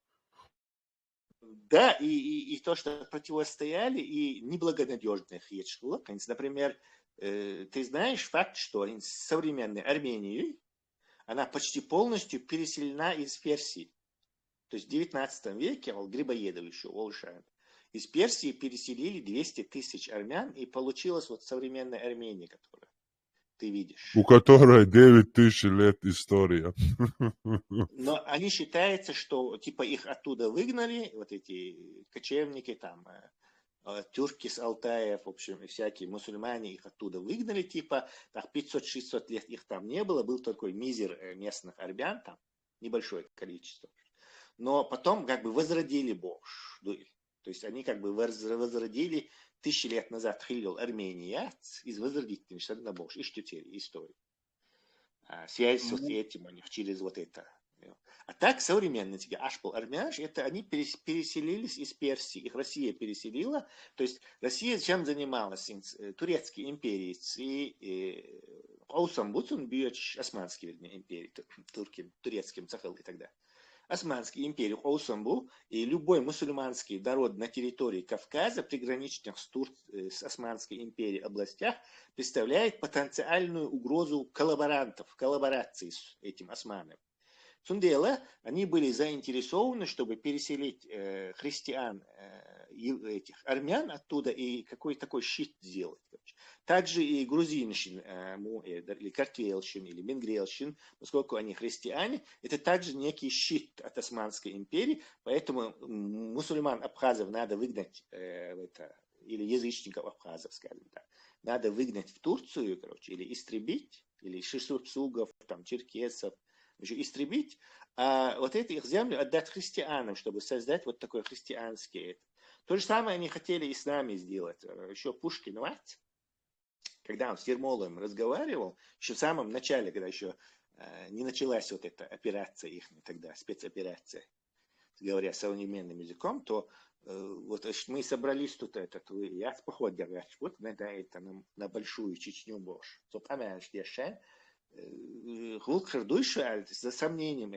Да, и то, что противостояли, и неблагонадежных есть. Например, ты знаешь факт, что современная Армения, она почти полностью переселена из Персии. То есть в 19 веке, Грибоедов еще, Волшан, из Персии переселили 200 тысяч армян, и получилась вот современная Армения, которую ты видишь. У которой 9000 лет история. Но они считаются, что типа их оттуда выгнали, вот эти кочевники там, тюрки с Алтая, в общем, всякие мусульмане их оттуда выгнали, типа, так 500-600 лет их там не было, был такой мизер местных армян, там небольшое количество. Но потом как бы возродили Бош. То есть они как бы возродили 1000 лет назад Хилл Армения из возродительной на Бош. И что теперь? История. Связь с вот этим у них через вот это. А так современные Ашпал армяш, это они переселились из Персии, их Россия переселила. То есть Россия чем занималась? Турецкой империей и Аусамбуцун бьёч Османской империи, турецким цахал и так далее. Османской империи Аусамбу и любой мусульманский народ на территории Кавказа, приграничных с Османской империей областях, представляет потенциальную угрозу коллаборации с этим османом. Сундела, они были заинтересованы, чтобы переселить христиан, этих армян оттуда и какой-то такой щит сделать. Также и грузинщин, или картвелщин, или мингрелщин, поскольку они христиане, это также некий щит от Османской империи, поэтому мусульман абхазов надо выгнать, или язычников абхазов, скажем так, надо выгнать в Турцию, или истребить, или шишурцугов, там, черкесов, истребить, а вот эту их землю отдать христианам, чтобы создать вот такое христианское. То же самое они хотели и с нами сделать. Еще Пушкин, когда он с Ермоловым разговаривал, еще в самом начале, когда еще не началась вот эта операция их, тогда спецоперация, говоря современным языком, то вот мы собрались тут я поход вот на большую Чечню Бош. За сомнением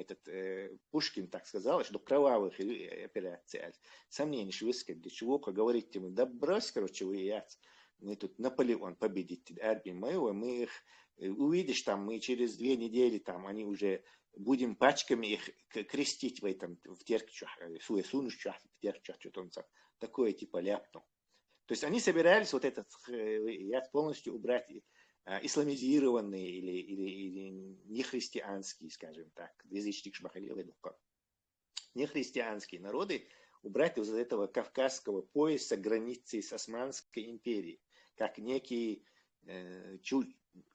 Пушкин так сказал, что кровавых операций, сомнений, что высказать, для чего, говорить ему, да брось, мы тут Наполеон победитель армии моего, мы их увидишь там, мы через 2 недели там, они уже будем пачками их крестить в теркчах, в теркчах, что-то он такое типа ляпнул. То есть они собирались вот этот полностью убрать исламизированные или нехристианские, скажем так, нехристианские народы убрать из этого Кавказского пояса границы с Османской империей, как некий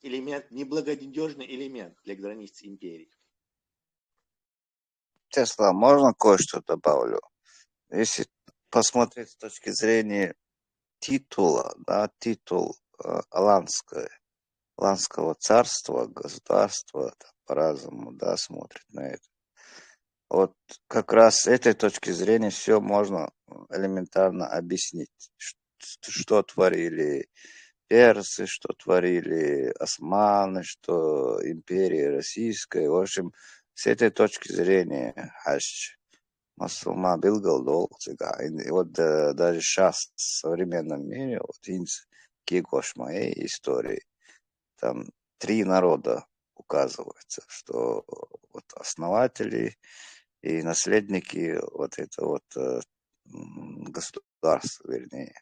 элемент, неблагонадежный элемент для границ империи. Тесла, можно кое-что добавлю? Если посмотреть с точки зрения титула, да, титул Аланского царства, государства, по-разному, да, смотрит на это. Вот как раз с этой точки зрения все можно элементарно объяснить. что творили персы, что творили османы, что империя российская. В общем, с этой точки зрения, Масулма Билгал Долцыга. И вот даже сейчас в современном мире, вот Кигош моей истории, там 3 народа указывается, что вот основатели и наследники вот это вот государства, вернее.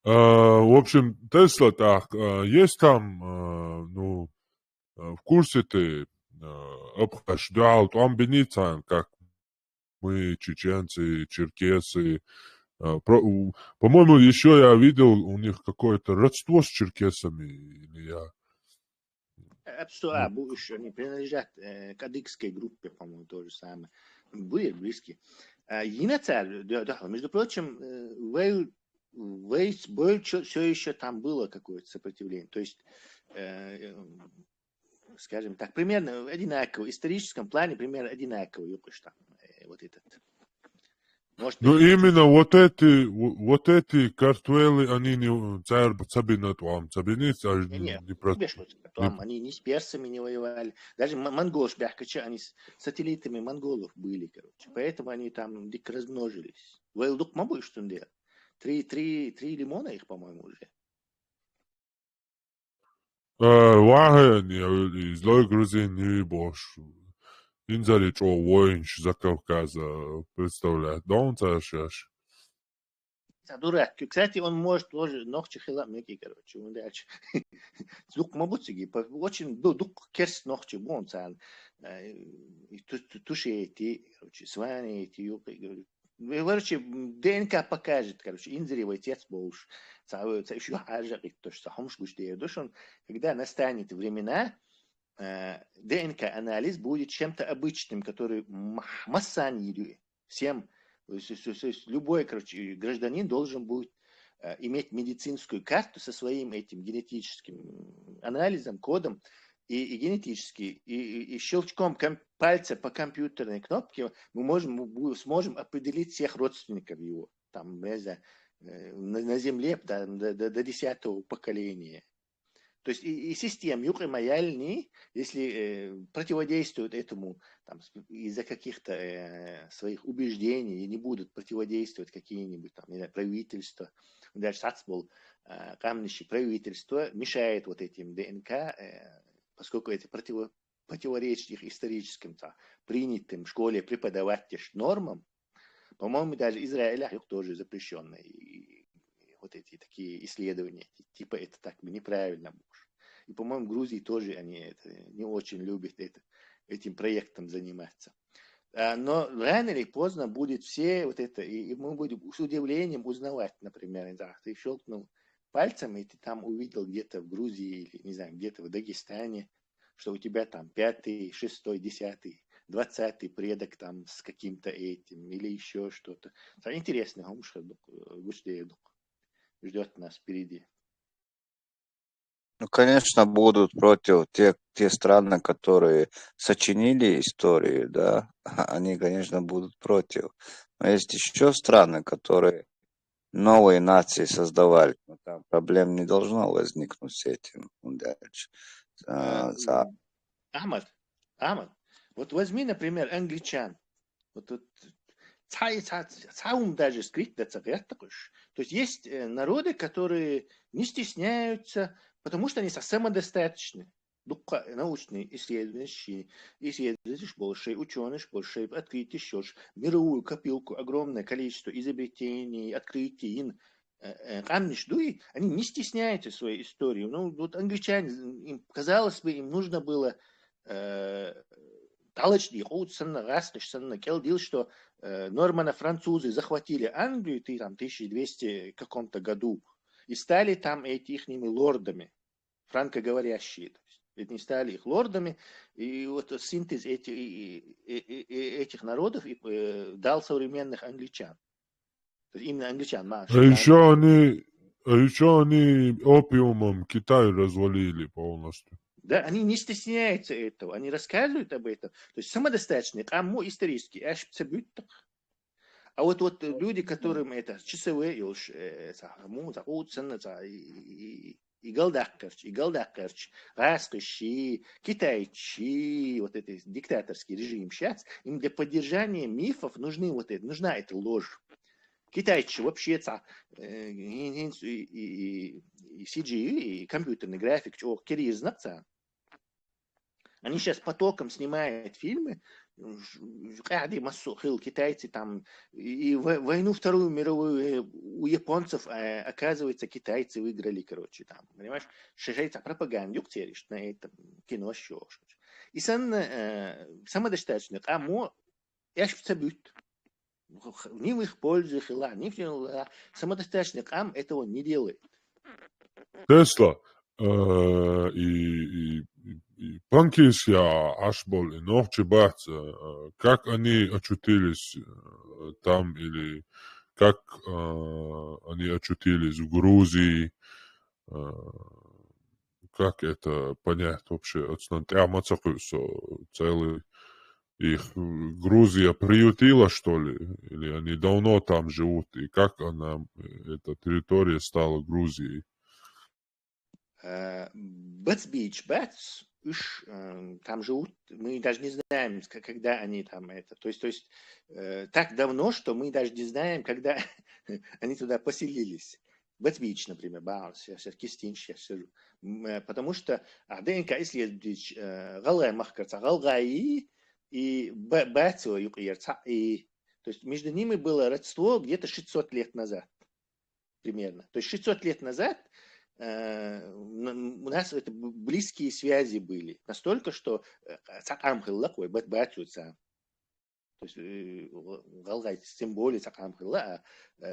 В общем, Тесла так, есть там, ну, в курсе ты, обхождал там Беницан, как мы, чеченцы, черкесы. По-моему, еще я видел у них какое-то родство с черкесами. Или я... Будешь, они принадлежат к адыгской группе, по-моему, то же самое. Были близкие. Енацар, да, между прочим, все еще там было какое-то сопротивление. То есть, скажем так, примерно одинаково, в историческом плане примерно одинаково, вот этот. Может, Ну, именно вот эти картвелы, они не цабинат вам, цабинит, они не с персами не воевали. Даже монголш бяхкача, они с сателлитами монголов были, короче. Поэтому они там дико размножились. Вэлдук мабу что он делал? 3 лимона их, по-моему, уже. Ваге, злой грузин не бош. Инзари чё воинш за Кавказа представляет. Да он царшаш. Дурак. Кстати, он может тоже ногчи хила меки, короче, он дальше. Дук мабуцыги, очень дук керс ногчи бон цан. Туши эти, короче, свани эти, короче, ДНК покажет, короче, инзари отец болш. Еще хажа, то что хамш гуштею душон, когда настанет времена, ДНК-анализ будет чем-то обычным, который массани всем, то есть любой, короче, гражданин должен будет иметь медицинскую карту со своим этим генетическим анализом, кодом и генетически, и щелчком пальца по компьютерной кнопке мы сможем определить всех родственников его, там, на Земле до 10-го поколения. То есть и система юкаймаяльни, если противодействуют этому там, из-за каких-то своих убеждений и не будут противодействовать какие-нибудь там, не знаю, правительства, даже сацбол, камнище правительство мешает вот этим ДНК, поскольку это противоречит их историческим принятым в школе преподавательским нормам. По-моему, даже Израиль тоже запрещенные вот эти такие исследования, типа это так неправильно будет. И, по-моему, в Грузии тоже они не очень любят этим проектом заниматься. Но рано или поздно будет все вот это, и мы будем с удивлением узнавать, например, да, ты щелкнул пальцем, и ты там увидел где-то в Грузии или, не знаю, где-то в Дагестане, что у тебя там 5-й, 6-й, 10-й, 20-й предок там с каким-то этим или еще что-то. Интересно, ждет нас впереди. Ну, конечно, будут против те страны, которые сочинили историю, да, они, конечно, будут против. Но есть еще страны, которые новые нации создавали, но там проблем не должно возникнуть с этим дальше. Ахмад, вот возьми, например, англичан. Вот даже скрыть, то есть народы, которые не стесняются, потому что они самодостаточны. Научные исследования, больше, ученые больше, открытие еще, мировую копилку, огромное количество изобретений, открытий, они не стесняются своей истории. Ну, вот англичане, им, казалось бы, им нужно было что нормано-французы захватили Англию там, в 1200 каком-то году и стали там ихними лордами, франкоговорящие. Ведь не стали их лордами, и вот синтез этих народов дал современных англичан. То есть именно англичан. А еще они опиумом Китай развалили полностью. Да, они не стесняются этого, они рассказывают об этом. То есть самодостаточные, а мо исторический, аж цебют. А вот люди, которым это часовые, уж му заутся, и голдакарч, раскоши, китайчи, вот это диктаторский режим сейчас, им для поддержания мифов нужна эта ложь. Китайцы вообще и CGI, и компьютерный график, чего кирилл знаться. Они сейчас потоком снимают фильмы, китайцы там, и войну Вторую мировую у японцев, оказывается, китайцы выиграли, короче, там, понимаешь, шесть пропаганду теришь на этом кино еще. И самодостаточно, а мо, я ж цебют. Ни в их пользу, ни в их самодостаточный ам этого не делает. Тесла и Панкис я Ашбол и Нохчебат, как они очутились там или как они очутились в Грузии, как это понять вообще? Целый их Грузия приютила, что ли? Или они давно там живут? И как эта территория стала Грузией? Бэтс-Бич, там живут, мы даже не знаем, когда они там это. То есть так давно, что мы даже не знаем, когда они туда поселились. Бэтс-Бич, например, сейчас Кистин, сейчас сижу. Потому что ДНК исследовать Галгай Махкарца, Галгай и Бэтсо, и то есть между ними было родство где-то 600 лет назад. Примерно. То есть 600 лет назад у нас это близкие связи были. Настолько, что то есть Галгай тем более, а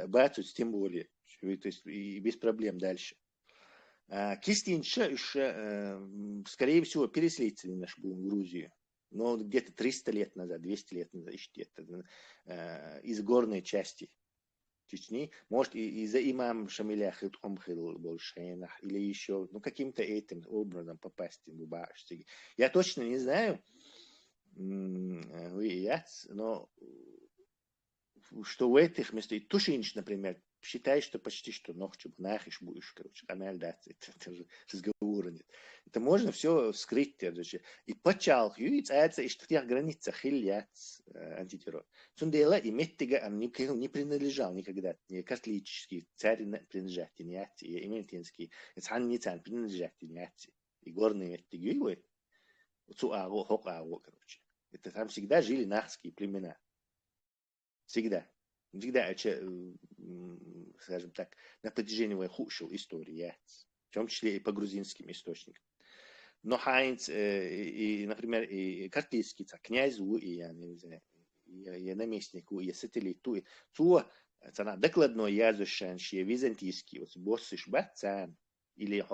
Бацут тем более. То есть и без проблем дальше. Кистинша еще, скорее всего, переселители наш был в Грузию. Но где-то 300 лет назад, 200 лет назад, из горной части Чечни, может, из-за имам Шамиля Хитхомхил больше, или еще, каким-то этим образом попасть в Башти. Я точно не знаю, но что в этих местах, Тушинч, например, считает, что почти что ногче нахиш будешь, короче, канал дать, это же разговора нет. Это можно все вскрыть, и почал, и что в тех границах хилят антитеррор. Сундела и Меттига не принадлежал никогда, не католический царь принадлежать, не и эментинский, цан не цан принадлежать, не и горные Меттиги, Цуаго, Хокаго, короче. Это там всегда жили нахские племена. Всегда, скажем так, на протяжении худшей истории, в том числе и по грузинским источникам. Но Хайнц, и, например, и Картийский князю, и я не знаю, и наместнику, и сателлиту, и докладной язычаншие византийский, вот боссыш Бацан, или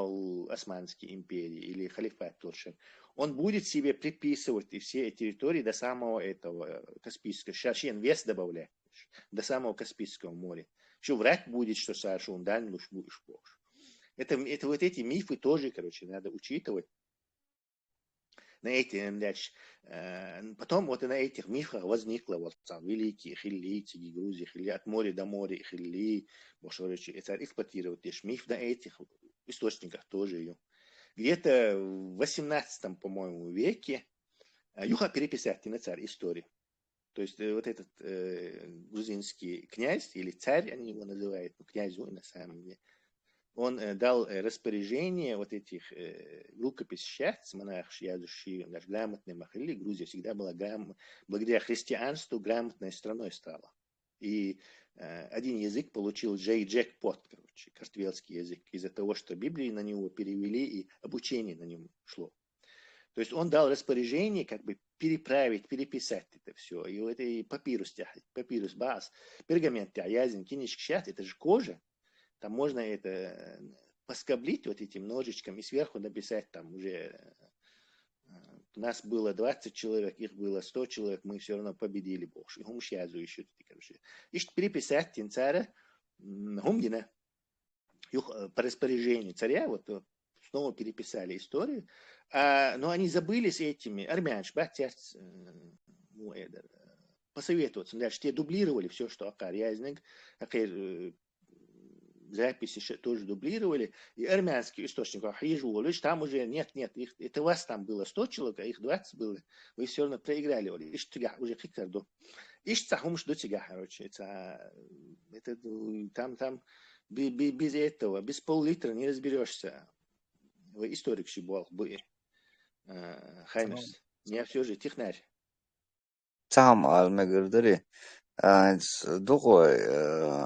Османской империи, или халифат Туршин, он будет себе приписывать и все территории до самого этого Каспийского, Шашен вес добавлять, до самого Каспийского моря. Еще врать будет, что Саша, он дальний уж будешь позже. Это вот эти мифы тоже, короче, надо учитывать. Потом вот на этих мифах возникло вот великие хиллийцы, Грузии, хилли, от моря до моря, хилли, это эксплуатировать лишь миф на этих источниках тоже ее. Где-то в 18, по-моему, веке Юха переписать на царь истории. То есть вот этот грузинский князь или царь, они его называют, князю на самом деле, он дал распоряжение вот этих рукописей, монарх, язычи, даже грамотные махали. Грузия всегда была благодаря христианству грамотной страной стала. И один язык получил джекпот, короче, картвелский язык, из-за того, что Библию на него перевели и обучение на нем шло. То есть он дал распоряжение как бы переправить, переписать это все. И вот это папирус баз, пергамент, язин, кинешк, щат, это же кожа. Там можно это поскоблить вот этим ножичком и сверху написать там уже. У нас было 20 человек, их было 100 человек, мы все равно победили Бог. И хум щазу еще, короче. И переписать тенцара гумдина. По распоряжению царя вот снова переписали историю. Но они забыли с этими, армянш, батяц, посоветоваться. Дальше те дублировали все, что Акар Язниг, записи тоже дублировали, и армянский источник Ахижулыч, там уже нет, это вас там было 100 человек, а их 20 было, вы все равно проиграли. Уже хикарду. Цахумш до тебя, короче, это там без этого, без пол-литра не разберешься. Вы историк был бы, Хаймерс. Не все же технарь. Там Алмегердери. Духой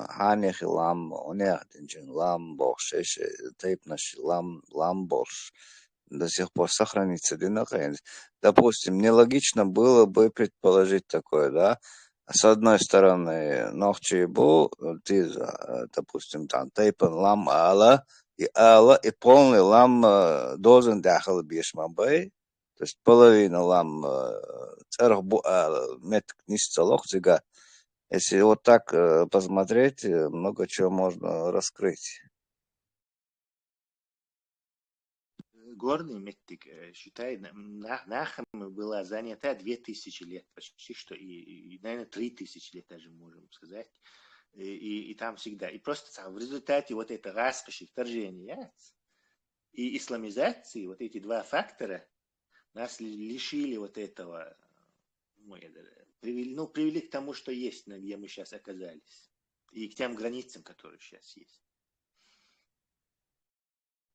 ханихи лам унехдинчин лам бохшеш тейпнаш лам борш до сих пор сохранится динахайнс. Допустим, нелогично было бы предположить такое, да? С одной стороны, нохчи был, ты, допустим, там тейпен лам ала и полный лам должен дахал бешмабай. То есть половина лам царх бу метк нисцалох цыга. Если вот так посмотреть, много чего можно раскрыть. Горный метик, считай, Нахам была занята 2000 лет, почти что, и наверное, 3000 лет даже можем сказать. И там всегда. И просто в результате вот это раскоши, вторжения и исламизации, вот эти два фактора, нас лишили вот этого, привели к тому, что есть, где мы сейчас оказались. И к тем границам, которые сейчас есть.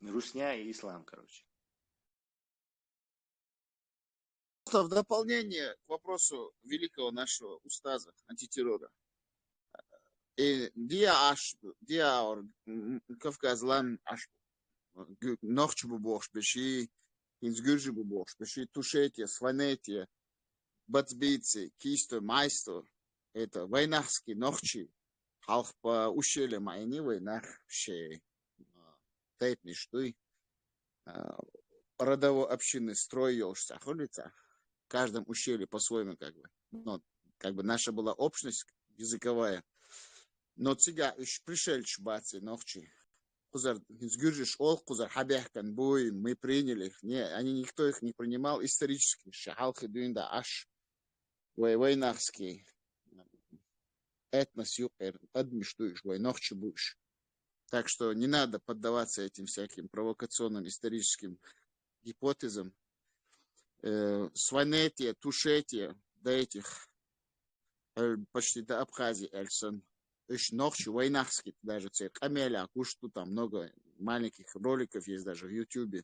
Русня и ислам, короче. В дополнение к вопросу великого нашего устаза антитеррора. Диа Кавказлан аш нохчу бухш беши инсгюржи бухш беши тушетия сванетия бацбийцы кисто майсто это войнахский нохчи халх по ущельям айни войнах ше тейпни штуй родово общины строился улица в каждом ущелье по-своему как бы наша была общность языковая. Но цыга иш пришельч бацы нохчи. Кузар сгюржиш ол кузар хабяхкан буй мы приняли их. Не, никто их не принимал исторически. Шахалхи дуинда аш войнахский этнос юпер адмиштуешь войнохчи будешь. Так что не надо поддаваться этим всяким провокационным историческим гипотезам. Сванетия, тушетия до этих почти до Абхазии Эльсон. Еще ночью войнахский даже цирк. Амеля, что там много маленьких роликов есть даже в Ютубе.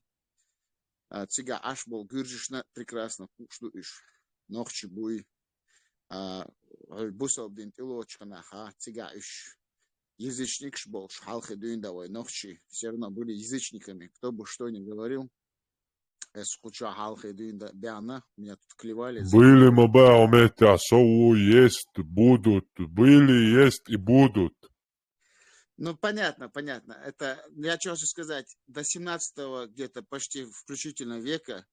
Цыга аш был гюржишна прекрасно. Что иш ночью буй. Бусал дин тилочканаха. Цыга иш язычник был. Шхалхи дуиндавой ночью. Все равно были язычниками. Кто бы что ни говорил. Меня тут клевали. Были мобаометя, соу есть, будут, были, есть и будут. Ну, понятно. Это, я что хочу сказать, до 17-го где-то почти включительно века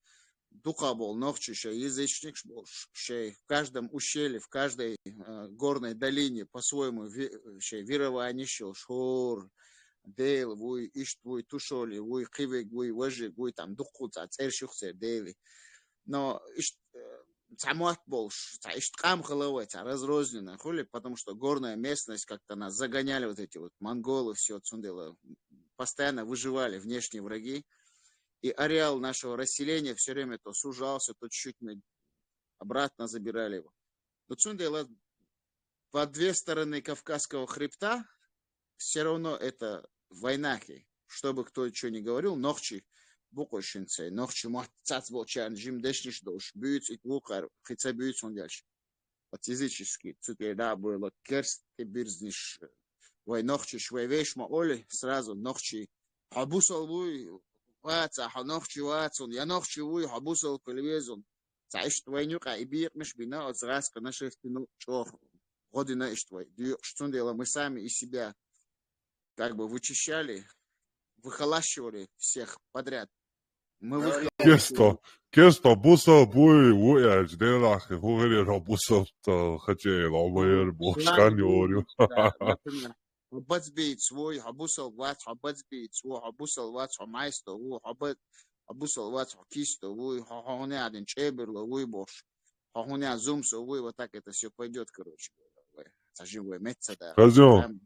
духа был ногчу, язычник был, в каждом ущелье, в каждой горной долине по-своему верование шел, шур, дейл, вуй, иштвуй, тушоли, вуй, хивек, вуй, важик, вуй, там, духуца, цершухцер, дейли. Но самуат был, ишткам головой, разрозненно, хули, потому что горная местность, как-то нас загоняли вот эти вот монголы, все отсюда, постоянно выживали внешние враги. И ареал нашего расселения все время то сужался, то чуть-чуть мы обратно забирали его. Но отсюда по две стороны Кавказского хребта все равно это войнахи. Чтобы кто что ни говорил, нохчи букошинцы, нохчи махцац волчан, жим дешниш дош, бьют и твукар, хица бьют он дальше. Вот языческий, цукер, да, было керст, и бирзниш, войнохчи, швейвешма, оли, сразу нохчи, хабусал буй, ваца, ханохчи вацун, я нохчи буй, хабусал кольвезун. Цаишт войнюка, и бирниш бина, от зразка нашей спину, что година иштвой. Что дело, мы сами из себя как бы вычищали, выхолащивали всех подряд. Мы Кесто бусал буй, уяж, делах, хугери робусал, хотя ломер, бошкани орю. Например, хабац бейт свой, хабусал вац, хабац бейт свой, хабусал вац, хамайсто, хабац, Абусал вац кисто, вы хохоня один чеберло, вы бош. Хохоня зумсо, вы вот так это все пойдет, короче. Саживой мецада. Хазион.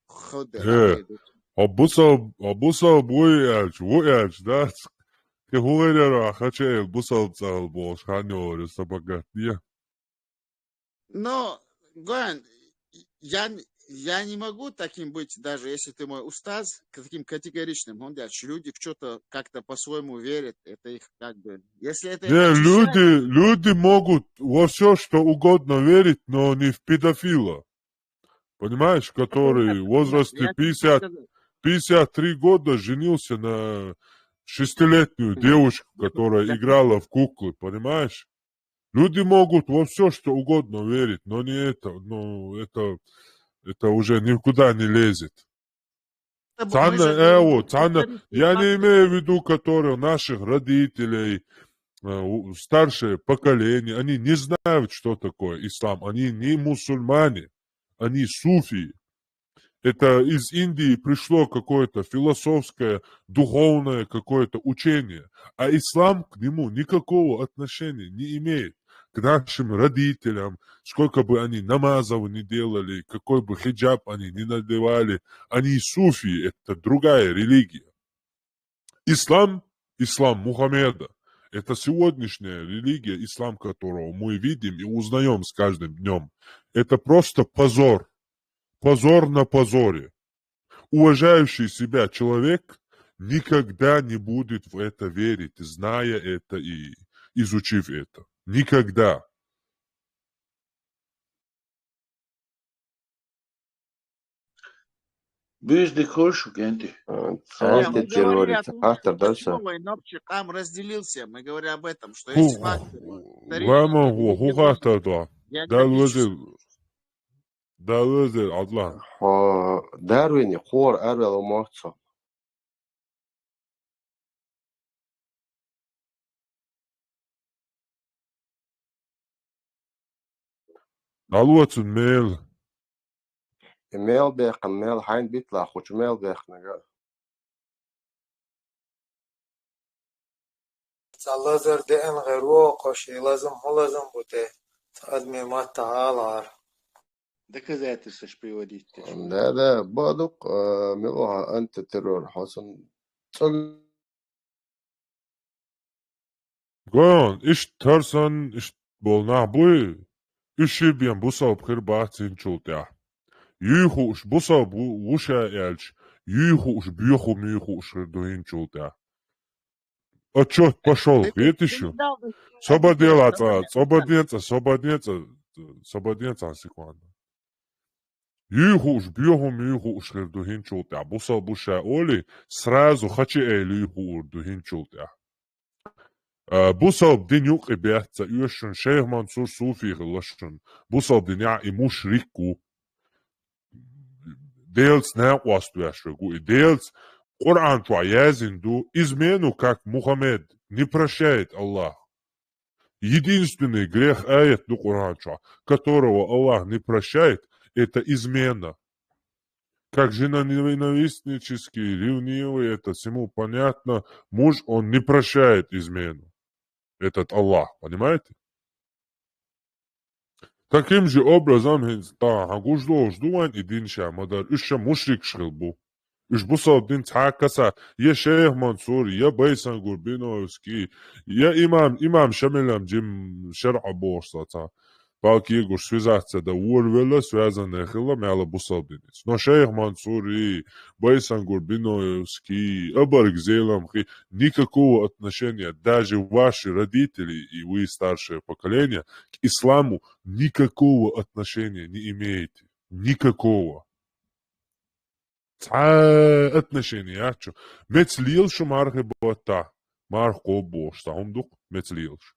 Ходы. Абусал буяч, да? Ke huelera hache busal bosh hanyor sabagатия. Но, Гоян, я не могу таким быть, даже если ты мой устаз, таким категоричным. Он говорит, что люди что-то как-то по-своему верят, это их как бы... Если это Не, очищает... люди могут во все, что угодно верить, но не в педофила. Понимаешь, который в возрасте 53 года женился на 6-летнюю девушку, которая играла в куклы, понимаешь? Люди могут во все, что угодно верить, но не это, но это уже никуда не лезет. Цана, я не имею в виду, которые наших родителей, старшее поколение, они не знают, что такое ислам, они не мусульмане, они суфии. Это из Индии пришло какое-то философское, духовное какое-то учение, а ислам к нему никакого отношения не имеет. К нашим родителям, сколько бы они намазов не делали, какой бы хиджаб они не надевали, они суфии, это другая религия. Ислам Мухаммеда, это сегодняшняя религия, ислам которого мы видим и узнаем с каждым днем. Это просто позор. Позор на позоре. Уважающий себя человек никогда не будет в это верить, зная это и изучив это. Никогда. Бежды хошу, кенти. Мы Царьте говорили о террорите. том, Автор что дальше. почему Войнопчик там разделился. Мы говорим об этом, что есть факторы. Вама хухата да. Географические. Далвезер Адлан. Дарвини хор арвел мохцо. Алуатун мейл. ميل بيخ ميل حين بيطلع خوش ميل بيخ نجا لازر دين غير وقش لازم هو لازم بوده أدمي ما تعالى Доказательства ж приводить. ده بادق ملوها أنت ترور حسن Goyon, ish tarsan, ish bolna bui. Ishi bian busal bkhir baatin chultia. Yuhu ish busal wusha elch. Yuhu ish biyuhu miyuhu ish doin chultia. Отчет пошел, видишь? Свободнеца, секунду. Юхуш, бьехум, юхуш, духин чултя. Бусал буша оли, сразу хочу юхур, духин чултя. Бусал бдинюк и бяхца, юшен, шейх Мансур Суфи лашен. Бусал бдиня и мушрику. Делц не уастуяшригу, и делц Коран язинду измену, как Мухаммед, не прощает Аллах. Единственный грех аят до Корана, которого Аллах не прощает, это измена. Как жена ненавистнический, ревнивый, это всему понятно. Муж, он не прощает измену. Этот Аллах, понимаете? Таким же образом, ждуан и динша, мадар, ища мушрик шхилбу. Ish busab din taqasa ya Sheikh Mansour ya Baysan Gurbinovski ya imam Shamilam Jim Shar'a Borsata Balki Gur связаться да урвела связанная хила мяла бусабдинец. Но Sheikh Mansour и Baysan Gurbinovski Абаргзелам никакого отношения, даже ваши родители и вы старшее поколение к исламу никакого отношения не имеете. Никакого. отношения, что мецлилшу мархе бота, мархо бош, там дух мецлилш.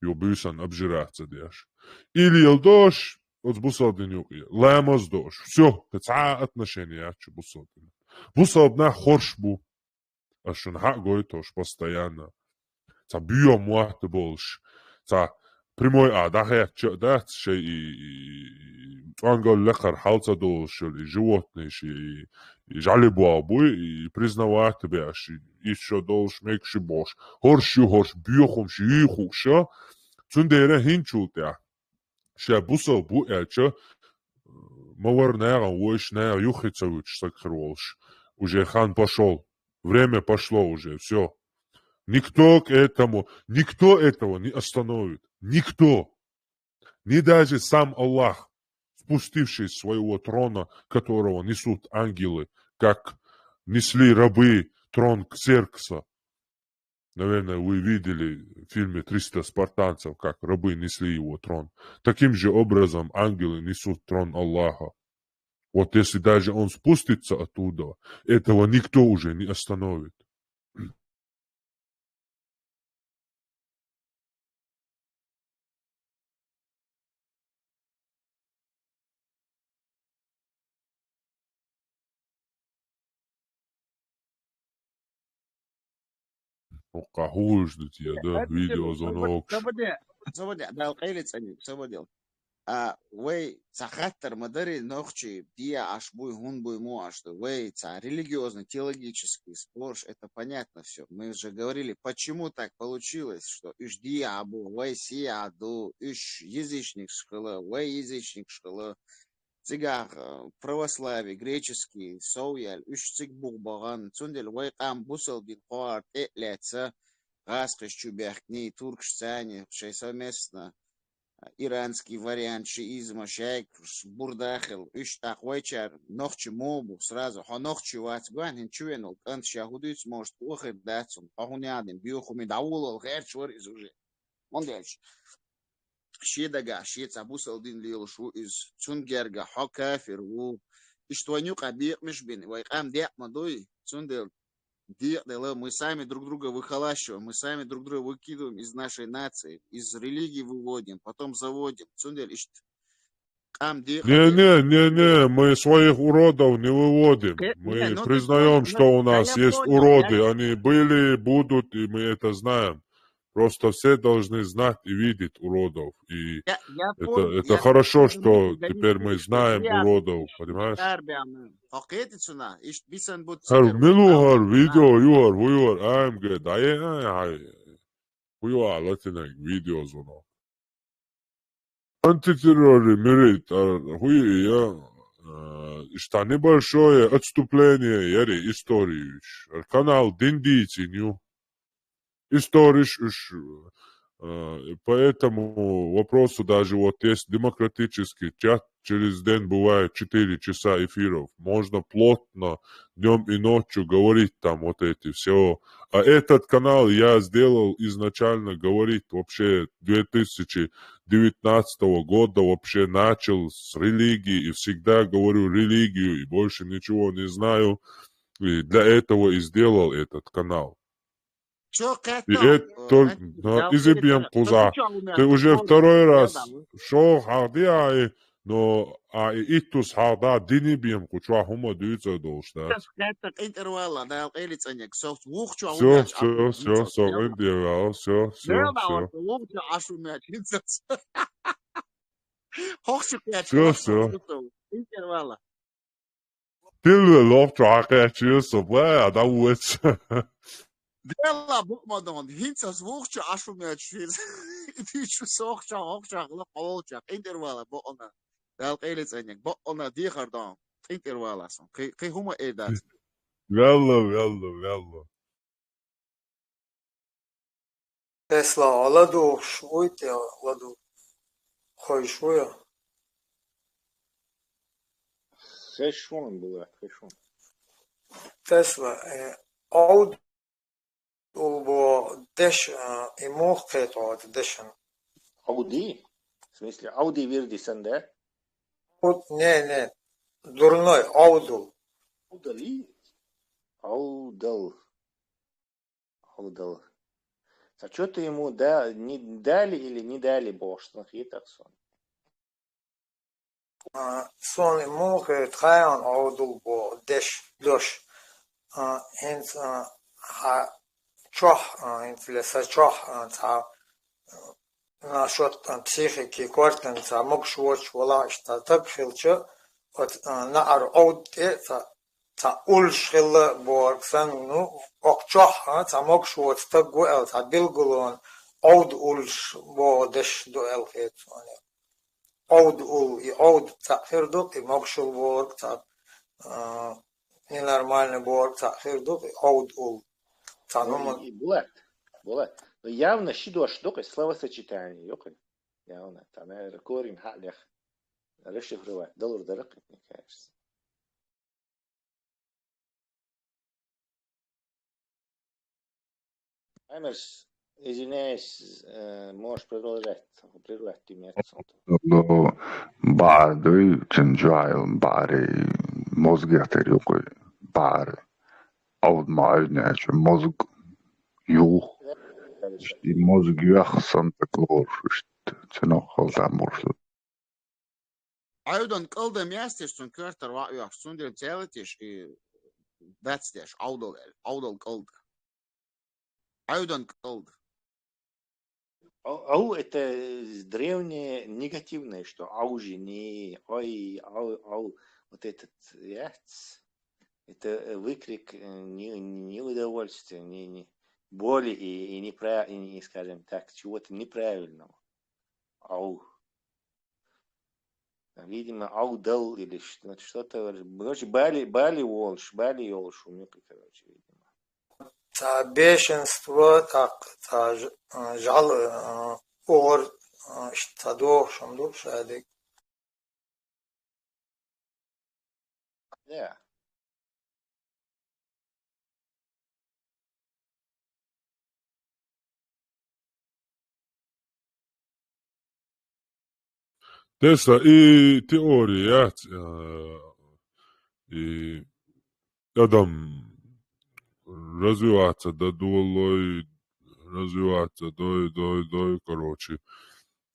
Jo busan обжираться дешь. Или елдош, от бусалденю, лэмос дош. Все, это отношения, что бусалденю. Бусалдна хоршбу, а что на гойтош постоянно. Та био муахте больше. Та прямой да, что и он говорил, лекар, халца должен, и животные, и жалобу обуй, и признавать тебя, и еще должен мекши бош. Хорш, бьехом, ихуша, цундера хинчултя. Ша бусал бу, элча, мавар нера, уэш нера, юхицавич, сакхролш. Уже хан пошел. Время пошло уже, все. Никто этого не остановит. Никто. Ни даже сам Аллах, спустивший с своего трона, которого несут ангелы, как несли рабы трон Ксеркса. Наверное, вы видели в фильме «300 спартанцев», как рабы несли его трон. Таким же образом ангелы несут трон Аллаха. Вот если даже он спустится оттуда, этого никто уже не остановит. Какую ждать я, да? Видеозвонок. Свободя, да, алкаилец они, свободил. Вей, цахаттер мадери нохчи, дия аж буй, гун буй му аж, вей, религиозный, теологический спор, это понятно все. Мы уже говорили, почему так получилось, что иш дия абу, вей сия аду, иш язычник шкала, вей язычник шкала, цигар, православие, греческий, соуяль, иш циг бугбаган, цундель, вей там бусал бин хуар, ляца, гаскаш чубяхни, туркшцане, шей совместно. Иранский вариант шиизма, шайк, бурдахил, иш таквайчар, нохчи мобу, сразу, нохчи ватган, инчуенул, ант шахудыц может плохо даться, пахунядин, биохуми даулал, херчвар из уже. Он дальше. Шедага, шед абусал дин лил шу из цунгерга, хакафир, у иштванюк абиq миш бин, вайкам дек мадой, цундел. Мы сами друг друга выхолащиваем, мы сами друг друга выкидываем из нашей нации, из религии выводим, потом заводим. Не, мы своих уродов не выводим. Мы признаем, что у нас есть уроды, они были, будут, и мы это знаем. Просто все должны знать и видеть уродов. И это хорошо, что теперь мы знаем уродов, понимаешь? Милугар, видео, юар, I'm good. Латинок, видео звонок. Антитеррор, мирит, что небольшое отступление, яри, истории. Канал Диндийцы, ню. Историш, поэтому вопросу даже вот есть демократический чат, через день бывает 4 часа эфиров. Можно плотно днем и ночью говорить там вот эти все. А этот канал я сделал изначально говорить вообще 2019 года, вообще начал с религии и всегда говорю религию и больше ничего не знаю. И для этого и сделал этот канал. И это изъебем куза. Ты уже второй раз шо хардия, но итус харда динибем куча хума дюйца должна. Все. Ты лов тракачи собой, да уец. Дела букмадан, хинца звукча ашумячиз. Итичу сохча, охча, лохолча, интервала бона. Дал кайлицаник, бона дихардан, интерваласан. Кай хума эдат. Велла. Тесла аладу шуйте, аладу хойшуя. Хэшон была, хэшон. Тесла, ауд Улбо деш и мох петот дешен. Ауди? В смысле, Ауди Вирдисан, да? Не. Дурной, аудул. Аудали? Аудал. А что-то ему не дали или не дали Бог, что хитарсон? Сон и мох тхаян аудул бо деш дош. Хенц чох, инфлеса чох, насчет психики квартен мог швоч вала что так шилча вот на аут та ульшхила боргсан ну окчах мог швоч так гуэл та билгулон ауд ульш бодеш дуэл хет ауд ул и ауд та хердук и мог шул борг та ненормальный борг та хердук и ауд ул та ну И Булат. Но явно щидо штука словосочетание, ёкай. Явно. Там корень халях. Расшифровать. Доллар дорог, мне кажется. Аймерс, извиняюсь, можешь продолжать. Прервать ты меня. Lo bardui chenjuail bari mozgateri uqui bari aud maajnech mozg juh sti mozg juh santa klor tseno khaltamursu Ayudan kıldım yastıştın körter var yok. Sundir teletiş datstiş audal kıldı. Ayudan kıldı. Ау это древнее негативное, что аужи, не ой, ау, вот этот яц, это выкрик неудовольствия, не боли и неправильно, скажем так, чего-то неправильного. Ау. Видимо, аудал или что-то. Короче, бали волш, у меня, короче, видимо. та бешенство та жал ор штадо шамду шадик Да. Тесла и теория, и адам развиваться до долой, развиваться до, короче,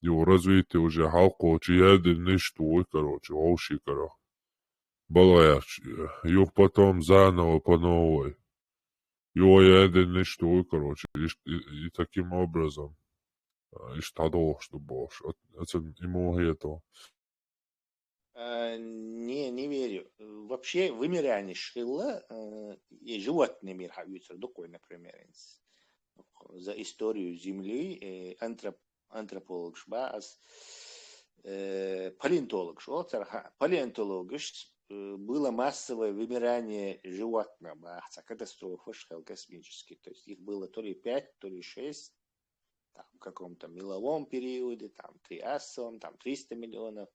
его развитие уже халкочи, один ничто, короче, оши, короче. Балаяч, его потом заново по новой. Его один ничто, короче, и таким образом. И что больше. Это ему это. Не верю. Вообще вымирание шилла и животный мир хавится такой, например, за историю Земли антрополог шбас палеонтолог палеонтолог было массовое вымирание животных, катастрофа космические, то есть их было то ли 5, то ли 6 там, в каком-то меловом периоде, там триасовом, там 300 миллионов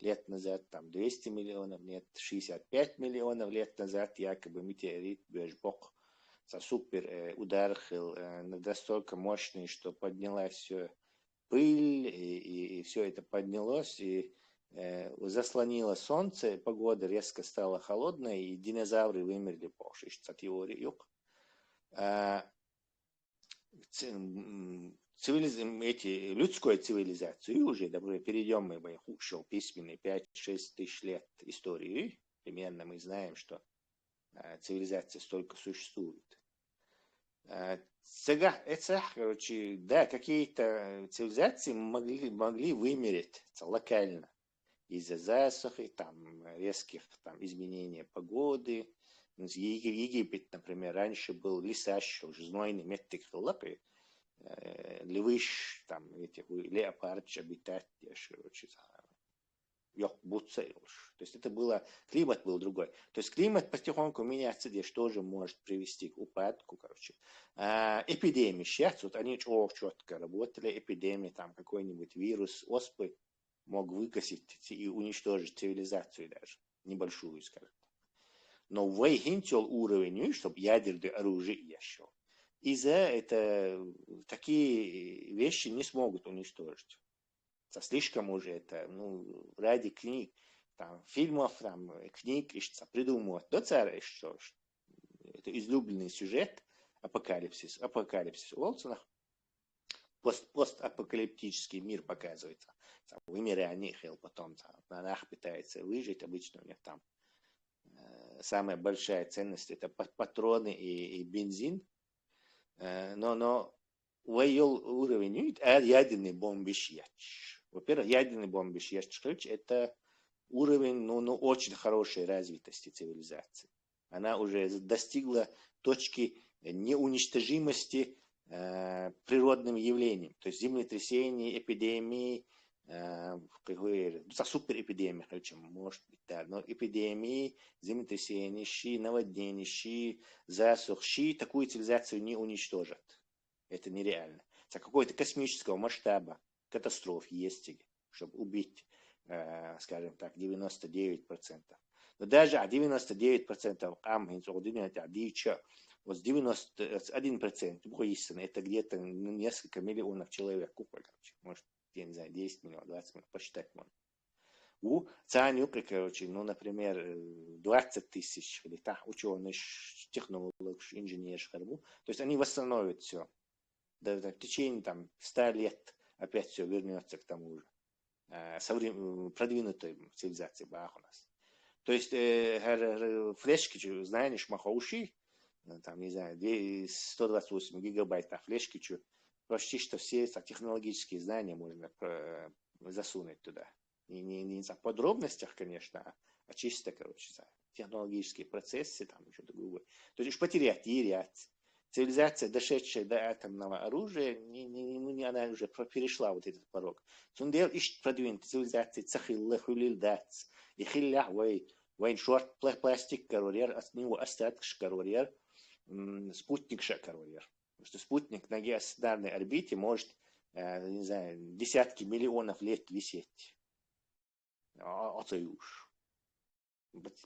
лет назад, там 200 миллионов лет, 65 миллионов лет назад якобы метеорит Бёжбок со супер ударил настолько мощный, что поднялась все пыль, и все это поднялось, и заслонило солнце, погода резко стала холодной, и динозавры вымерли по теории юг. Людской цивилизации уже, например, перейдем мы ушел письменный 5-6 тысяч лет истории, примерно мы знаем, что цивилизация столько существует. Короче, да, какие-то цивилизации могли вымереть локально из-за засухи, там, резких там, изменений погоды. Египет, например, раньше был лесащий, уже знойный метик лапы, львыш, там, эти леопардч обитать, короче, то есть это было, климат был другой. То есть климат потихоньку меняется, здесь тоже может привести к упадку, короче. Эпидемии сейчас, вот они очень четко работали, эпидемии, там какой-нибудь вирус оспы мог выкосить и уничтожить цивилизацию даже, небольшую, скажем. Но выйгинтел уровень, чтобы ядерное оружие еще. Из-за этого такие вещи не смогут уничтожить. Слишком уже это, ради книг, там, фильмов, там, книг, придумывать. До царя, что это излюбленный сюжет, апокалипсис Уолсона, постапокалиптический мир показывается. Там, вымирание, потом там, монах пытается выжить, обычно у них там самая большая ценность это патроны и бензин, но Войел уровень ядерный бомбищ. Во-первых, ядерный бомбищ это уровень, ну, очень хорошей развитости цивилизации. Она уже достигла точки неуничтожимости природным явлением. То есть землетрясения, эпидемии, суперэпидемии, может быть, да, но эпидемии, землетрясения, наводнения, засух, такую цивилизацию не уничтожат. Это нереально. За какого-то космического масштаба катастроф есть, чтобы убить, скажем так, 99%. Но даже 99% вот 91% это где-то несколько миллионов человек. Может, я не знаю, 10 миллионов, 20 миллионов, посчитать можно. У Цанюка, ну, например, 20 тысяч, или так, ученых, технологов, инженеров, то есть они восстановят все. Да, в течение 100 лет опять все вернется к тому же. Продвинутой цивилизации Бах у нас. То есть флешки, знаешь, махауши, там, не знаю, 128 гигабайт на флешке, почти что все технологические знания можно засунуть туда. Не в подробностях, конечно, а чисто, технологические процессы, там еще другое. То есть потерять, терять. Цивилизация, дошедшая до атомного оружия, она уже перешла вот этот порог. Сундел ищет продвинутые цивилизации, цахилла, хулильдац, и хилля, вайн шорт, пластик, карьер, от него остаток карьер, спутник карьер. Потому что спутник на геостационарной орбите может, не знаю, десятки миллионов лет висеть. А то и уж.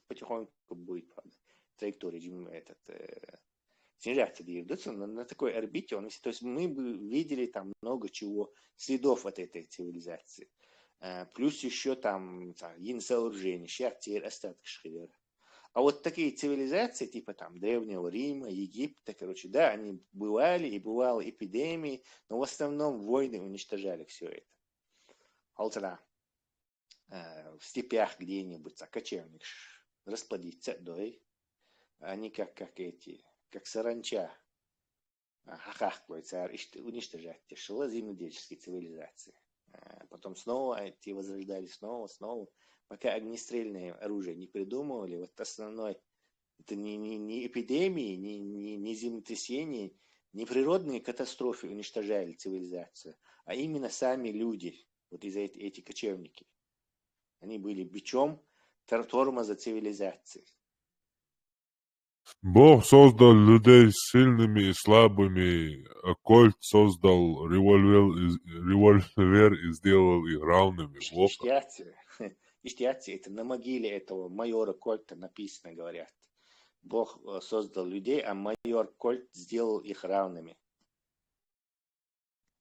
Потихоньку будет, правда, траектория снижаться двигаться на такой орбите. То есть мы бы видели там много чего, следов от этой цивилизации. Плюс еще там сооружения, шахтер, остаток шхера. А вот такие цивилизации, типа там Древнего Рима, Египта, да, они бывали, и бывали эпидемии, но в основном войны уничтожали все это. Алтра в степях где-нибудь, кочевник расплодится, дой, они как саранча, уничтожать земледельческие цивилизации. Потом снова эти возрождали, снова, пока огнестрельное оружие не придумывали. Вот основной, это не эпидемии, не землетрясения, не природные катастрофы уничтожали цивилизацию, а именно сами люди, вот эти кочевники. Они были бичом тормоза цивилизации. Бог создал людей сильными и слабыми, а Кольт создал револьвер и сделал их равными. Иштиации, это на могиле этого майора Кольта написано, говорят. Бог создал людей, а майор Кольт сделал их равными.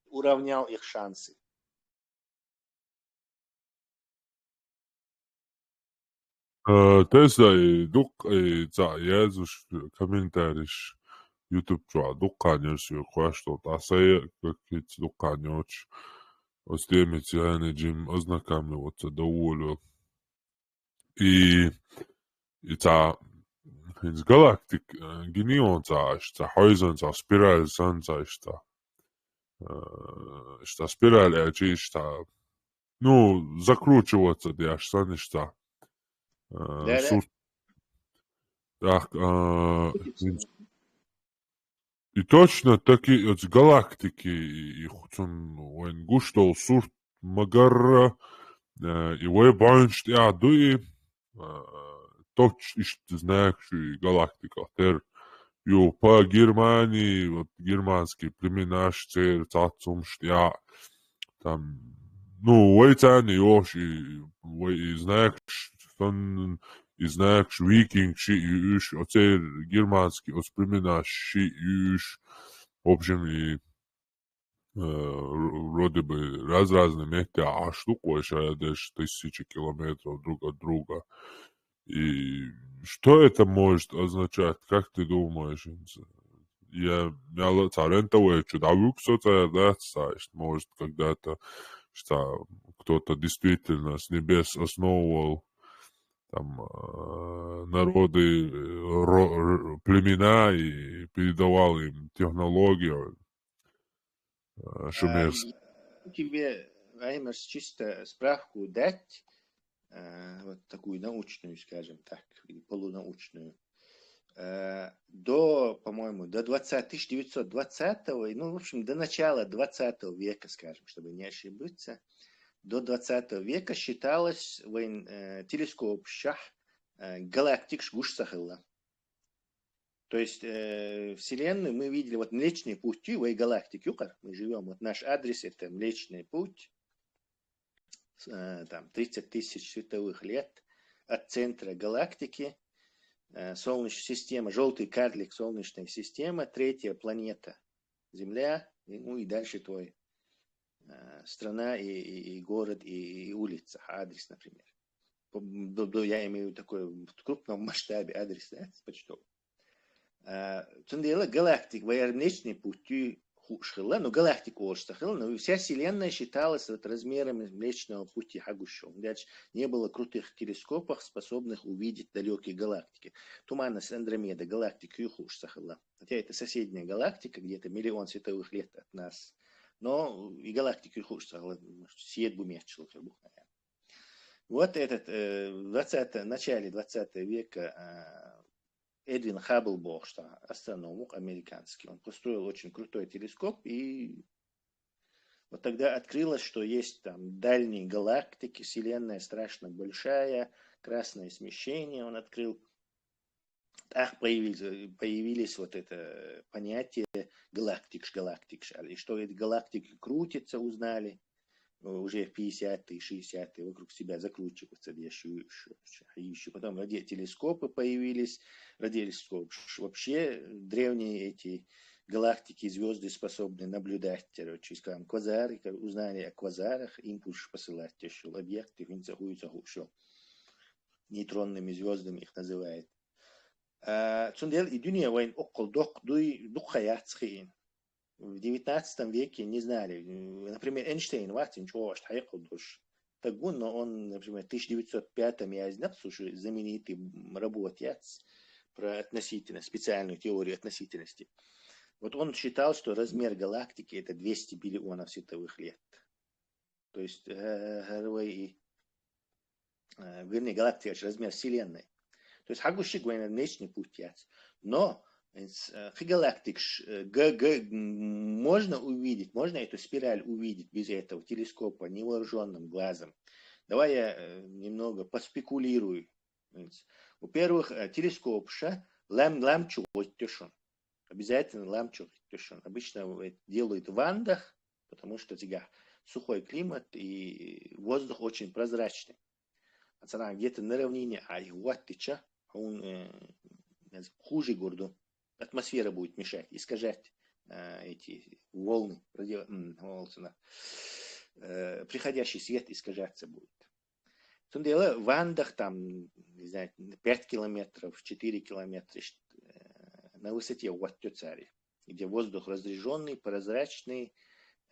Уравнял их шансы. Tesla duk Jēzus komentāriš YouTube dukāņos, jo što tasēja, kakits dukāņoč, uz tiemic jāneģim oznakami, oca dauļu. I hins galaktik ginion horizon spirāli san šta spirāli закручиваться, сан и точно такие галактики, их он гуштол сурт магара, и вы баншт дуи, точно знаешь галактика тер. Jo по Германии, вот германские племена, цацумштя, там, войцаны, и знаешь, викингши, оце германские, племена, в общем, и вроде бы разные эти штуки, даже 1000 километров друг от друга. И что это может означать, как ты думаешь? Я царентовый чудовик, может, когда-то что кто-то действительно с небес основывал там народы, племена и передавал им технологию. Шумерс. Тебе, Аймерс, чисто справку дать, вот такую научную, скажем так, или полунаучную. До, по-моему, до 1920-го, ну, в общем, до начала 20 века, скажем, чтобы не ошибиться, до 20 века считалось телескоп шах галактик шгуш-сахилла. То есть Вселенную мы видели, вот Млечный путь, и галактик юкар, мы живем, вот наш адрес это Млечный путь, там 30 тысяч световых лет от центра галактики, Солнечная система, желтый карлик Солнечная система, третья планета Земля, ну и дальше твой страна и город и улица, адрес, например. Я имею такой в крупном масштабе адрес, да, почтовый. Цундела галактик, Млечный путь шхила, но галактика шхила, но вся Вселенная считалась вот размерами Млечного пути Хагушо. Дальше не было крутых телескопов, способных увидеть далекие галактики. Туманность Андромеда, галактика Юхуш Сахила. Хотя это соседняя галактика, где-то миллион световых лет от нас. Но и галактика Юхуш Сахила, свет бумечил, как бы. Вот этот в начале 20 века Эдвин Хаббл был астроном американский. Он построил очень крутой телескоп, и вот тогда открылось, что есть там дальние галактики, Вселенная страшно большая, красное смещение он открыл. Так появились вот это понятие галактик, и что эти галактики крутятся, узнали. Уже в 50-е, 60-е вокруг себя закручиваться. Еще потом радиотелескопы появились. Вообще древние эти галактики и звезды способны наблюдать. Квазары, узнали о квазарах, импульс посылать. Объекты, нейтронными звездами их называют. Цундел и дюния вайн около дух хаятсхин. В 19 веке не знали. Например, Эйнштейн, но он, например, в 1905 я знал, слушай, знаменитый работец про относительность, специальную теорию относительности. Вот он считал, что размер галактики это 200 биллионов световых лет. То есть, вернее, галактика, размер Вселенной. То есть, хагушик Млечный путь. Но галактик можно увидеть, можно эту спираль увидеть без этого телескопа невооруженным глазом. Давай я немного поспекулирую. Во-первых, телескоп ламчу оттешен. Обязательно ламчу оттешен. Обычно делают в Андах, потому что сухой климат и воздух очень прозрачный. Где-то на равнине Айгуаттича он хуже городу. Атмосфера будет мешать, искажать эти волны, приходящий свет искажаться будет. В Андах там, не знаю, 5 километров, 4 километра на высоте Уаттюцари, где воздух разряженный, прозрачный,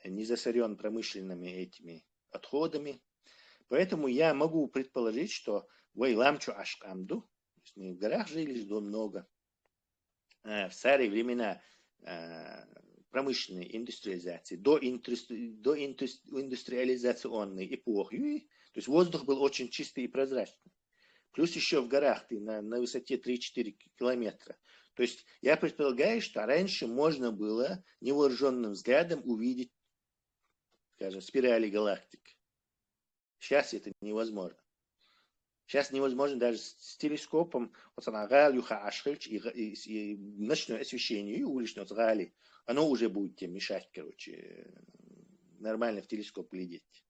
не засорен промышленными этими отходами. Поэтому я могу предположить, что в Ламчу Ашкамду, мы в горах жили много, в старые времена промышленной индустриализации, до индустриализационной эпохи, то есть воздух был очень чистый и прозрачный. Плюс еще в горах ты на высоте 3-4 километра. То есть я предполагаю, что раньше можно было невооруженным взглядом увидеть, скажем, спирали галактик. Сейчас это невозможно. Сейчас невозможно даже с телескопом, и ночное освещение, и уличное, оно уже будет тебе мешать, нормально в телескоп глядеть.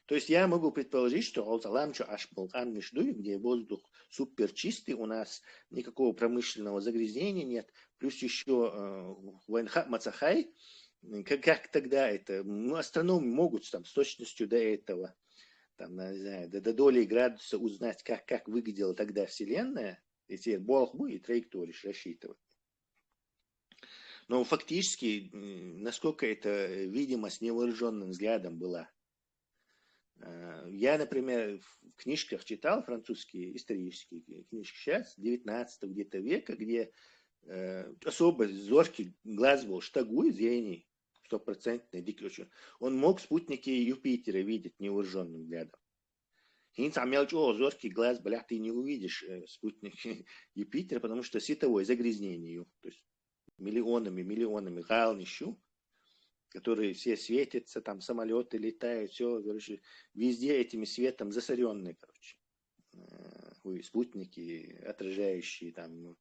То есть я могу предположить, что где воздух супер чистый, у нас никакого промышленного загрязнения нет, плюс еще Мацахай, как тогда это, астрономы могут там, с точностью до этого, там, не знаю, до доли градуса узнать, как выглядела тогда Вселенная, если Бог будет траекторию рассчитывать. Но фактически, насколько эта видимость невооруженным взглядом была. Я, например, в книжках читал, французские исторические книжки сейчас, 19 где-то века, где особо зоркий глаз был, штагуй зрение, стопроцентный дикрочу. Он мог спутники Юпитера видеть невооруженным взглядом. Хинц амел зоркий глаз, бля, ты не увидишь спутник Юпитера, потому что световое загрязнение. То есть миллионами галнищу, которые все светятся, там самолеты летают, все, короче, везде этим светом засоренные, короче. Спутники, отражающие там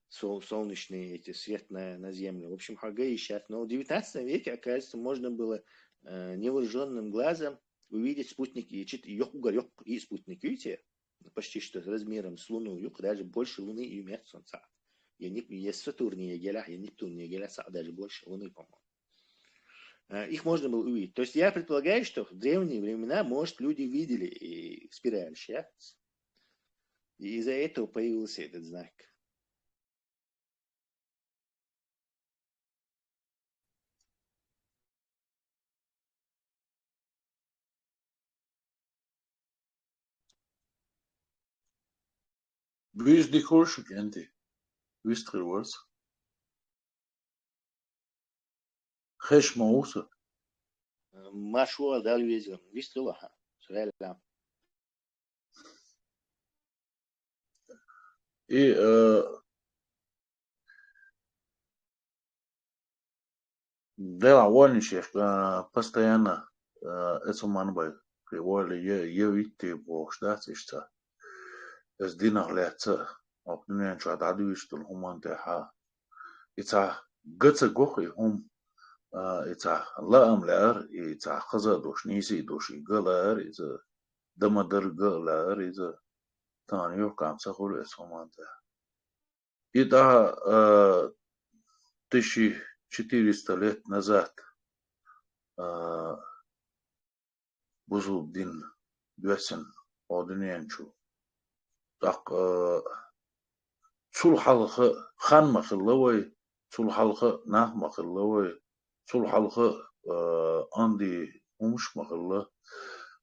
солнечный свет на землю. В общем, хага ищат. Но в 19 веке, оказывается, можно было невооруженным глазом увидеть спутники. И спутник, видите, почти что размером с Луну, даже больше Луны и имеет Солнца. Есть Сатурния геля, и Нептуния геля, даже больше Луны, по-моему. Их можно было увидеть. То есть я предполагаю, что в древние времена, может, люди видели и спираль счастья. И из-за этого появился этот знак. Wie die Kurse kennt ihr? Wisst ihr was? Hesh Mausa. Машуа дал везем. Вистрилаха. Срелла. И да, Вольничев постоянно это манбай приводили евите бог, да, это es dinner letse op nu chat adwistul humante ha it's gutse gochi it's laam leer it's khaza dosh nisi doshi galar it's damadar galar it's tani yok kamsa khulu es humante это 1400 лет назад Buzul-din Dwesin Odinenchu так sul halqı xan maqıllıvay sul halqı nah maqıllıvay sul halqı andi umuş maqıllı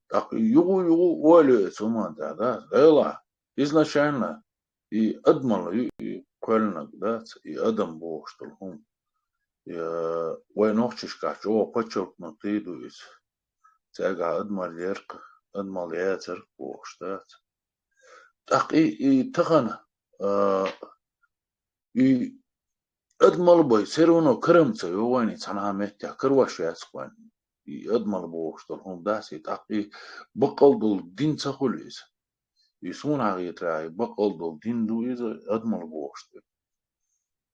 так югу валю суманда да ела изначально и адмал и квальна да и адам боштул хум вайнохчишка чо подчеркнутый дуис цега адмал ятер боштат так и тахана и адмал бой серуно крымца ювани цанамеття крвашяскван и адмал боштул хум даси так и бақалдул дин цахулис и сунагитрай бақалдул дин дуис адмал боштул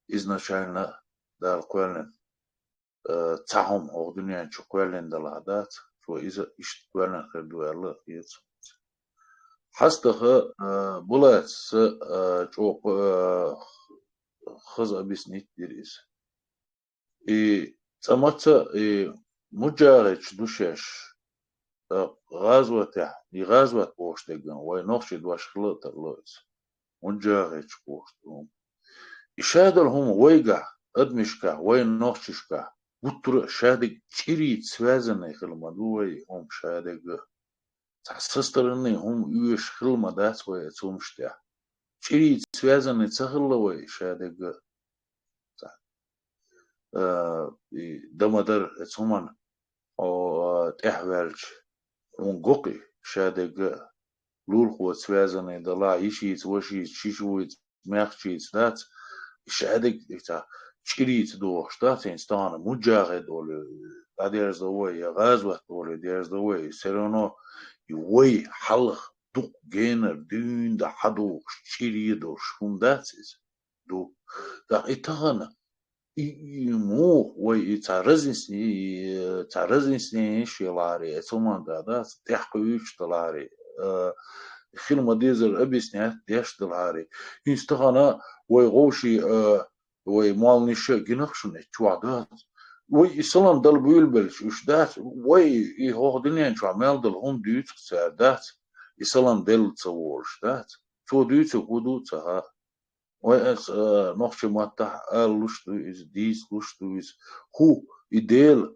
изначально дал квален цахом ордунян чуквален даладат фо иза иштвален хердуэлла иец хастаха булат чоп خز أبيسنيت ديريس تماتا مجارج دوشش غازوة غازوة بوشتغان وي نوخشي دواش خلط اللويس مجارج بوشتغان إشادل هم ويقع أدمشكا وي نوخششكا بطر شادق تيريت سوازن خلمدوي هم شادق تحسسترني هم يوش خلمدات وي تمشتع تيريت سوازن تخلوي شادق دمدر اتسومان او تحوالج ونقوقي شادق لول خو سوازن دلا يشيت وشيت شيشويت ماخشيت دات شادق تا تشريت دوش دات انستان مجاهد ولا اديرز دوي غازوه ولا ديرز دوي سيرونو يوي حلق دوق جينر دين دا حدو تشري دوش هم داتس دو دا اتغنا مو وي تعرزني شيلاري ثم دا تحقيش طلاري خيل ديزر ابيسنيات ديش دلاري يستغنا وي غوشي وي مالنيش جنخشن تشوادات وي سلام دل بيلبلش وش دات وي يهودنين شو عمل دل هم ديت سادات يسلام دل تصورش دات شو ديت ودوتها ويس نوخش ماتا لوش دويز ديس لوش دويز هو يديل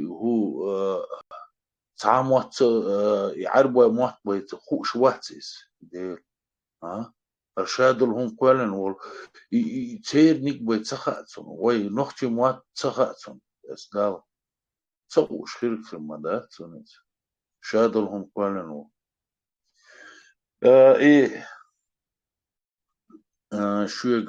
هو تعمت يعربوا موت بيت خو شواتس يديل ارشاد لهم قالن وال يصير نيك بيت سخاتون وي نوخش موت سخاتون اسدال صوش خير في المدات سنت شادلهم قالنو ايه شوق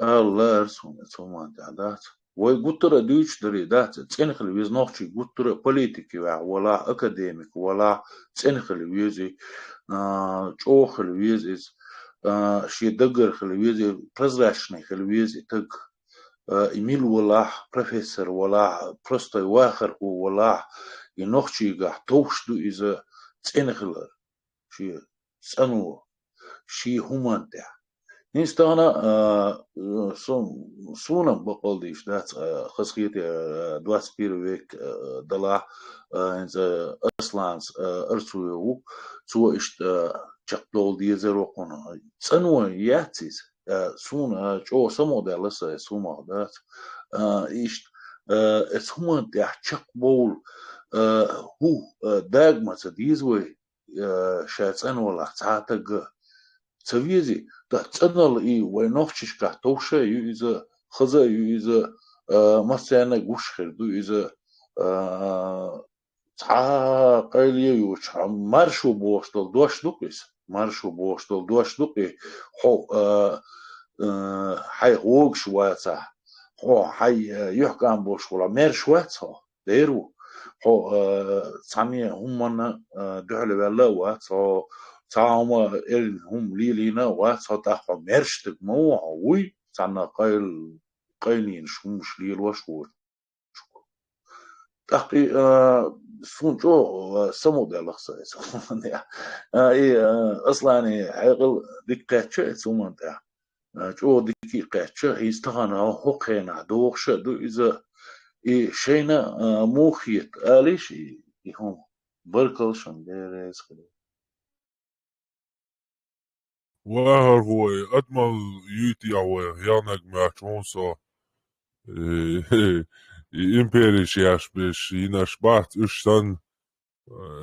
الله ارسون ثم تعدات ويقطر ديش دري دات تنخل ويز نوخشي قطر بوليتيكي ولا اكاديميك ولا تنخل ويزي چوخل ويزي شي دقر خل ويزي برزراشني خل ويزي تق إيميل ولا بروفيسور ولا بروستوي واخر هو ولا ينوخشي قاح توشدو إذا تنخل شي سنو شي همان تاع نيستانا سونا بقول ديش دات خسخيتي دواس بيرويك دلا انز اسلانس ارسويو سو اشت چقدول ديزرو قنا سنو ياتيز سونا جو سمو دلسا سوما دات اشت اسهمان تاع چقبول هو داغما ديزوي شاتسن ولا تعاتق سويزي تأتنال إيه وينوخشش كهتوشة يوزا خزا يوزا مثلا جوش خردو يوزا تا قليل يوش مرشو بوشتل دوش دوكيس مرشو بوشتل دوش دوكي هو هاي غوغ شواتها هو هاي يحكم بوش ولا مير شواتها ديرو هو ثانية هم دهل ولا واتها تعاما هم لينا واتها مرشتك موع وي تعنا قايلين شمش ليل وشور تحقي سون جو سمو ديال الخصائص اي اصلا عقل ديك قاتشه ثم تاع جو ديك قاتشه يستغنى حقنا دوخش دو اذا اي شينا موخيت اليش هم بركلشن ديريس واهر هو أدمل يوتي أو يانك معشونسا إمبيريش ياش بيش يناش بات إشتن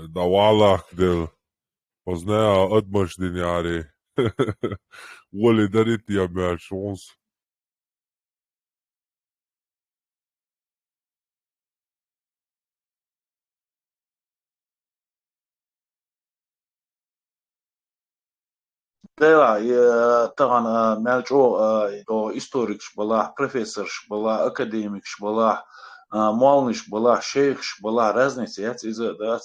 دوالاك دل وزناها أدمش دنياري ولي داريت يا معشونس لا طبعا مالجو دو هيستوريكش بلا профессорш بلا академикш بلا молниш бала шейхш бала разница яц из-за да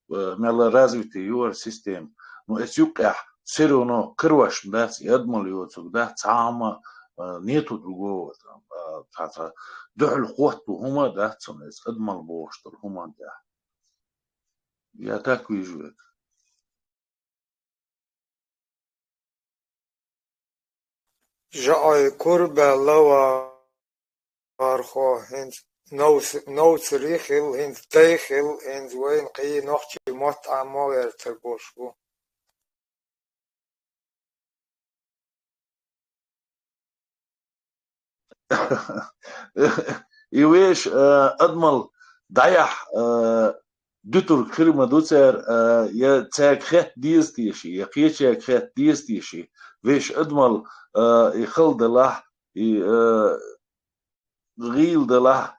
мела развитый юр систем но эсюках все равно крваш да ядмал юцук да цама нету другого там духл хвату хума да цунес адмал боштл хума да я так вижу. جاي كربة لوا أرخو هند نو تريخل هند تيخل هند وين قي نوختي موت عمو يرتبوشو يويش أدمل ضيح دتر كريمة دوتر يا تاك خت ديستيشي يا قيش يا خت ديستيشي ويش أدمل يخل دله غيل دله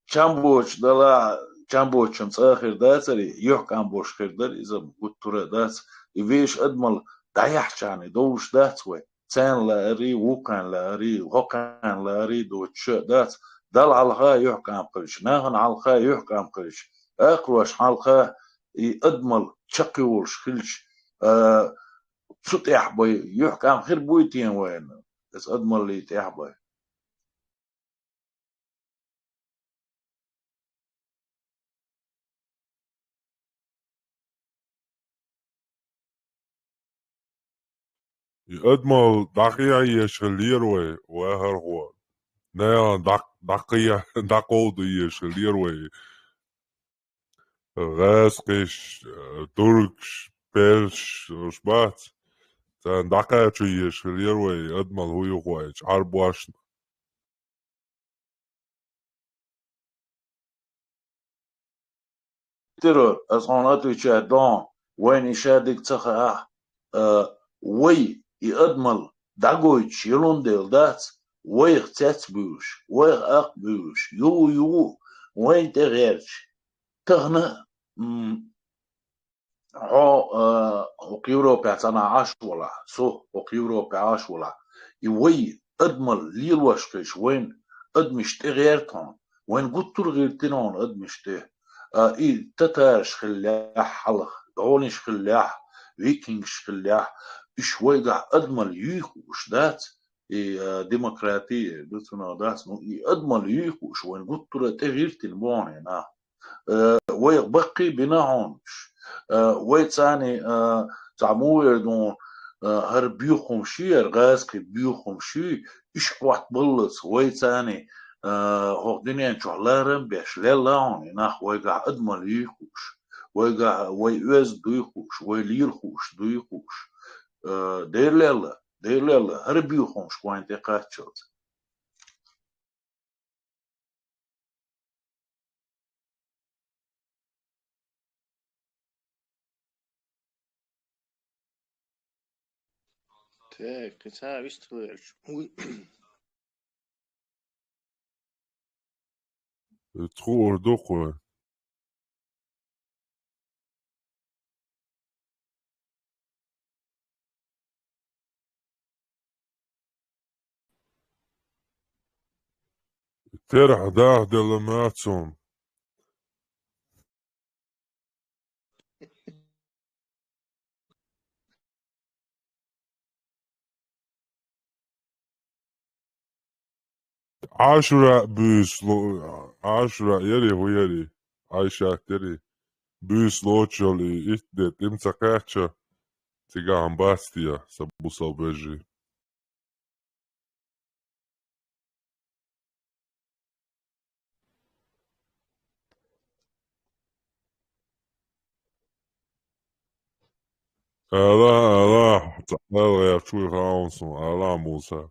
چامبوش دله چامبوشن آخر داتري يحكم بوش خردر إذا بقول دات يويش أدمل ضيح شاني دوش داتوي تان لاري وكان لاري وكان لاري دوتش دات دل على يحكم قرش ناهن على يحكم قرش اقوش على ادمل تشقيولش خلش شط يحبي يحكم خير بويتين وين بس ادمل اللي تحبي أدمل دقيقة يشليروي واهر هو نيا دقيقة دقود يشليروي غاسقش تركش بيرش شبات تان دقيقة يشليروي أدمل هو يخويش عرب واش ترى أصلا يشادون وين يشادك تخا وي يأدمل داغويتش يلون ديل دات ويخ تات بوش ويخ اق بوش يو وين تغيرش تغنى وقيورو بيعتنا عاش ولا وقيورو بيعاش ولا يوي ادمل ليل وشقش وين ادمش تغيرتون وين قطر غيرتنون ادمش ته تتارش خلاح حلق دولش خلاح فيكينجش خلاح ايش ويقع ادمل يخوش دات ديمقراطية دوتنا دات ادمل يخوش وين قطر تغيرتن بونينا ويبقي بناهونش ويتاني تعموير دون هر بيوخم شي غاسك بيوخم شي إيش قوات بلص ويتاني هو دنيا شغلارن بيش ليلاوني ناخ ويقع أدمل يخوش ويقع ويؤز دويخوش ويليرخوش دويخوش دير ليلا هر بيوخم شوين تقاتشلت Так, это вистуешь. تخور دخور ترح داه دلماتهم عاشوراء عاشوراء يلي هو يلي عايشة تري بوس لوتشولي إتدت إمساكاتشا تيجا باستيا سبوسا بجي ألا تعالى يا شوي خاونسون ألا موسى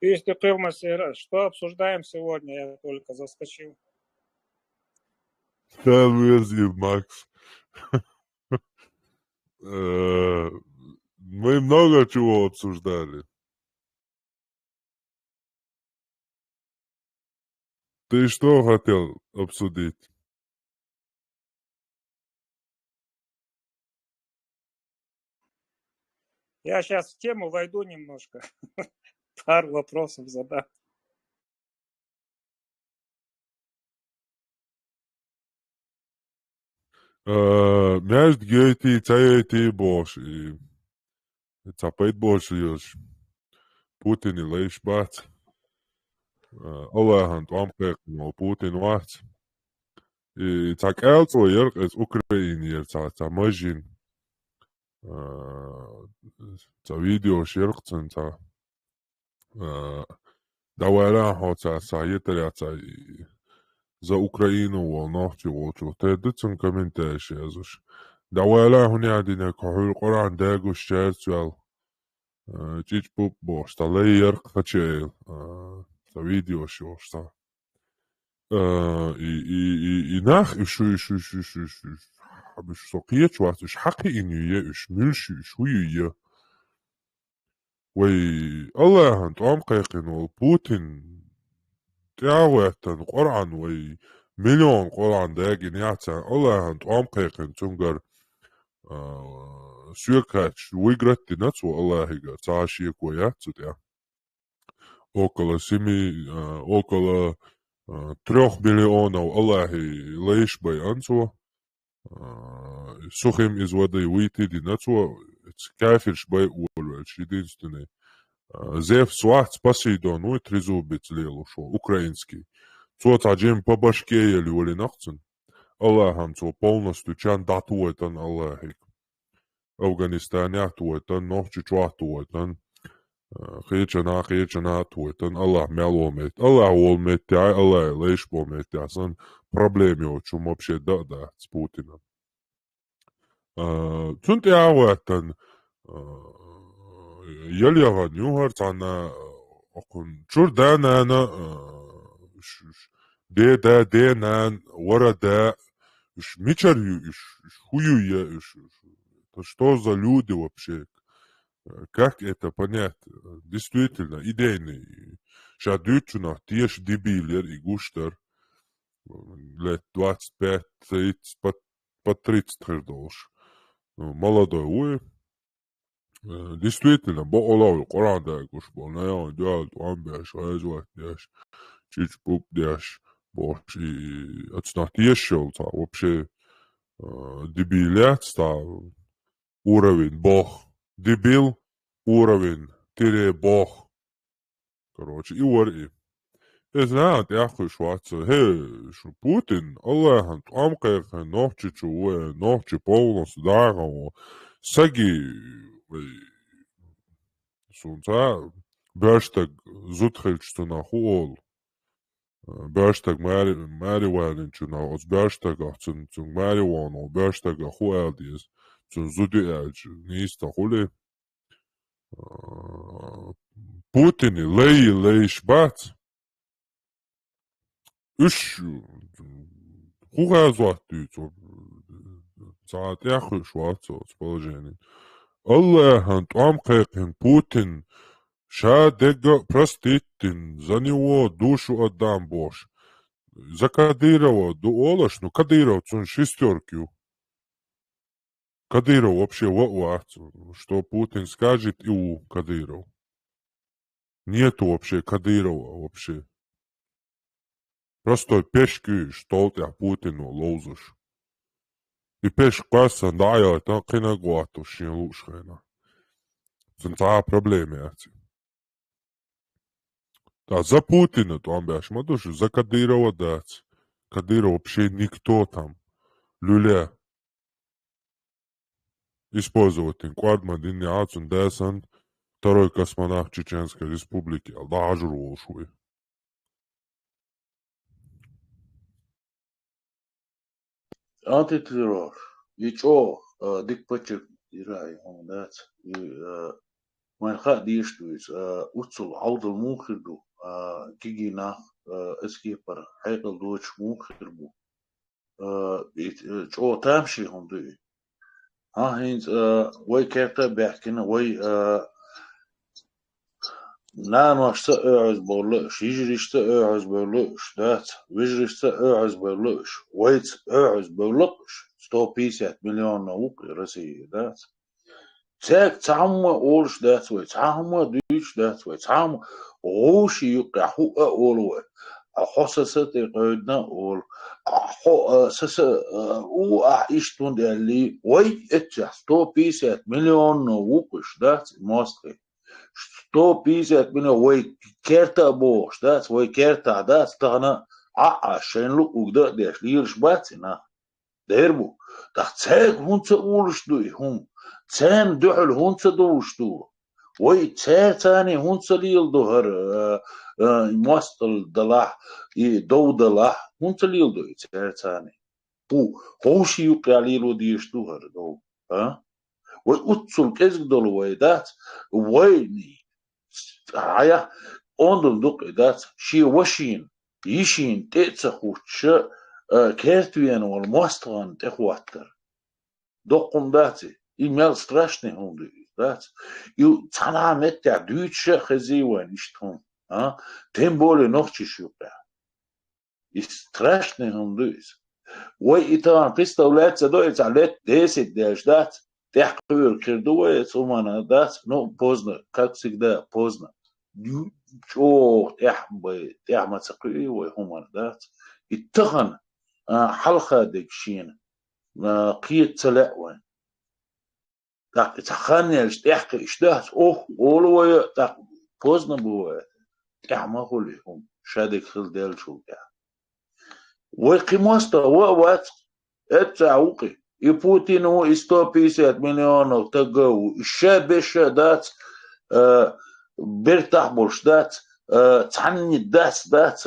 Если Кырмасер, что обсуждаем сегодня? Я только заскочил. Верзи, Макс. Мы много чего обсуждали. Ты что хотел обсудить? Я сейчас в тему войду немножко. Пару вопросов задам. Мяш гейти цаети бош и цапайт бош юж. Путин и лейш бат. Олахан туампек но Путин ват. И так элцо ерк из Украины ер ца мажин. Ца видео шеркцен ца. Давайла хоца саетля ца за Украину ونحكي وشو تدتن كومنتاش يا زوج دوالا هنا عندنا كحول قرآن داغو الشهر سوال تيج بوب بوش تالي يرق خاتشيل تا فيديو شو شتا ناخ شو مش سوقية شوات مش حقي إني مش ملشي شو يا وي الله هنت أم قيقين بوتين تعواتن قرآن وي مليون قرآن داگin يعتن الله هنت أم قيقين تنقر سيكاتش ويقرأت نتو الله هيقر تعاشيك وياتت يا около 3 миллионов الله ليش بي أنتو سخم из воды выйти динату кафирш бай уолвельш единственный Зев сват Посейдон уй трезубец лел ушел украинский цот аджем по башке ели ули нахцен Аллахам цо полностью чан датуетан Аллахик Афганистане атуетан нохчи чуатуетан خيچنا تويتن الله معلومات الله ولمت تاع الله ليش بومت تاع صن проблеми очу вообще да с Путиным تنت عواتن يلي غنيوهر تاعنا أقول شور دان أنا ده دان ورا ده إيش ميشر إيش хуюя إيش что за люди вообще? Как это понять? Действительно, идейный. Шадючуна, теш дебилер и гуштер лет 25, 30, по 30 долларов. Молодой уй. Действительно, бо Коран да гуш бол, на я делал там бяш, айзват дяш, чич пуп дяш, бош и отснах тешел, вообще дебилят стал уровень бог. Дебил уровень тире бог. Короче, и ورقي. إذا أنت أخي شواتس هي شو بوتين الله أنت أمك نوتشي شو نوتشي بولنس داغا ساجي سونتا باشتاج زوتخلشتو ناخول باشتاج ماري والنشو ناخوز باشتاج أحسن تون ماري وانو باشتاج أخو ألديز تون زودي ألج نيستا خولي Путини лейш бат. Үш хуга звати цаат яху швац положение. Аллахан тамкакен Путин ша дега проститин за него душу отдам Бож. За Кадырова дуолаш, ну Кадыров он шестерки. Кадыров вообще что Путин скажет и у Кадыров. Нету вообще Кадырова вообще. Просто пешки что ты Путину лозишь. И пеш класса да я это киногуату шинлушхена. Центра проблемы эти. Да за Путина там бяш, мадуши за Кадырова дать. Кадыров вообще никто там. Люля. Использовать инквадмадин яцун десан. Второй космонавт Чеченской Республики, Алдажур Волшуй. Антитеррор. И чё, дик пачек ирай, он дать. И mein gaat die is uitsel ouder moegerdu kigi nach eskeper heikel Deutsch moegerbu it o tamshi hondu ha hins way kerta berken way na machsa öz borlu şijrişte öz borlu ştat vijrişte öz borlu wait öz borlu 150 milyon navuk Rusya dat تاك تعمى أولش ذات وي تعمى ديش ذات وي تعمى غوشي يقحو أول وي أحسست قيدنا أول أحو سس أو أعيشتون اللي وي إتجاه 150 مليون وقش ذات مصري 150 مليون وي كيرتا بوش ذات وي كيرتا ذات تغنى عشان لو وقدر ديش ليرش باتنا ديربو تاك هونت أولش دوي هم تان دحل هونت دوشتو وي تاني هونت ليل ظهر موصل دلاح دو دلاح هونت ليل دو تاني هوشي يقالي لو ديشتو هر دو ها وي اتسل كزق دول وي دات ويني عيا اوندل دوق دات شي وشين يشين تيتسخوش كيرتوين والموستغان تخواتر دوقم داتي имел страшный хунду, да? И цена метя дюче хозяева ништон, а? Тем более ночи шупя. И страшный хунду. Ой, и там представляется, да, это лет 10 дождать, тех кирдует, умана дать, но поздно, как всегда, поздно. Чё, тех мацакуи, ой, умана дать. И тхан حلقة دكشين قيت تلاوين так تخانيش تحكي اشتهت اولوية так поздно бывает تعمقولهم شادك خل ديل شو كا وقيموستا وات اتعوقي يبوتين هو 150 مليون تقو الشابش دات بيرتاح بوش دات تعني داس دات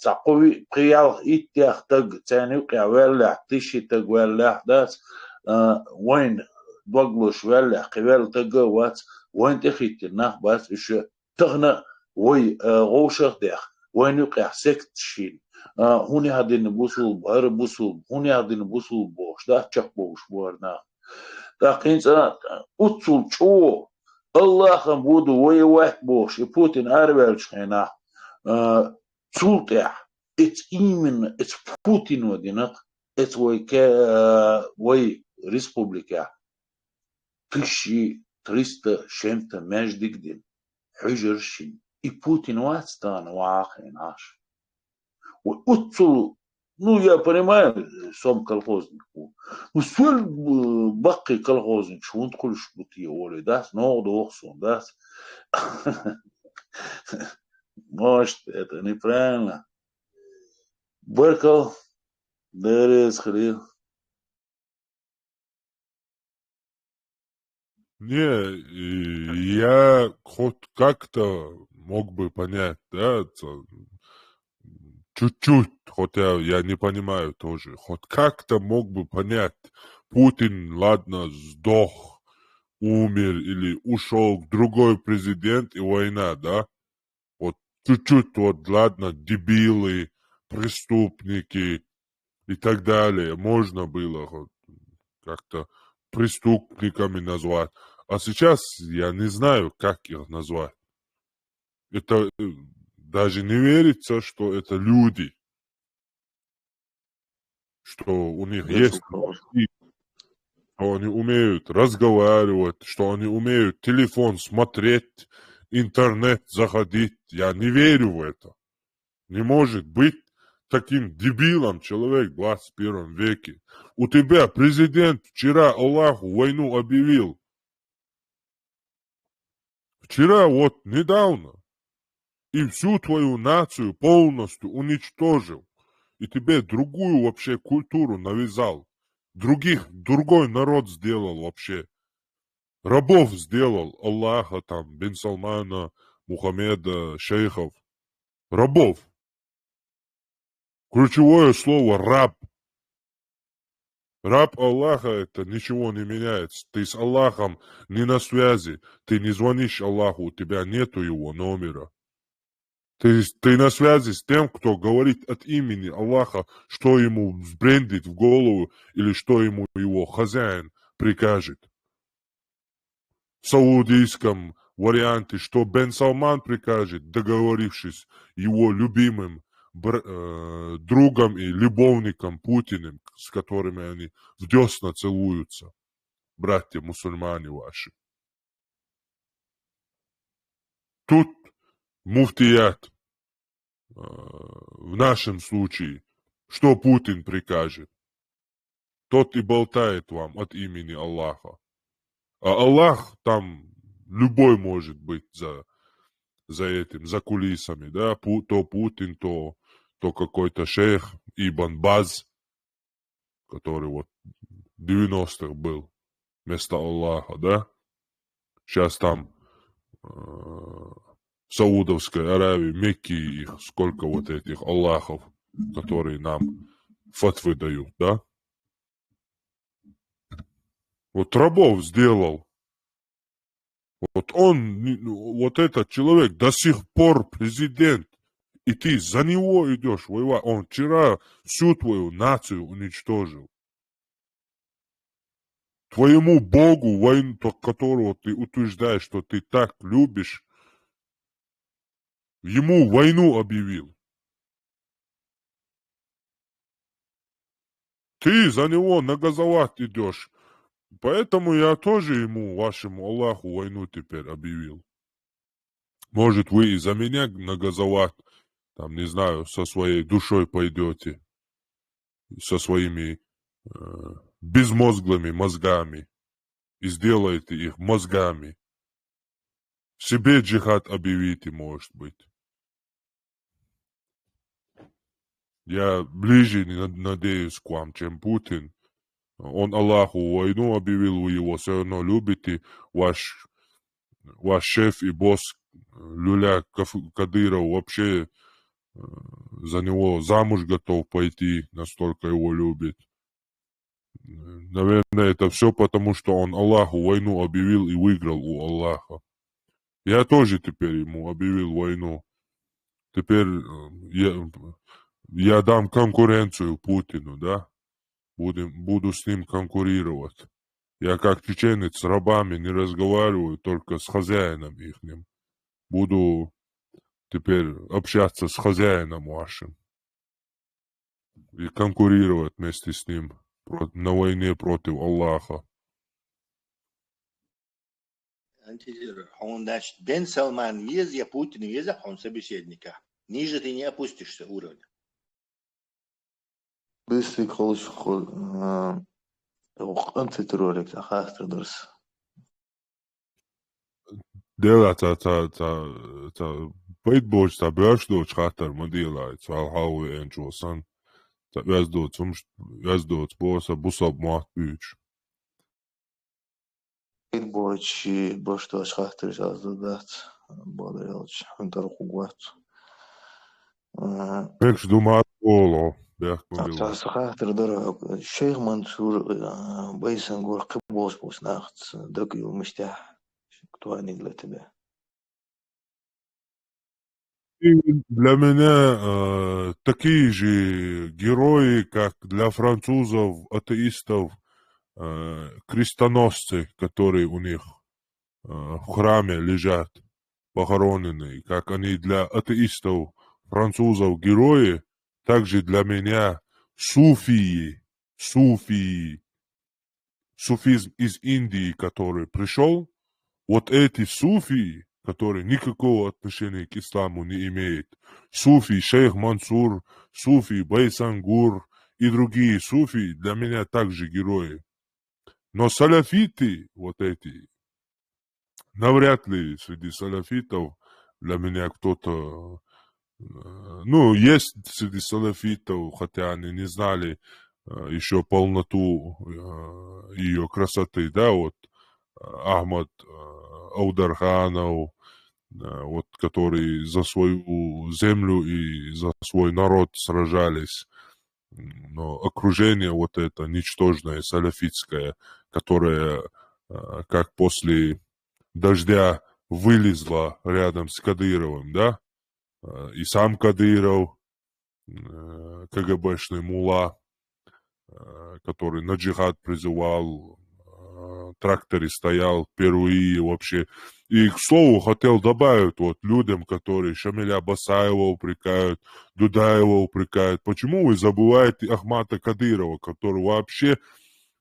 تعقوي قيال اتياخ تق تاني وقيا ولا تيشي تق ولا دات وين بقلوش ولا قبل تقوات وين تخيت النخ بس إيش تغنى وي غوشخ ديخ وين يقع سكت شين هوني هادين بوصل بهر بوصل هوني هادين بوصل بوش دا تشق بوش بورنا دا قينصا أتصل شو الله خم بودو وي واحد بوش يبوتين أربعة شينا تولتح اتس إيمن اتس بوتين ودينك اتس وي وي ريسبوبليكا فيشي 300 شمتا ماش ديكدين حجرشين и Путин ватстан вахин аш. Уцу, ну я понимаю, сам колхозник. Ну свел баки колхозник, что он кулш бути оли, да, но дохсон, да. Может, это неправильно. Баркал, дерез хрил. Не, я хоть как-то мог бы понять, да, чуть-чуть, хотя я не понимаю тоже, хоть как-то мог бы понять, Путин, ладно, сдох, умер или ушел другой президент и война, да, вот чуть-чуть, вот, ладно, дебилы, преступники и так далее, можно было вот, как-то преступниками назвать. А сейчас я не знаю, как их назвать. Это даже не верится, что это люди. Что у них есть мозги, что они умеют разговаривать, что они умеют телефон смотреть, интернет заходить. Я не верю в это. Не может быть таким дебилом человек в 21 веке. У тебя президент вчера Аллаху войну объявил. Вчера, вот недавно. И всю твою нацию полностью уничтожил. И тебе другую вообще культуру навязал. Другой народ сделал вообще. Рабов сделал Аллаха, там, Бен Салмана, Мухаммеда, шейхов. Рабов. Ключевое слово раб. Раб Аллаха это ничего не меняется. Ты с Аллахом не на связи. Ты не звонишь Аллаху, у тебя нету его номера. Ты на связи с тем, кто говорит от имени Аллаха, что ему взбрендит в голову или что ему его хозяин прикажет. В саудийском варианте, что Бен Салман прикажет, договорившись его любимым другом и любовником Путиным, с которыми они в десна целуются, братья-мусульмане ваши. Тут муфтият, в нашем случае, что Путин прикажет, тот и болтает вам от имени Аллаха. А Аллах там любой может быть за этим, за кулисами, да, то Путин, то какой-то шейх Ибн Баз, который вот в 90-х был вместо Аллаха, да. Сейчас там в Саудовской Аравии, Мекки их, сколько вот этих Аллахов, которые нам фатвы дают, да. Вот рабов сделал. Вот он, вот этот человек до сих пор президент, и ты за него идешь воевать. Он вчера всю твою нацию уничтожил. Твоему Богу, войну, которого ты утверждаешь, что ты так любишь, ему войну объявил. Ты за него нагазовать идешь. Поэтому я тоже ему, вашему Аллаху, войну теперь объявил. Может, вы и за меня нагазовать, там, не знаю, со своей душой пойдете, со своими безмозглыми мозгами, и сделаете их мозгами. Себе джихад объявите, может быть. Я ближе надеюсь к вам, чем Путин. Он Аллаху войну объявил, вы его все равно любите. Ваш шеф и босс Люля Кадыров вообще за него замуж готов пойти, настолько его любит. Наверное, это все потому, что он Аллаху войну объявил и выиграл у Аллаха. Я тоже теперь ему объявил войну. Теперь я дам конкуренцию Путину, да? Буду с ним конкурировать. Я как чеченец с рабами не разговариваю, только с хозяином ихним. Буду теперь общаться с хозяином вашим и конкурировать вместе с ним на войне против Аллаха. Он, значит, Бен Салман вез, я Путин вез, он собеседника. Ниже ты не опустишься уровня. Быстрый колыш антитеррорик, ахастр дурс. Dēlā tā peitboļs, tā bēršdots katru modīlājas, vēl hauvi enčosan. Tā jāsdots bosa busab māt pīč. Peitboļs, boštos katru jāsdodāt, bodarēlč, un taru hugvāt. Pēkš dumāt polo, bēk modīlā. Katru dara, Sheikh Mansur, Байсангор, Кыбос, Буснаcht, Дагил, Мстя. Кто они для тебя? И для меня такие же герои, как для французов, атеистов, крестоносцы, которые у них в храме лежат, похороненные, как они для атеистов, французов герои, также для меня суфизм из Индии, который пришел, вот эти суфии, которые никакого отношения к исламу не имеют, суфи Шейх Мансур, суфи Байсангур и другие суфи для меня также герои. Но салафиты, вот эти, навряд ли среди салафитов для меня кто-то... Ну, есть среди салафитов, хотя они не знали еще полноту ее красоты, да, вот Ахмад Аударханов, вот, которые за свою землю и за свой народ сражались. Но окружение вот это ничтожное, салафитское, которое как после дождя вылезло рядом с Кадыровым, да, и сам Кадыров, КГБшный мулла, который на джихад призывал, тракторе стоял впервые вообще. И, к слову, хотел добавить вот людям, которые Шамиля Басаева упрекают, Дудаева упрекают, почему вы забываете Ахмата Кадырова, который вообще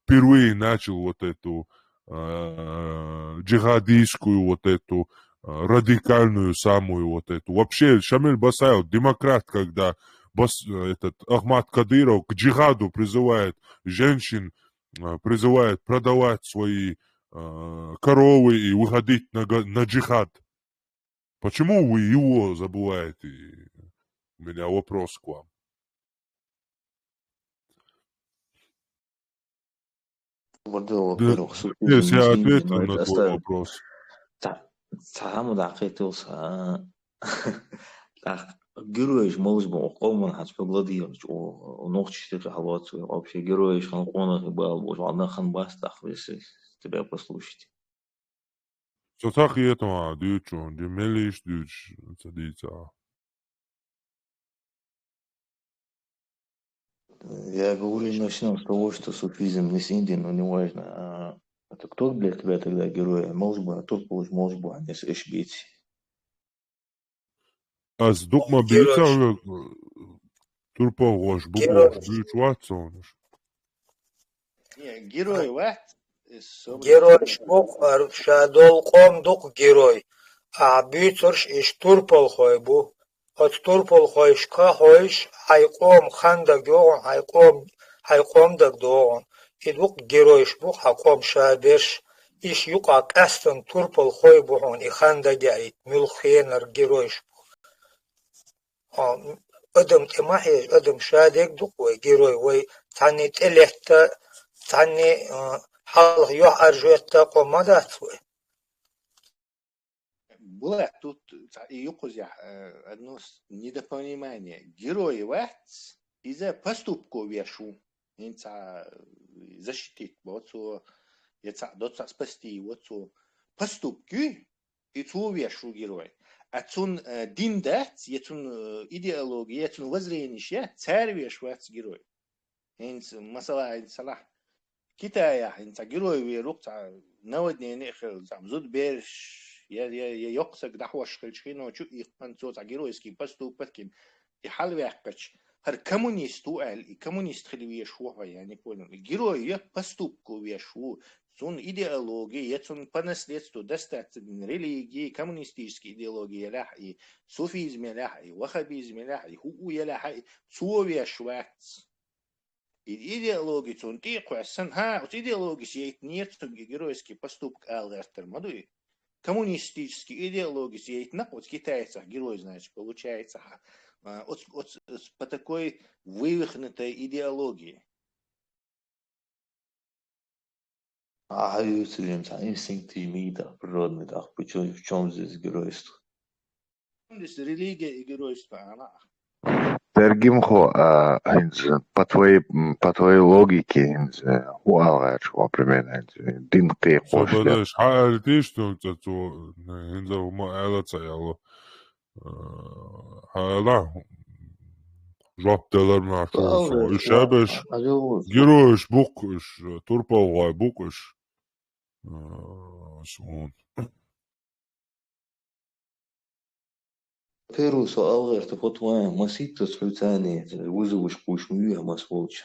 впервые начал вот эту джихадистскую, вот эту радикальную самую вот эту. Вообще Шамиль Басаев демократ, когда этот Ахмат Кадыров к джихаду призывает женщин, призывает продавать свои коровы и выходить на джихад. Почему вы его забываете? У меня вопрос к вам. Во-первых, Если я ответил на твой вопрос. Сам дақитылса, героиш мозбо қоман хатпа гладиевич о ногчишти халват вообще героиш хан қонах был бош одна хан бастах если тебя послушать. Что так и это, дючон, демелиш дюч, садится. Я говорю, начнем с того, что суфизм не с Индии, но не важно. Это кто для тебя тогда герой? Молжба, тот получит молжба, а не с Эшбити. А с докма бийца турпогош бугош бийч ватсонуш. Не, герой, ва? Герой шбук, шадол ком дук герой. А бийцорш иш турпол хой бу. От турпол хойшка хойш, хайком ханда геон, хайком даг доон. Идук герой шбук, хаком шадерш. Иш юка кастон турпол хой бухон, и ханда гяй, мюлхенер герой шбук. أدم تماهي أدم شادك دقوي جيروي وي تاني تلهتا تاني حال يوح أرجوتا قومادات وي Было тут юкузя одно недопонимание. Герои вахц из-за поступков вешу, инца защитить, вот со, яца доца спасти, вот со поступки يتوبيا شو جيروي أتون دين دات يتون إيديولوجيا يتون وزرينيشيا تاربيا شوات جيروي هينس مثلا هين صلاح كتايا هينس جيروي ويروق نودني نخل زود بيرش يا يقصق دحوش خلشينو شو يقن صوت جيروي سكي بستو بتكين يحل ويحكش هر كمونيستو كمونيست خلوية شو يعني كون جيروي بستو كويا شو زون إيديولوجيا يتون بنسلتو دستات من ريليجي كمونيستيسكي إيديولوجيا لاحي صوفيزم لاحي وخابيزم لاحي هو يلاحي صوبيا شوات إيديولوجي تون تيقو عسن ها إيديولوجي سيت نيرتون جيرويسكي بستوب كالغرتر мадуи коммунистический идеологии сеять на вот китайцах герой значит получается по такой вывихнутой идеологии. هاي يسلم تاع инстинкты мида природный так почему в чем здесь геройство? Здесь религия и геройство она. Тергимхо, по твоей логике, примерно, дин кайхош. Собадаш, حالتيش تنتو هنزو ما آلت يلا حالا جاب دلار معشوف إشابش جيروش بوكش تربا وغاي بوكش سون Первый سؤال ارتبط وين مسيت تسحوتاني وزوش قوش ميوها مسووش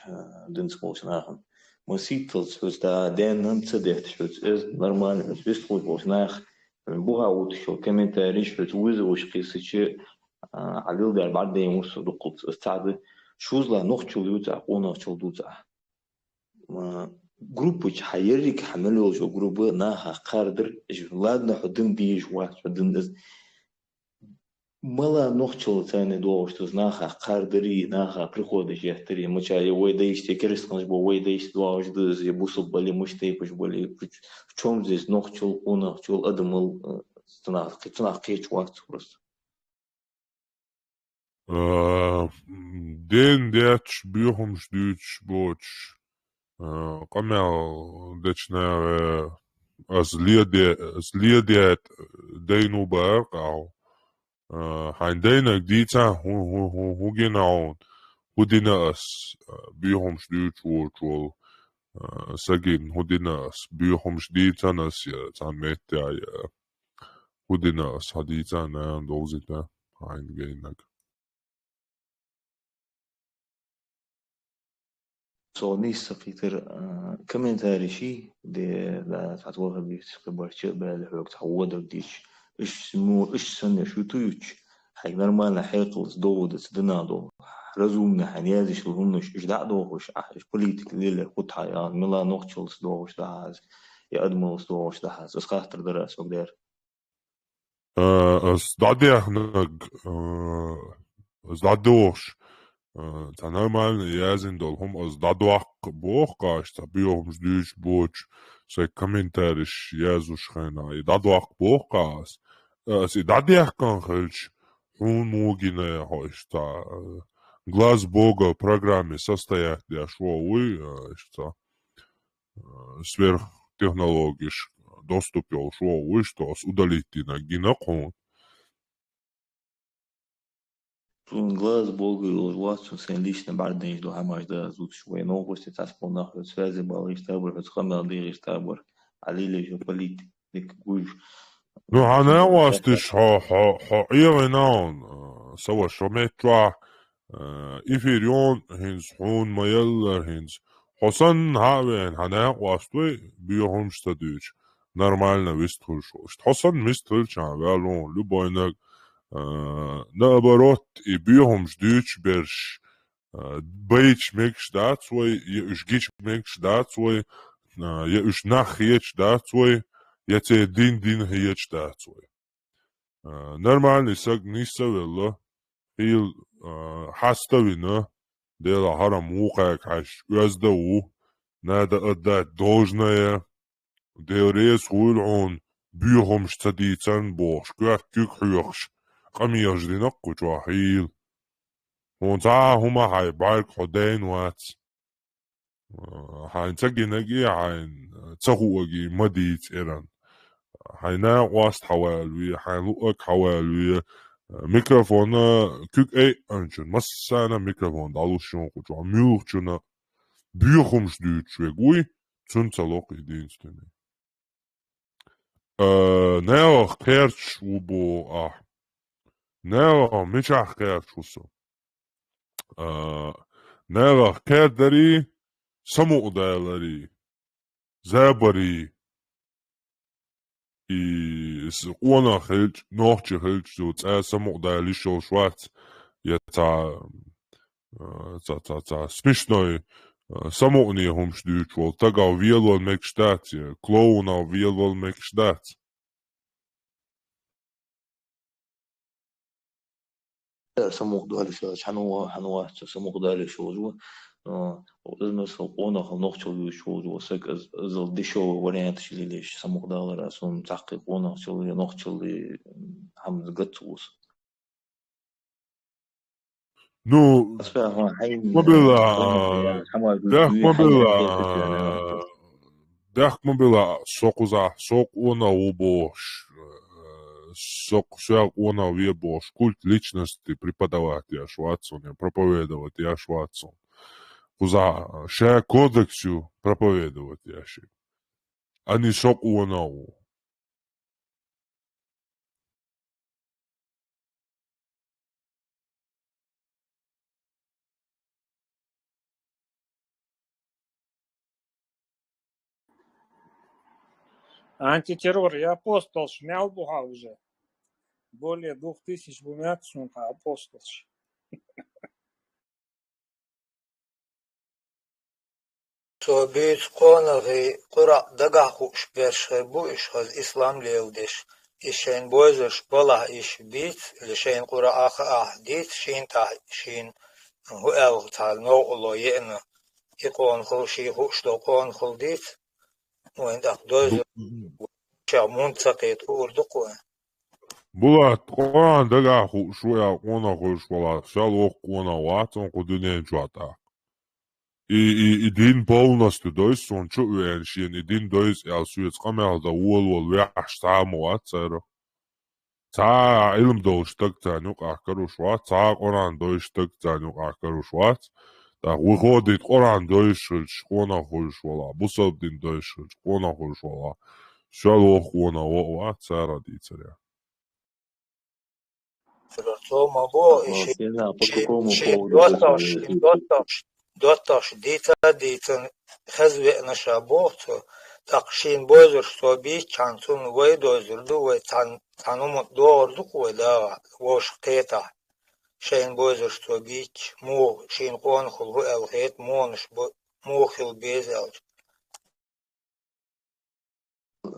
دنسموش ناخن مسيت تسحوتا دين نمتصدح تسحوت إز نورمال بيستخوش بوش ناخ بوها وتشو كمنتاريش حوت وزوش قيسيشي عليل دار بعد دين وصو دقلت استعد شوزلا نوخشو ليوتا ونوخشو دوتا جروبش حيريك حملو جو جروب ناها قاردر جلادنا حدن ديج واحد حدن إز ملا نوخشل ثاني دوش تزناخا قاردري ناخا приходиш яхтери мочали войдаиш те крестнаш бо войдаиш двош дыз я бусу бали муштейпиш бали в чем здесь нохчул унохчул адмыл тнах кеч вакт просто ден дяч бюхом ждуч боч камел дечна азлиедет дейну баркау Heindeinek dita hu genau hudinas byhom styrt wol sagin hudinas byhom dita nas ja tan met ja hudinas hadita na dozita heindeinek So nissa Peter كمان شيء ده تعتبرها بيختبر شيء بالحوق تعود وديش إيش سمو إيش سنة شو تويتش حق نرمال حيقلص دو دنادو رزومنا حنيازش لهمش إيش دعدوش إيش بوليتيك ليلة قطعة يا ملا نوختشلس دوش دهاز يا أدملس دوش دهاز إس خاطر درس وقدر أس دعديح نج أس دعدوش تا نرمال يازن دولهم أس دعدوح بوخ قاش تبيهم جديش بوش سي كومنتاريش يازوش خينا يدعدوح بوخ قاس أس دعديح كان خلش هون موجينا هاش تا глаз Бога программе состоят для шоуи, что сверхтехнологиш доступил шоуи, что удалить на гинокон. глаз Бога и властью сын лично барден до хамаш да зут швей новости таспол нахуй связи балыш табор хамел дыриш табор алили же политик гуж Ну, она вастиш ха иренан сова шометра إفيريون هنز حون ميلر هنز حسن هاوين هناك واستوي بيهم شتدوش نورمالنا ويستخل شوشت حسن مستخل شان بالون لبوينك نابروت بيهم شدوش برش بيتش ميكش داتسوي يشجيش ميكش داتسوي يش نخ يتش داتسوي يتي دين هيتش داتسوي نورمال نساق نيسا والله هيل حاستوينا ديلا هرم موقعك عش يزدو نادا أدات دوجنايا ديريس غولعون بيهم شتديتان بوش كيك حيوخش قميش دي نقو جواحيل هون تا هما هاي بارك حدين وات هاين تاقي ناقي هاين تاقوغي مديت إيران حينا واست حوالوية حيلوك حوالوية ميكروفون كيك اي انشن مسانا ميكروفون دالو شون قجوا ميوخشنا بيخمش ديوتش ويقوي تنسلوق يدينستني ناوخ كيرتش وبو ناوخ ميشاخ كيرتش وصو ناوخ كيردري سمو دالري زابري قونا خلج نوخش خلج زو سمو دالي شو شوات يتا смешной самотни homsduurtwol tagau vielol mekstāt, klounau vielol mekstāt. سموق دالي شو حنوا سموق دالي شو جو وإذن قونا خلنوخ شو جو سك زل دشو ورينت شلي ليش سموق دالي راسون تحقيق قونا شلي نوخ شلي هم زقتوس Nu, mobila sok ona убош, sok ona вебош, культ личности преподавать я Шварцон, проповедовать я Шварцон. Куза ше кодексю проповедовать я ще. Они sok ona у. Антитеррор и апостол шмял буга уже. Более 2000 бумят сунка апостол. صوبيت قونغي قرأ دقاقو شبيرش بو إشخاز إسلام ليودش إشين بوزش بلا إش بيت لشين قرأ آخ ديت شين تاه شين هو أو تعال نوع الله يئنا يقون خل شي خوش دو قون خل ديت وين دق دوز شامون تسقيت أوردقوه Bulat Quran daga şuya ona koşvala şal ona watson kudune jata. I din полностью dois son chu uenşin i din dois elsuets qamelda wol veaş tamoat zero. Ta ilm doştak tanuk akaru şvat ta Quran doştak tanuk akaru şvat. Da wychodit Quran doşul ona koşvala bu din doşul ona koşvala. Şal ona wat zero ditsere. Философа бо دوتاش ديتا خزوة نشابوتو تقشين بوزر صوبي كانتون وي دوزردو وي تانوم دوردو ودا وش قيتا شين بوزر صوبيك مو شين قون خلو الغيت مونش مو خل بيز اوج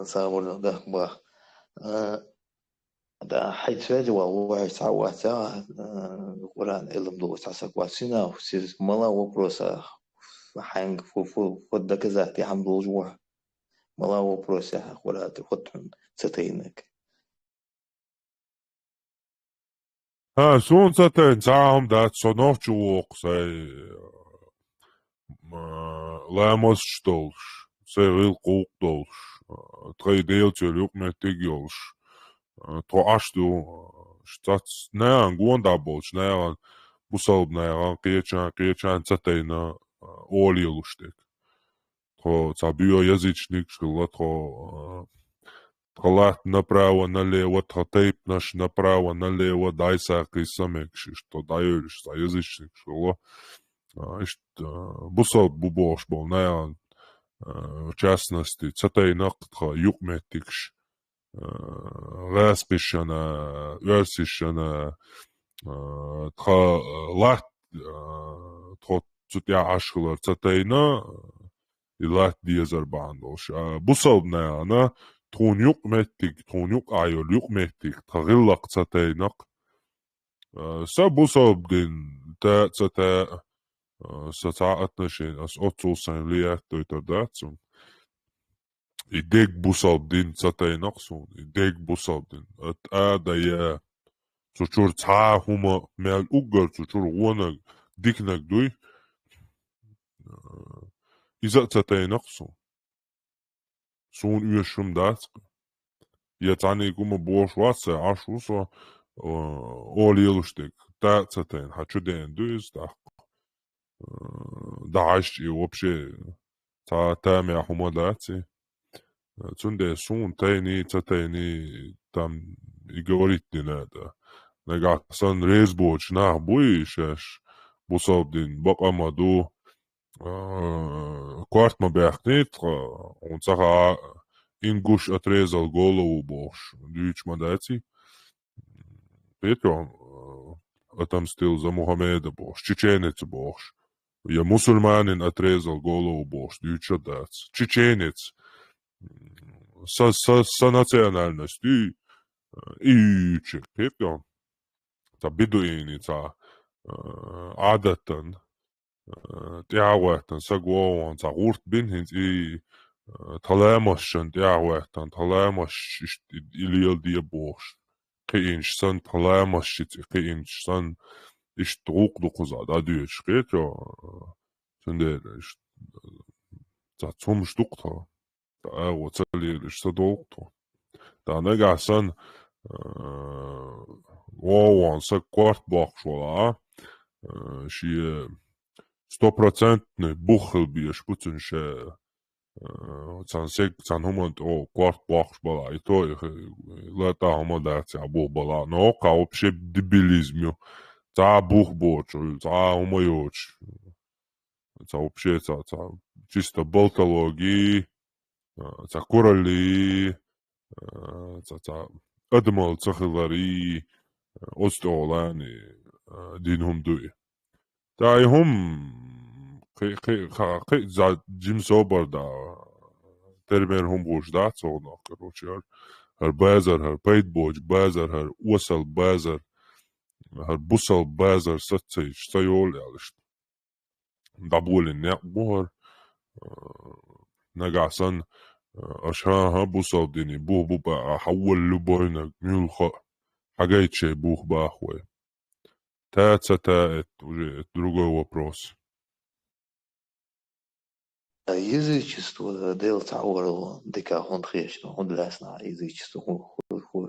سامر ده با دا حيث فاجوا وواحد تعوى تا القرآن علم دو تعسك واسينا وسير ملا وبروسا حنق فود كذا حمد الجوع ملا وبروسا ولا تخدهم ستينك Soon zaten taam dat sonoch ook zij lamos stolsch. Zij wil kook dolsch. Twee deeltje lukt met tigels. To ashtu stats nean gondabolch nean busalb nean qiyechan zatayna olilustek. To zabio язычник школа то Халат направо, налево, тейп наш направо, налево, дай саки самекши, что даешь за язычник школа. Бусал бубош был, неан, в частности, цатейнак тха юкметикш, распишана, версишана, тха лат, тха цутя ашхлар цатейна, и лат диезербандош. Бусал неана, تون يقمتك تون يقعيل يقمتك تغلق تتينق سبو صابدين تا ستا ستاعتنشين أس أتصوصين ليات تويترداتسون إديك بوصابدين تتينقسون إديك بوصابدين أتآدايا تشور تا هما مال أقر تشور غونك ديكنك دوي إذا تتينقسون سون يشرم داتك Ietani kuma boš vace, ašuso, oliluštek, тацатен, хачуден, дуис, да ащи вообще, тами ахумадаци. Цунде сун, тайни, там и говорить не надо. Нега сан резбоч нах буишеш, бусабдин, бакамаду, квартма бяхнит, он цаха ингуш отрезал голову бош, дючмадаци. Петро отомстил за Мухаммеда бош, чеченец бош. Я мусульманин отрезал голову бош, дючадац. Чеченец со национальностью и чек, Петро. Та бедуини, та адатан, тяуатан, сагуан, та гурт бинхинт и таламашан тяуатан, таламаш илиел дия бош. Киинш сан таламашит, киинш сан иш тук дукузад, адюш, Петро. Сенде, та цум штукта. Та эго целилиш садокту. Та нега сан Вован са кварт бахшвала, ши 100% бухл биеш пуцен ше цан хумант кварт бахшвала, и то лета хумадация бух бала, но ка вообще дебилизмю, ца бух бочу, ца умайоч, ца вообще ца чисто болтологии, ца курали, ца адмал цахилари, Ostolani dinhum dui. Ta hum за Jim Sober da termen hum boş da sonra короче her bazar her paid boş bazar her wasal bazar her busal bazar satçı sayol yalış. Da bolin ne buhar nagasan aşağı ha busal dini bu ba hawal luboyna mülha حاجات شيء بوخ باخوي تاعت уже другой вопрос. Язычество делается орло, дека он хрещено, он лясна язычество,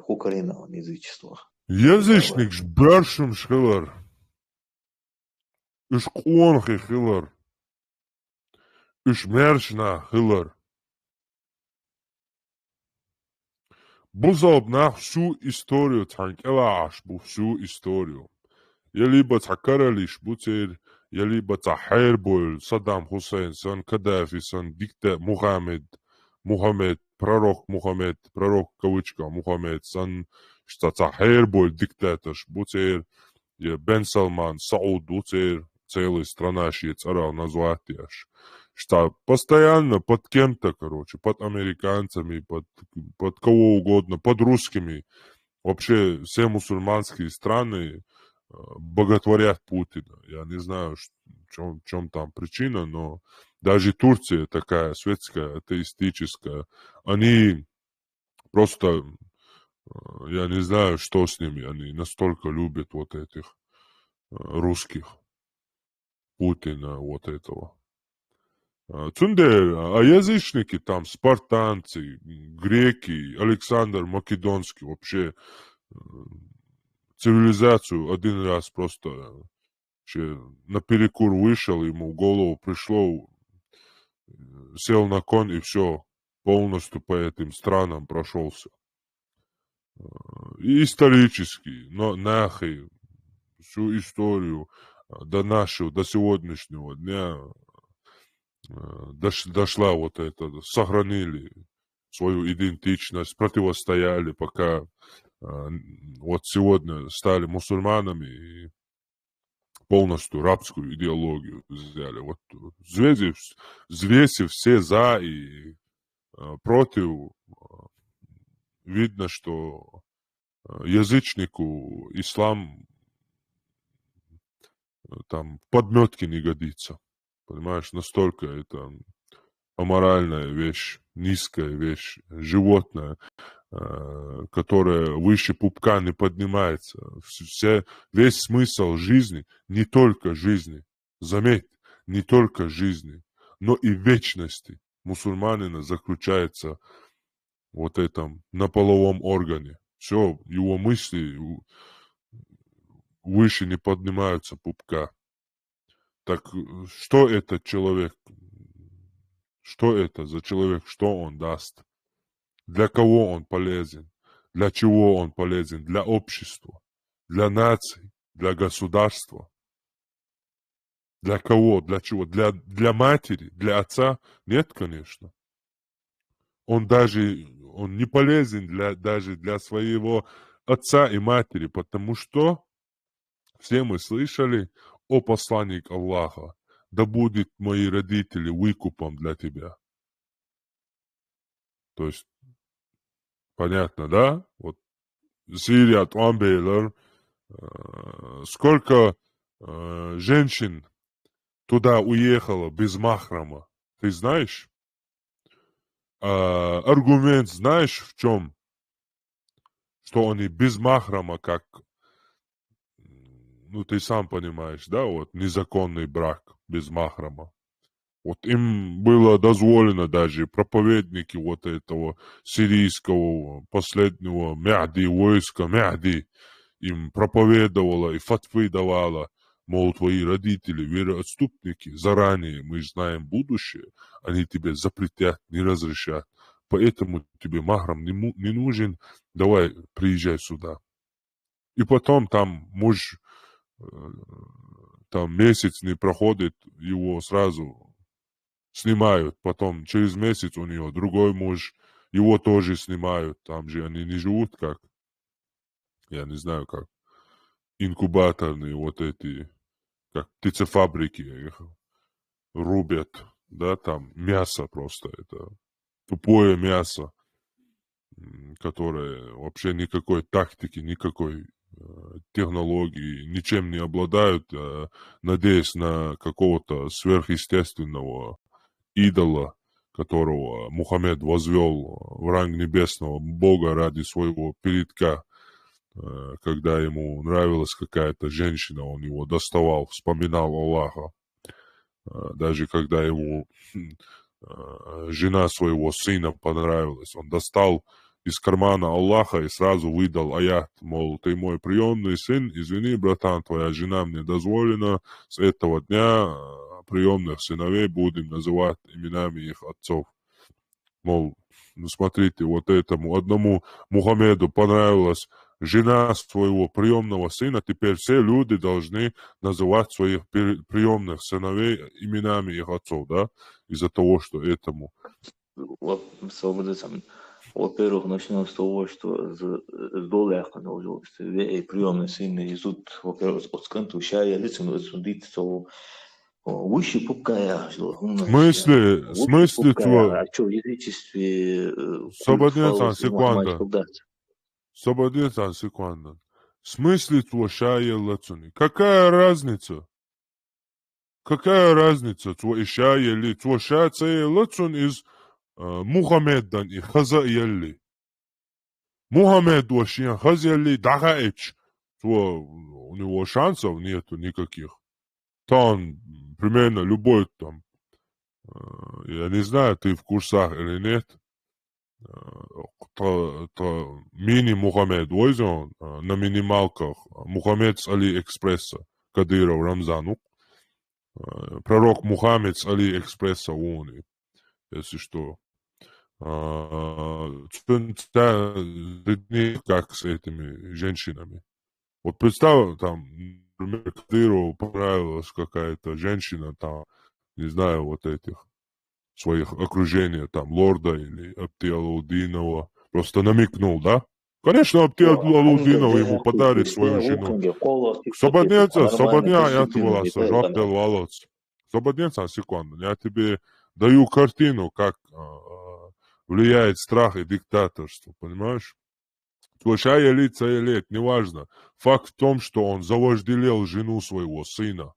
хукарина он язычество. Язычник ж бершим шхилар. Иш куонхи хилар. Иш мершна хилар. Бузоб нах всю историю танкелаш, всю историю. Я либо цакаралиш бутер, я либо цахайрболь, Саддам Хусейн, сан Каддафи, сан диктатор Мухаммед, пророк кавычка Мухаммед, сан что цахайрболь диктатор бутер, я Бен Салман, Сауд бутер, целая страна шиец арал назвать яш. Что постоянно под кем-то, короче, под американцами, под кого угодно, под русскими. Вообще все мусульманские страны боготворят Путина. Я не знаю, в чем там причина, но даже Турция такая светская, атеистическая, они просто, я не знаю, что с ними, они настолько любят вот этих русских, Путина, вот этого. Цунде, а язычники там, спартанцы, греки, Александр Македонский, вообще цивилизацию один раз просто наперекур вышел, ему в голову пришло, сел на конь и все, полностью по этим странам прошелся. И исторически, но нахуй, всю историю до сегодняшнего дня дошла вот это, сохранили свою идентичность, противостояли, пока вот сегодня стали мусульманами и полностью рабскую идеологию взяли. Вот взвесив все за и против, видно, что язычнику ислам там подметки не годится. Понимаешь, настолько это аморальная вещь, низкая вещь, животное, которое выше пупка не поднимается. Весь смысл жизни, не только жизни, заметь, не только жизни, но и вечности мусульманина заключается вот этом, на половом органе. Все, его мысли выше не поднимаются пупка. Так что этот человек? Что это за человек? Что он даст? Для кого он полезен? Для чего он полезен? Для общества, для наций, для государства. Для кого? Для чего? Для матери, для отца? Нет, конечно. Он не полезен даже для своего отца и матери, потому что все мы слышали о посланник Аллаха. Да будет мои родители выкупом для тебя. То есть, понятно, да? Вот Сирия, Амбейлер, сколько женщин туда уехало без махрама, ты знаешь? Аргумент знаешь в чем? Что они без махрама, как, ну ты сам понимаешь, да, вот незаконный брак без махрама. Вот им было дозволено даже проповедники вот этого сирийского последнего Мехди, войска Мехди, им проповедовала и фатвы давала, мол, твои родители вероотступники, заранее мы знаем будущее, они тебе запретят, не разрешат, поэтому тебе махрам не нужен, давай приезжай сюда. И потом там муж, там месяц не проходит, его сразу снимают, потом через месяц у нее другой муж, его тоже снимают, там же они не живут как, я не знаю как, инкубаторные вот эти, как птицефабрики, их рубят, да, там мясо просто, это тупое мясо, которое вообще никакой тактики, никакой технологии, ничем не обладают, надеясь на какого-то сверхъестественного идола, которого Мухаммед возвел в ранг небесного бога ради своего передка. Когда ему нравилась какая-то женщина, он его доставал, вспоминал Аллаха. Даже когда ему жена своего сына понравилась, он достал из кармана Аллаха и сразу выдал аят, мол, ты мой приемный сын, извини, братан, твоя жена мне дозволена, с этого дня приемных сыновей будем называть именами их отцов. Мол, ну смотрите, вот этому одному Мухаммеду понравилась жена своего приемного сына, теперь все люди должны называть своих приемных сыновей именами их отцов, да, из-за того, что этому. Во-первых, начнем с того, что с долей приемные сыны идут, во-первых, от сканту, щая, лицом, сундит, то выше пупкая. В смысле, а что, в язычестве Свободен секунда. В смысле твой шая лацуни? Какая разница? Какая разница твой шая ли? Твой шая лацун из Мухаммедан и Хазаилли. Мухаммед вообще Хазаилли дахаэч. У него шансов нету никаких. Там примерно любой там, я не знаю, ты в курсах или нет, мини-Мухаммед возьмем на минималках, Мухаммед с Алиэкспресса, Кадыров Рамзану, пророк Мухаммед с Алиэкспресса уни, если что. Как с этими женщинами. Вот представь, там, например, Кадырову понравилась какая-то женщина, там, не знаю, вот этих своих окружения, там, лорда или Абти Алаудинова, просто намекнул, да? Конечно, Абти Алаудинова ему подарит свою жену. Свободнеца, я твоя сажал волос. Свободнеца, секунду, я тебе даю картину, как влияет страх и диктаторство, понимаешь? Площадь лица лет, неважно. Факт в том, что он завожделел жену своего сына,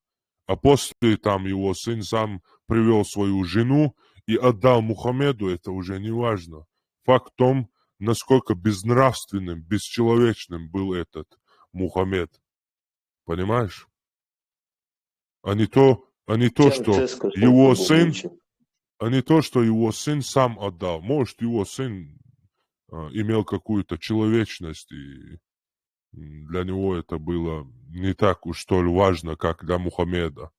а после там его сын сам привел свою жену и отдал Мухаммеду, это уже не важно. Факт в том, насколько безнравственным, бесчеловечным был этот Мухаммед. Понимаешь? А не то, что его сын, сам отдал. Может, его сын имел какую-то человечность, и для него это было не так уж столь важно, как для Мухаммеда.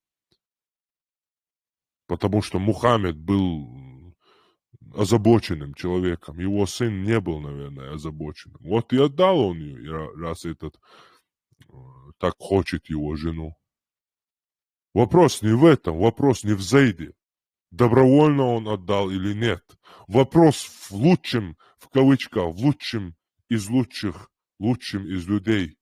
Потому что Мухаммед был озабоченным человеком. Его сын не был, наверное, озабоченным. Вот и отдал он ее, раз этот так хочет его жену. Вопрос не в этом, вопрос не в Зейде. Добровольно он отдал или нет. Вопрос в лучшем, в кавычках, в лучшем из лучших, лучшем из людей.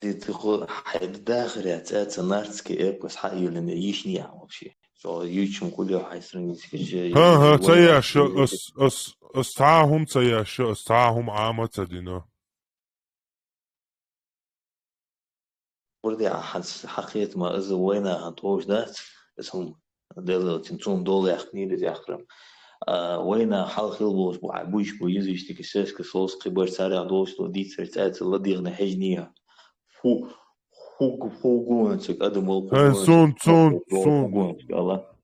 это нардский эпос хайюлен ишни вообще. So ючим кулё хайсрынский. ها تياش استعاهم تياش استعاهم عامة تدينا. وردي حقيقة ما إذا وين هنطوش دات اسهم دل تنتون دول يخني دي أخرم وين حال خلبوش بعبوش بيزيش تكساس كسوس قبر سارع دوش لو ديت سرتات الله ديغنا حجنيها فو قوانتك أدم سون الله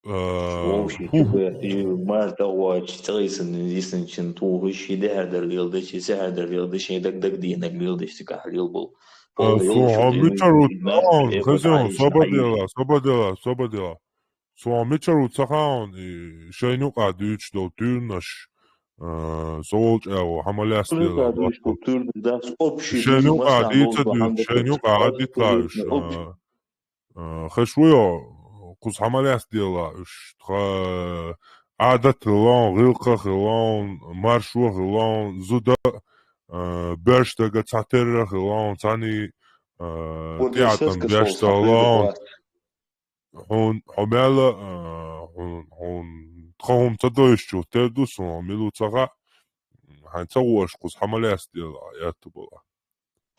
Вообще, Марта Уач, Трейсон, Дисенчин, Тугыш, Дердер, Лилдыш, Зердер, Лилдыш, и Дагдина, Лилдыш, Кахлил был. Мичарут خزون صبدلا سو ميچرو تخاون شينو قاديش دو تورنش زولج او حملاس ديلا شينو قاديت لاش خشويو قص حملاس ديلا عادت لون غلقة لون مارشو لون زودا برشتغا تعتر لون تاني تياتن برشتا لون هون عمالة هون تخوم تدويشو تردوسو ميلو تغا هنتوش قص حملاس ديلا ياتبولا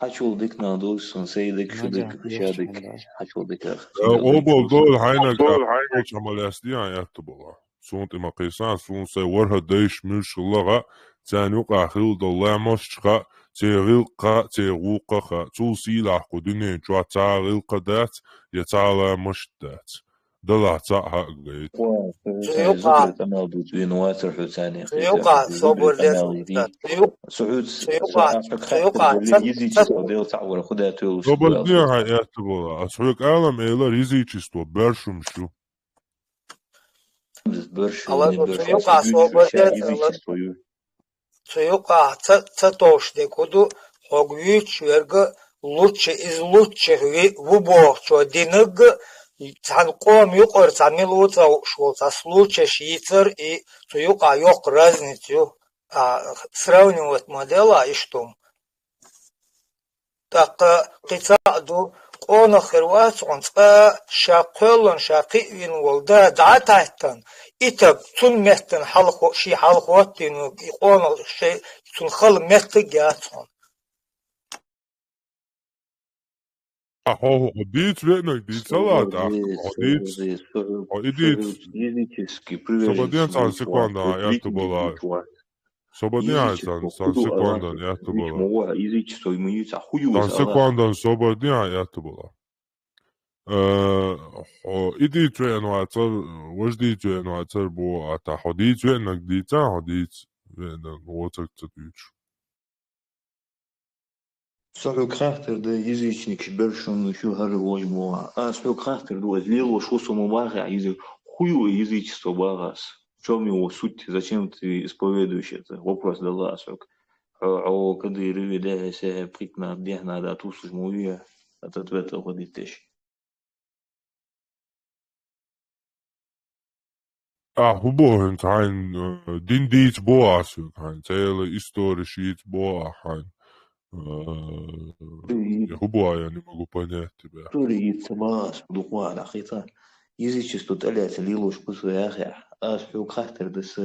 حشولدك نادوسون سيدك شدك شادك حشولدك اوبول دول هاينك قص حملاس ديلا ياتبولا سونت ما قيسان سون سي ورها ديش مش لغا تانو قاخل دول مشقا تيغلقا تيغوقا توسي لاحقو دنيا جوا تاغلقا دات يتعالى مشتات دلا تعها قيت سيوقع صبر سعود صبر دي هاي يعتبر أسعوك عالم إيلا ريزي چستو برشم شو Цуюка цатошде куду хогвич верга лучше из лучших вубох чо диныг цанком юқор цамилуца шолца случай шицер и цуюка yok разницу сравнивать модела и что так قصاду قونا خروات عنصا شاقلن شاقين والدا دعتاهتن إتب تون مهتن حلقو شي حلقواتين قونا شي تون خل مهت جاتون هو ديت وينك ديت صلاة ديت صبدين سان سكواندا يعتبر Свободняет сан секундан, это было. Сан секундан свободня, это было. Иди твенуацер, вожди твенуацер бо ата ходи твенак дица, ходи твенак воцак цатуч. Саху крахтер да язычник бершон еще гары возьму. А саху крахтер да возлило шо самовага, хую язычество багас. В чем его суть? Зачем ты исповедуешь это? Вопрос дала сок. А когда ревеляся прикна дехна да тусу жмуя, этот в это ходит тещ. Хубоен тайн дин дит боасу, тайн цела история боа, тайн. Хубоа я не могу понять тебя. История сама духва на хита. Язычество таляется лилуш пусуяхя. Асфил крахтер дес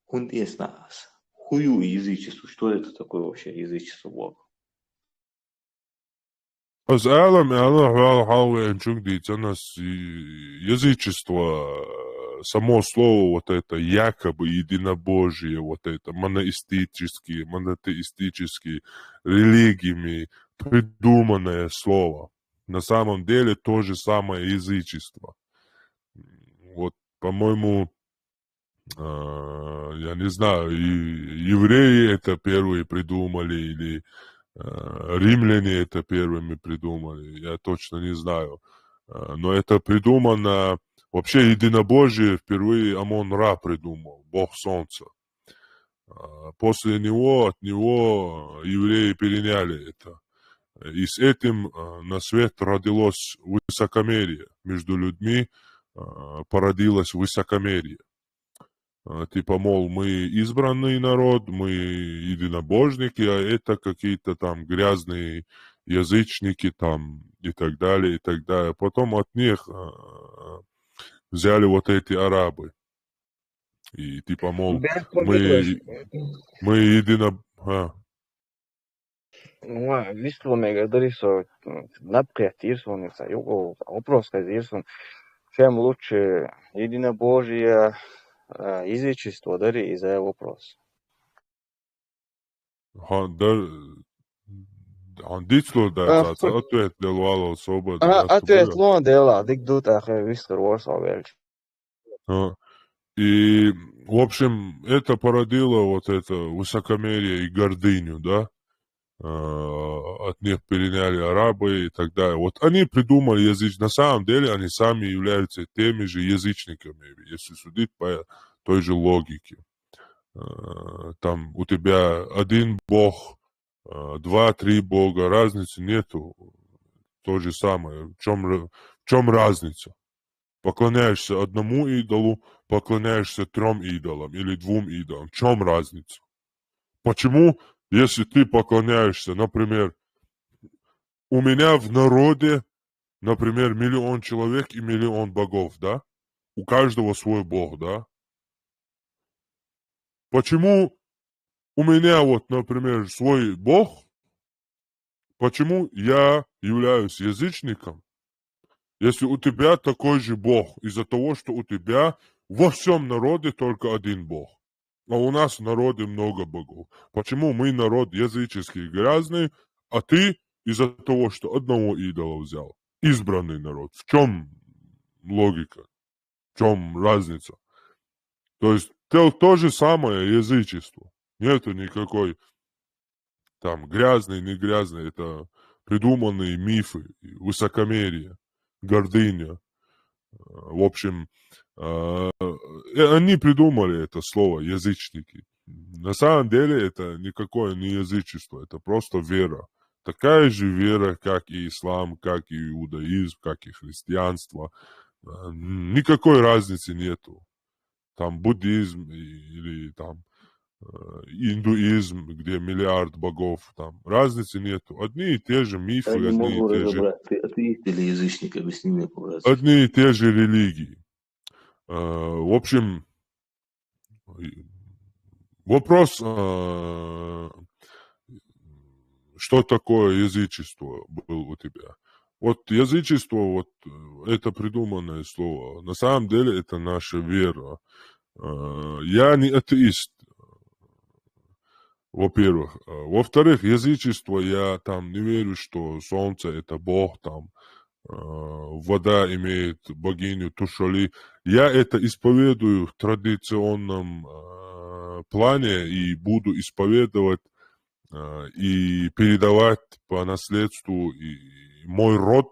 хунд есть нас. Хую язычество. Что это такое вообще язычество Бога? Аз Алам хавы энчук дитянас язычество, само слово вот это якобы единобожие, вот это монотеистические религиями придуманное слово. На самом деле то же самое язычество. вот, по-моему, я не знаю, евреи это первые придумали, или римляне это первыми придумали, я точно не знаю. Но это придумано, вообще единобожие впервые Амон-Ра придумал, бог солнца. После него, от него евреи переняли это. И с этим на свет родилось высокомерие. Между людьми породилось высокомерие. Типа, мол, мы избранный народ, мы единобожники, а это какие-то там грязные язычники там и так далее, и так далее. Потом от них взяли вот эти арабы. И типа, мол, мы едино... Ну, vislumīga darīso напрягти ирсон, его вопрос, ирсон, чем лучше единобожие, язычество, дари, за вопрос. Ответ делала особо. Ответ лон дела, дик дут ахе вискар ворсал вельч. И, в общем, это породило вот это высокомерие и гордыню, да? От них переняли арабы и так далее. Вот они придумали язык. На самом деле они сами являются теми же язычниками, если судить по той же логике. Там у тебя один бог, 2-3 бога, разницы нету. То же самое. В чем разница? Поклоняешься одному идолу, поклоняешься 3 идолам или 2 идолам. В чем разница? Почему, если ты поклоняешься, например, у меня в народе, например, 1 миллион человек и 1 миллион богов, да? У каждого свой бог, да? Почему у меня вот, например, свой бог, почему я являюсь язычником, если у тебя такой же бог, из-за того, что у тебя во всем народе только один бог, а у нас в народе много богов. Почему мы народ языческий, грязный, а ты из-за того, что одного идола взял, избранный народ? В чем логика? В чем разница? То есть то же самое язычество. Нету никакой там грязный, не грязный, это придуманные мифы, высокомерие, гордыня. В общем, они придумали это слово «язычники». На самом деле это никакое не язычество, это просто вера. Такая же вера, как и ислам, как и иудаизм, как и христианство. Никакой разницы нету. Там буддизм или там индуизм, где миллиард богов, там разницы нету. Одни и те же мифы, Я не одни могу и те же... разобрать, ты атеист или язычник, объясни мне, пожалуйста. Одни и те же религии. В общем, вопрос, что такое язычество был у тебя? Вот язычество, вот это придуманное слово. На самом деле это наша вера. Я не атеист, во-первых. Во-вторых, язычество, я там не верю, что солнце это Бог, там вода имеет богиню Тушали. Я это исповедую в традиционном плане и буду исповедовать и передавать по наследству. И мой род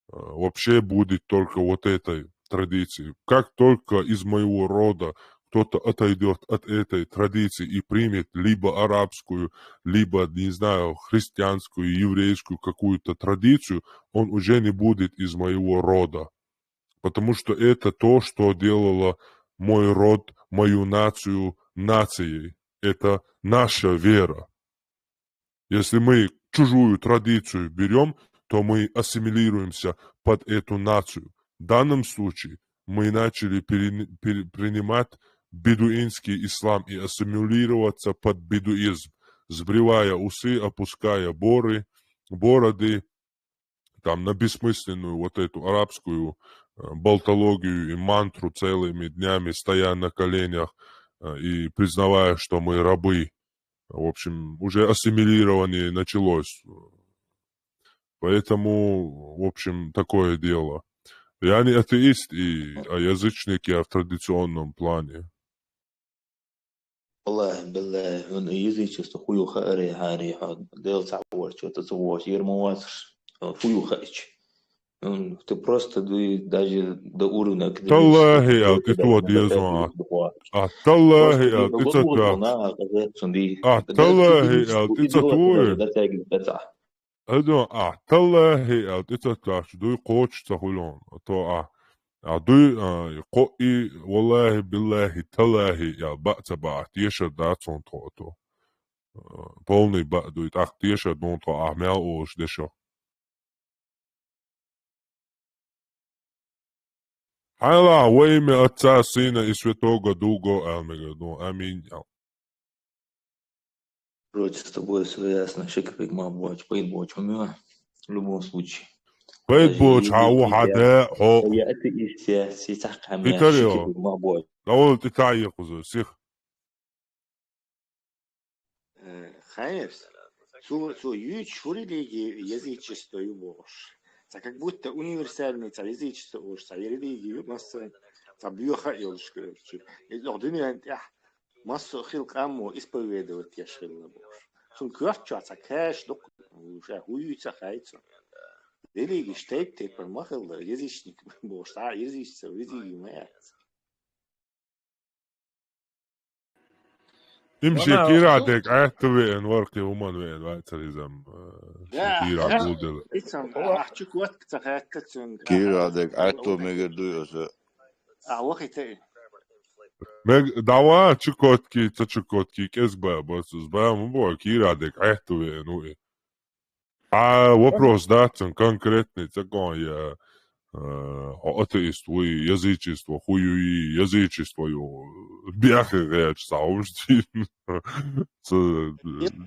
вообще будет только вот этой традиции. Как только из моего рода кто-то отойдет от этой традиции и примет либо арабскую, либо, не знаю, христианскую, еврейскую какую-то традицию, он уже не будет из моего рода. Потому что это то, что делало мой род, мою нацию нацией. Это наша вера. Если мы чужую традицию берем, то мы ассимилируемся под эту нацию. В данном случае мы начали принимать бедуинский ислам и ассимилироваться под бедуизм, сбривая усы, опуская бороды, там на бессмысленную вот эту арабскую болтологию и мантру целыми днями, стоя на коленях и признавая, что мы рабы. В общем, уже ассимилирование началось. Поэтому, в общем, такое дело. Yani ateist и язычник я в традиционном плане. والله بالله من язычество хую хари хари хад дел цавор что-то цавор ермоватр хую хач. Ты просто даже до уровня Таллахи академического ят иту диезон. просто Таллахи ты ят договор ицатак. на казахстан даже Таллахи ят физическую идиоты даже ицатуи. да тягли беца. Ado Таллахи ят ицатак дуй коч цахулон. То дуй قوي والله بالله تالله يا بأس بعد يشر داتون تو полный дует ах тиеша дон то ахмял ош дешо хайла вейме отца сына и святого дуга амигадон аминь. Короче, с тобой все ясно. Шикарик мабоч, поедбоч, умею. В любом случае. بيت بوش هاو حدا هو يا أتي سيتحق عميا بيتريو شكرك مابوش. لو تتعيق سيخ Хайерс. Юч религии язычество и ложь. Это как будто универсальный язычество ложь, религию масса табьюха и ложь. И лордыми массу хилк аммо исповедовать я шилла ложь. Сон квартчаца кэш док уже хуюца хайца. Религия штейт тепер махал язычник ложь, язычество религию мэ. امشي كيرا ديك عهتوي ان ورقي ومن وين وايتريزم كيرا قودل أحكي وقت تخاتتون كيرا ديك عتو ميجر دويوس وقت دعوا تشكوتكي تشكوتكي كسبا بس زبا مو كيرا ديك عهتوي انوي вопрос датен конкретный такой атеиство и язычество хуюи язычество бяхе реч саушти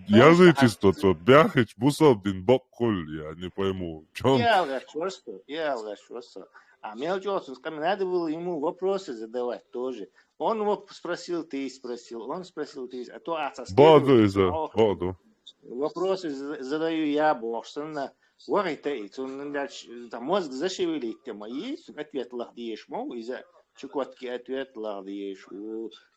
язычество то бяхеч бусалдин боккол я не пойму чём я алгашвоста а мелчос надо было ему вопросы задавать тоже он его спросил ты спросил он спросил ты а то баду из-за баду вопросы задаю я бошсана وقتها там мозг зашевелить тема есть ответ ладиеш мол из-за чукотки ответ ладиеш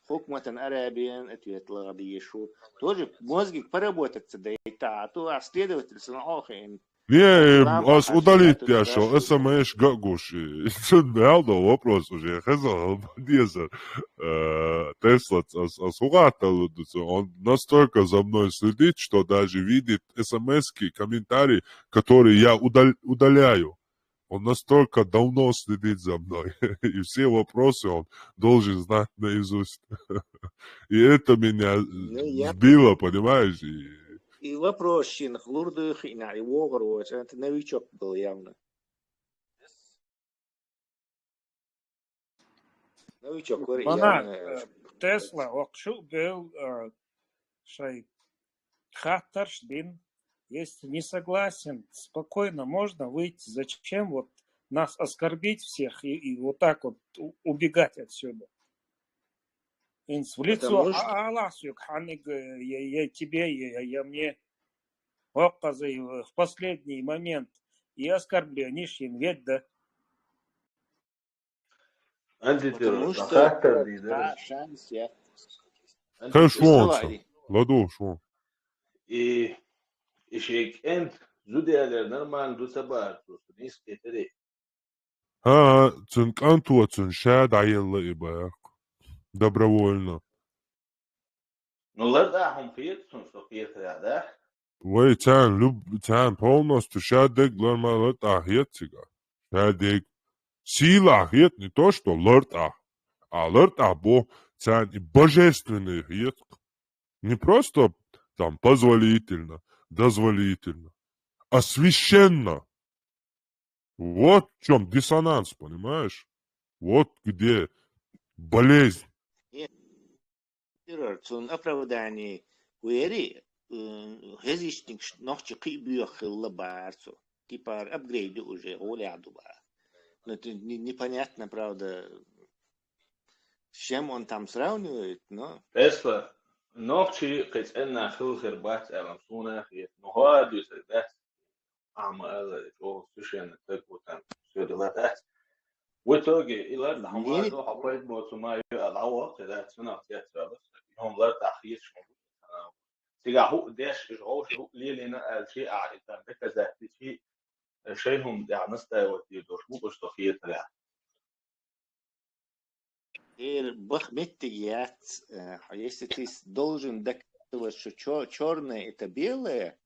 хукматан арабиан ответ ладиеш тоже мозги поработать да и та то следователь охин не ас удалить я что смс гагуши это вопрос уже хазал дезер Тесла он настолько за мной следит, что даже видит смс-ки, комментарии, которые я удаляю. Он настолько давно следит за мной. И все вопросы он должен знать наизусть. И это меня сбило, понимаешь? И вопрос, что лурдых и на его это новичок был явно. Новичок явно. Тесла, окшу был шай хатаршдин. Если не согласен, спокойно можно выйти. Зачем вот нас оскорбить всех и вот так вот убегать отсюда? В лицо Аллаху, я тебе, я мне в последний момент и оскорбленишь, ведь да. Потому что шанс я. Ладу, шо. И шейк энд зудиалер нормально до собак просто не скетери. Цинканту циншад аелла ибаяк. Добровольно. Ну ладно, фиет, что фиет, да? Вей, тян полностью шадек лормалет ахетсига. Шадек сила ахет не то, что лорд а лорд бо тян и божественный ахет. Не просто там позволительно, дозволительно, а священно. Вот в чем диссонанс, понимаешь? Вот где болезнь. Оправдание. Уэри, хезичник ночи кибьёх лабарцу. Типа апгрейды уже, оляду ба. Но это непонятно, правда, с чем он там сравнивает, но... Тесла, ночи, хоть она хилхер бать, а сунах, ну ладно, да. Ама это священно, так вот там все дела, да. В итоге إلى نحن نيني هذا حبيت موسم العوض كذا سنة تياتر بس هم لا تأخير شو تيجا هو داش هو شو لينا الشيء عادة كذا شيء هم يعني نستوي دوش مو بس تخيل ترى غير бах меттигиат, если ты должен доказывать, что черное это белое,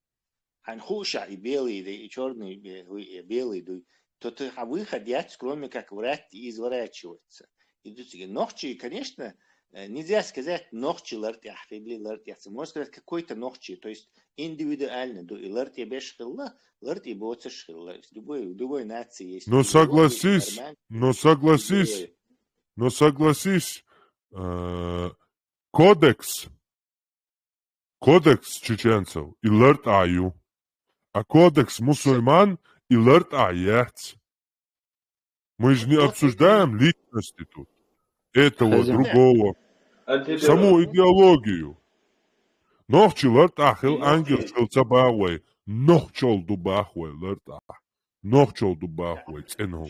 а хуша и белый, и черный и белый, то ты выход есть, кроме как врать и изворачиваться. И ногчи, конечно, нельзя сказать ногчи ларти ахфидли ларти яхцы. Можно сказать какой-то ногчи, то есть индивидуально. И ларти бешхилла, ларти боца шхилла. В любой нации есть идеология, но согласись, кодекс чеченцев и ларт аю, а кодекс мусульман и ларт аят. Мы же не обсуждаем личности тут. Этого, другого. Саму идеологию. Нохчи ларт ахил ангел шелцабауэй. Нохчол дубахуэй ларт ах. Нохчол дубахуэй ценов.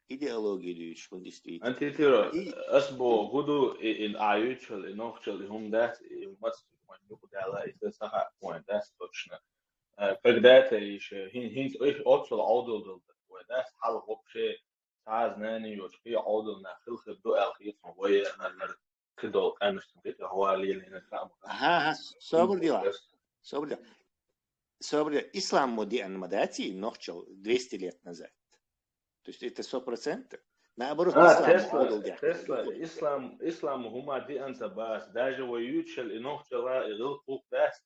Идеологию, что действительно. Антитиро, أسبوع غدو إن عايشل إن أخشل هم ده مصر من يقول على إذا صح وين ده توشنا فقدات إيش هين إيش أوصل عودل ده وده حال غبشة عايز ناني وشقي عودل نخل خدو الخيط ويا أنا كده أنا استنتج هو اللي نفهم ها صبر دي إسلام مودي أن مداتي نخشل 200 лет назад. То есть это 100%. Наоборот, إسلام هما دي أنت بس даже ويوتشل إنه شلا يغلقوا بس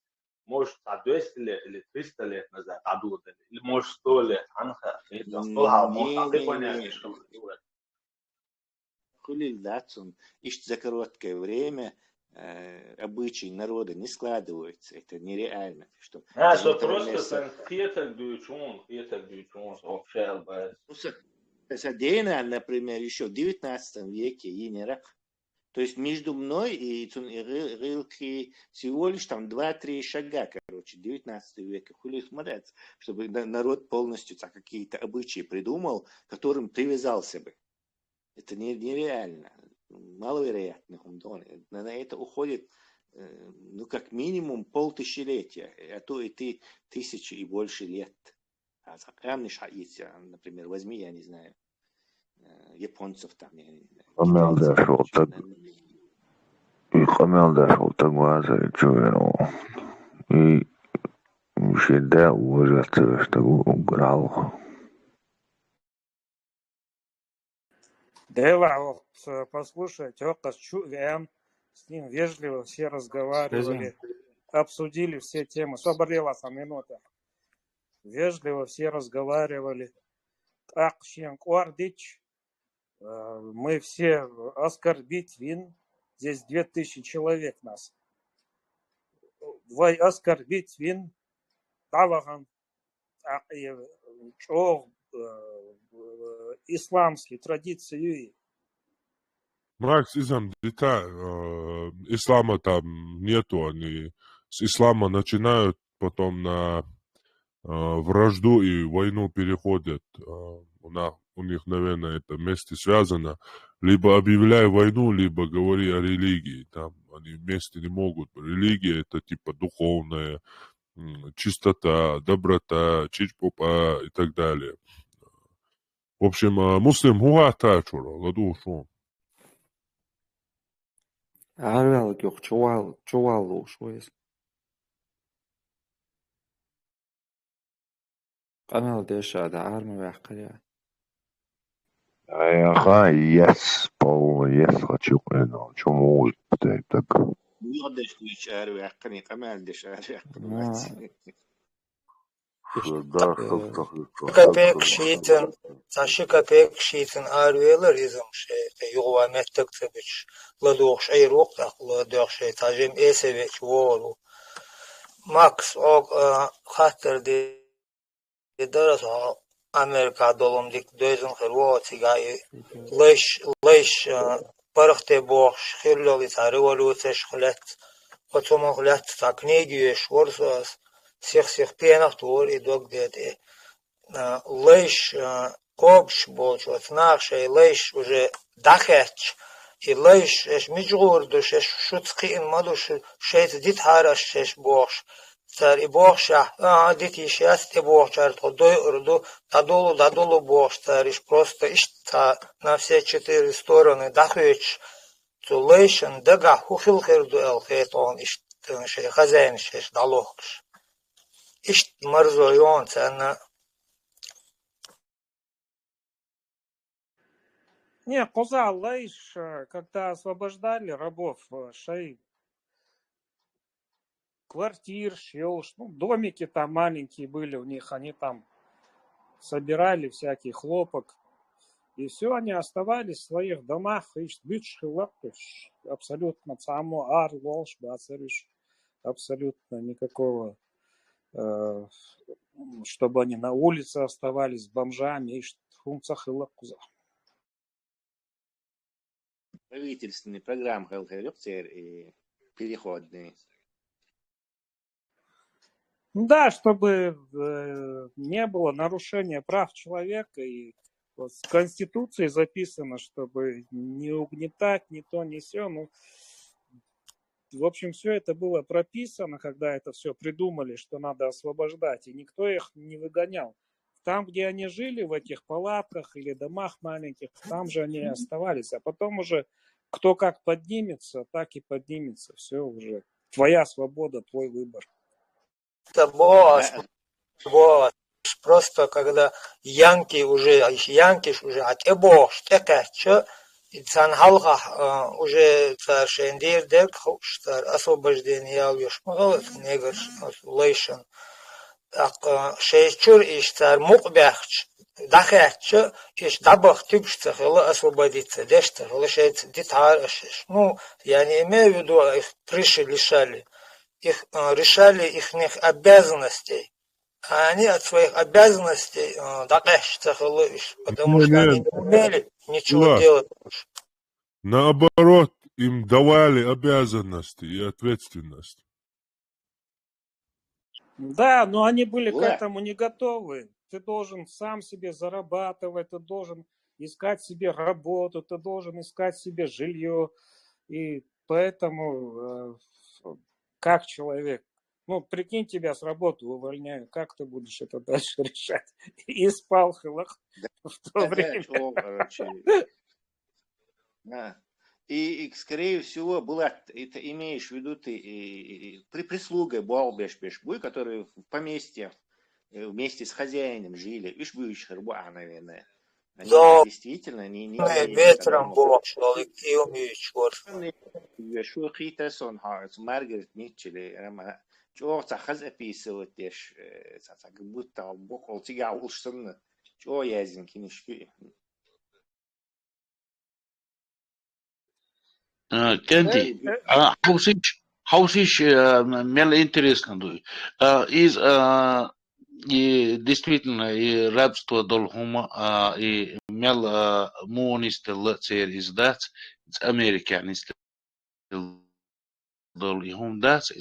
مش تعدوست اللي 300 ليت نزات عدود اللي مش 100 ليت عنها أصلها مش عقيقة Хули датсон, ищет за короткое время обычаи народа не складываются. Это нереально. Что просто хиетак дючон, общал бы. Садейна, например, еще в 19 веке Енерак. То есть между мной и Рылки всего лишь там 2-3 шага, короче, 19 века. Хули смотрится, чтобы народ полностью какие-то обычаи придумал, к которым привязался бы. Это нереально. Маловероятно. На это уходит, ну, как минимум 5000 а то и 1000 и больше лет. А камни шаится, например, возьми, я не знаю, японцев там, я не знаю. Хамел дошел так глаза, чую, и всегда уважать, что уграл. Дела, послушайте, с ним вежливо все разговаривали, обсудили все темы. Собрала минута. Вежливо все разговаривали. Мы все оскорбить вин. Здесь 2000 человек нас. Вай оскорбить вин. Таваган. Исламские традиции. Макс, ислама там нету. Они с ислама начинают, потом на вражду и войну переходят. У них, наверное, это вместе связано. Либо объявляй войну, либо говори о религии. Там они вместе не могут. Религия — это типа духовная, чистота, доброта, чичпопа и так далее. В общем, муслим хуа тачура, ладу шо. Арвелок yok çuval şoyes. Kanal deşada arma vaqqiya. Я yes, yes, хочу, но чему так? Мирдеш ключар вaqqini qamal deshar копеек шитен арвелер изом şey yuvamettek tabiç ладох айрук ладох şey tajem esevek voru Max o hatter de daras Amerika dolumdik dözün xerwoti gay leş parxte box xirloli revolutsiya xlat потом xlat ta knigiye shvorsas всех пенах туор и док дете лэш قوبش بولشوت ناخشي ليش وجه دخاتش ليش اش مجغوردوش اش شوتقين مدوش شيت ديت هارش اش بوخش تار بوخش ديت يشاست بوخش арто دوي урду дадолу бохш тариш просто ишта на все 4 стороны дахуч лейшн дага хухил херду эл хетон ишт шей хазяин шеш далохш ишт марзойон цана. Не, Коза, Лейш, когда освобождали рабов, шей, квартир, шьёш, ну, домики там маленькие были у них, они там собирали всякий хлопок, и все, они оставались в своих домах, абсолютно само ар, волш, бацариш, абсолютно никакого, чтобы они на улице оставались с бомжами, и функциях и лапкуза. Правительственный программ и переходные. Да, чтобы не было нарушения прав человека, и вот в Конституции записано, чтобы не угнетать ни то, ни сё. Ну, в общем, все это было прописано, когда это все придумали, что надо освобождать, и никто их не выгонял. Там, где они жили, в этих палатках или домах маленьких, там же они оставались. А потом уже кто как поднимется, так и поднимется. Все уже. Твоя свобода, твой выбор. Это было просто когда янки уже от эбош, такая, инсан халка уже царшендир дек, что освобождение ялвиш, негр, лейшн. Так, шейчур иш цар мукбяхч, дахача, иш дабах тюбшца хела освободиться, дешта хела шейц дитарашиш. Ну, я не имею в виду, их решали их обязанностей, а они от своих обязанностей дахачца хела иш, потому что они не умели ничего делать. Наоборот, им давали обязанности и ответственность. Да, но они были к этому не готовы. Ты должен сам себе зарабатывать, ты должен искать себе работу, ты должен искать себе жилье. И поэтому, как человек, ну, прикинь, тебя с работы увольняют, как ты будешь это дальше решать? И спал в то время. И, скорее всего, была, это имеешь в виду ты прислугой буй, которые в поместье вместе с хозяином жили. Ишь, будешь рыбак, наверное. Они действительно не ветром был, что и умеешь вот. Шо хитасон харц, Маргарет Митчелли, чё цахаз описывать ешь, как будто бокол тига улшын, чё язин кинешки. Кенди, хаусич мел интересно, из и действительно и рабство долхума и мел муонисты лацер из дац американисты дол и хум дац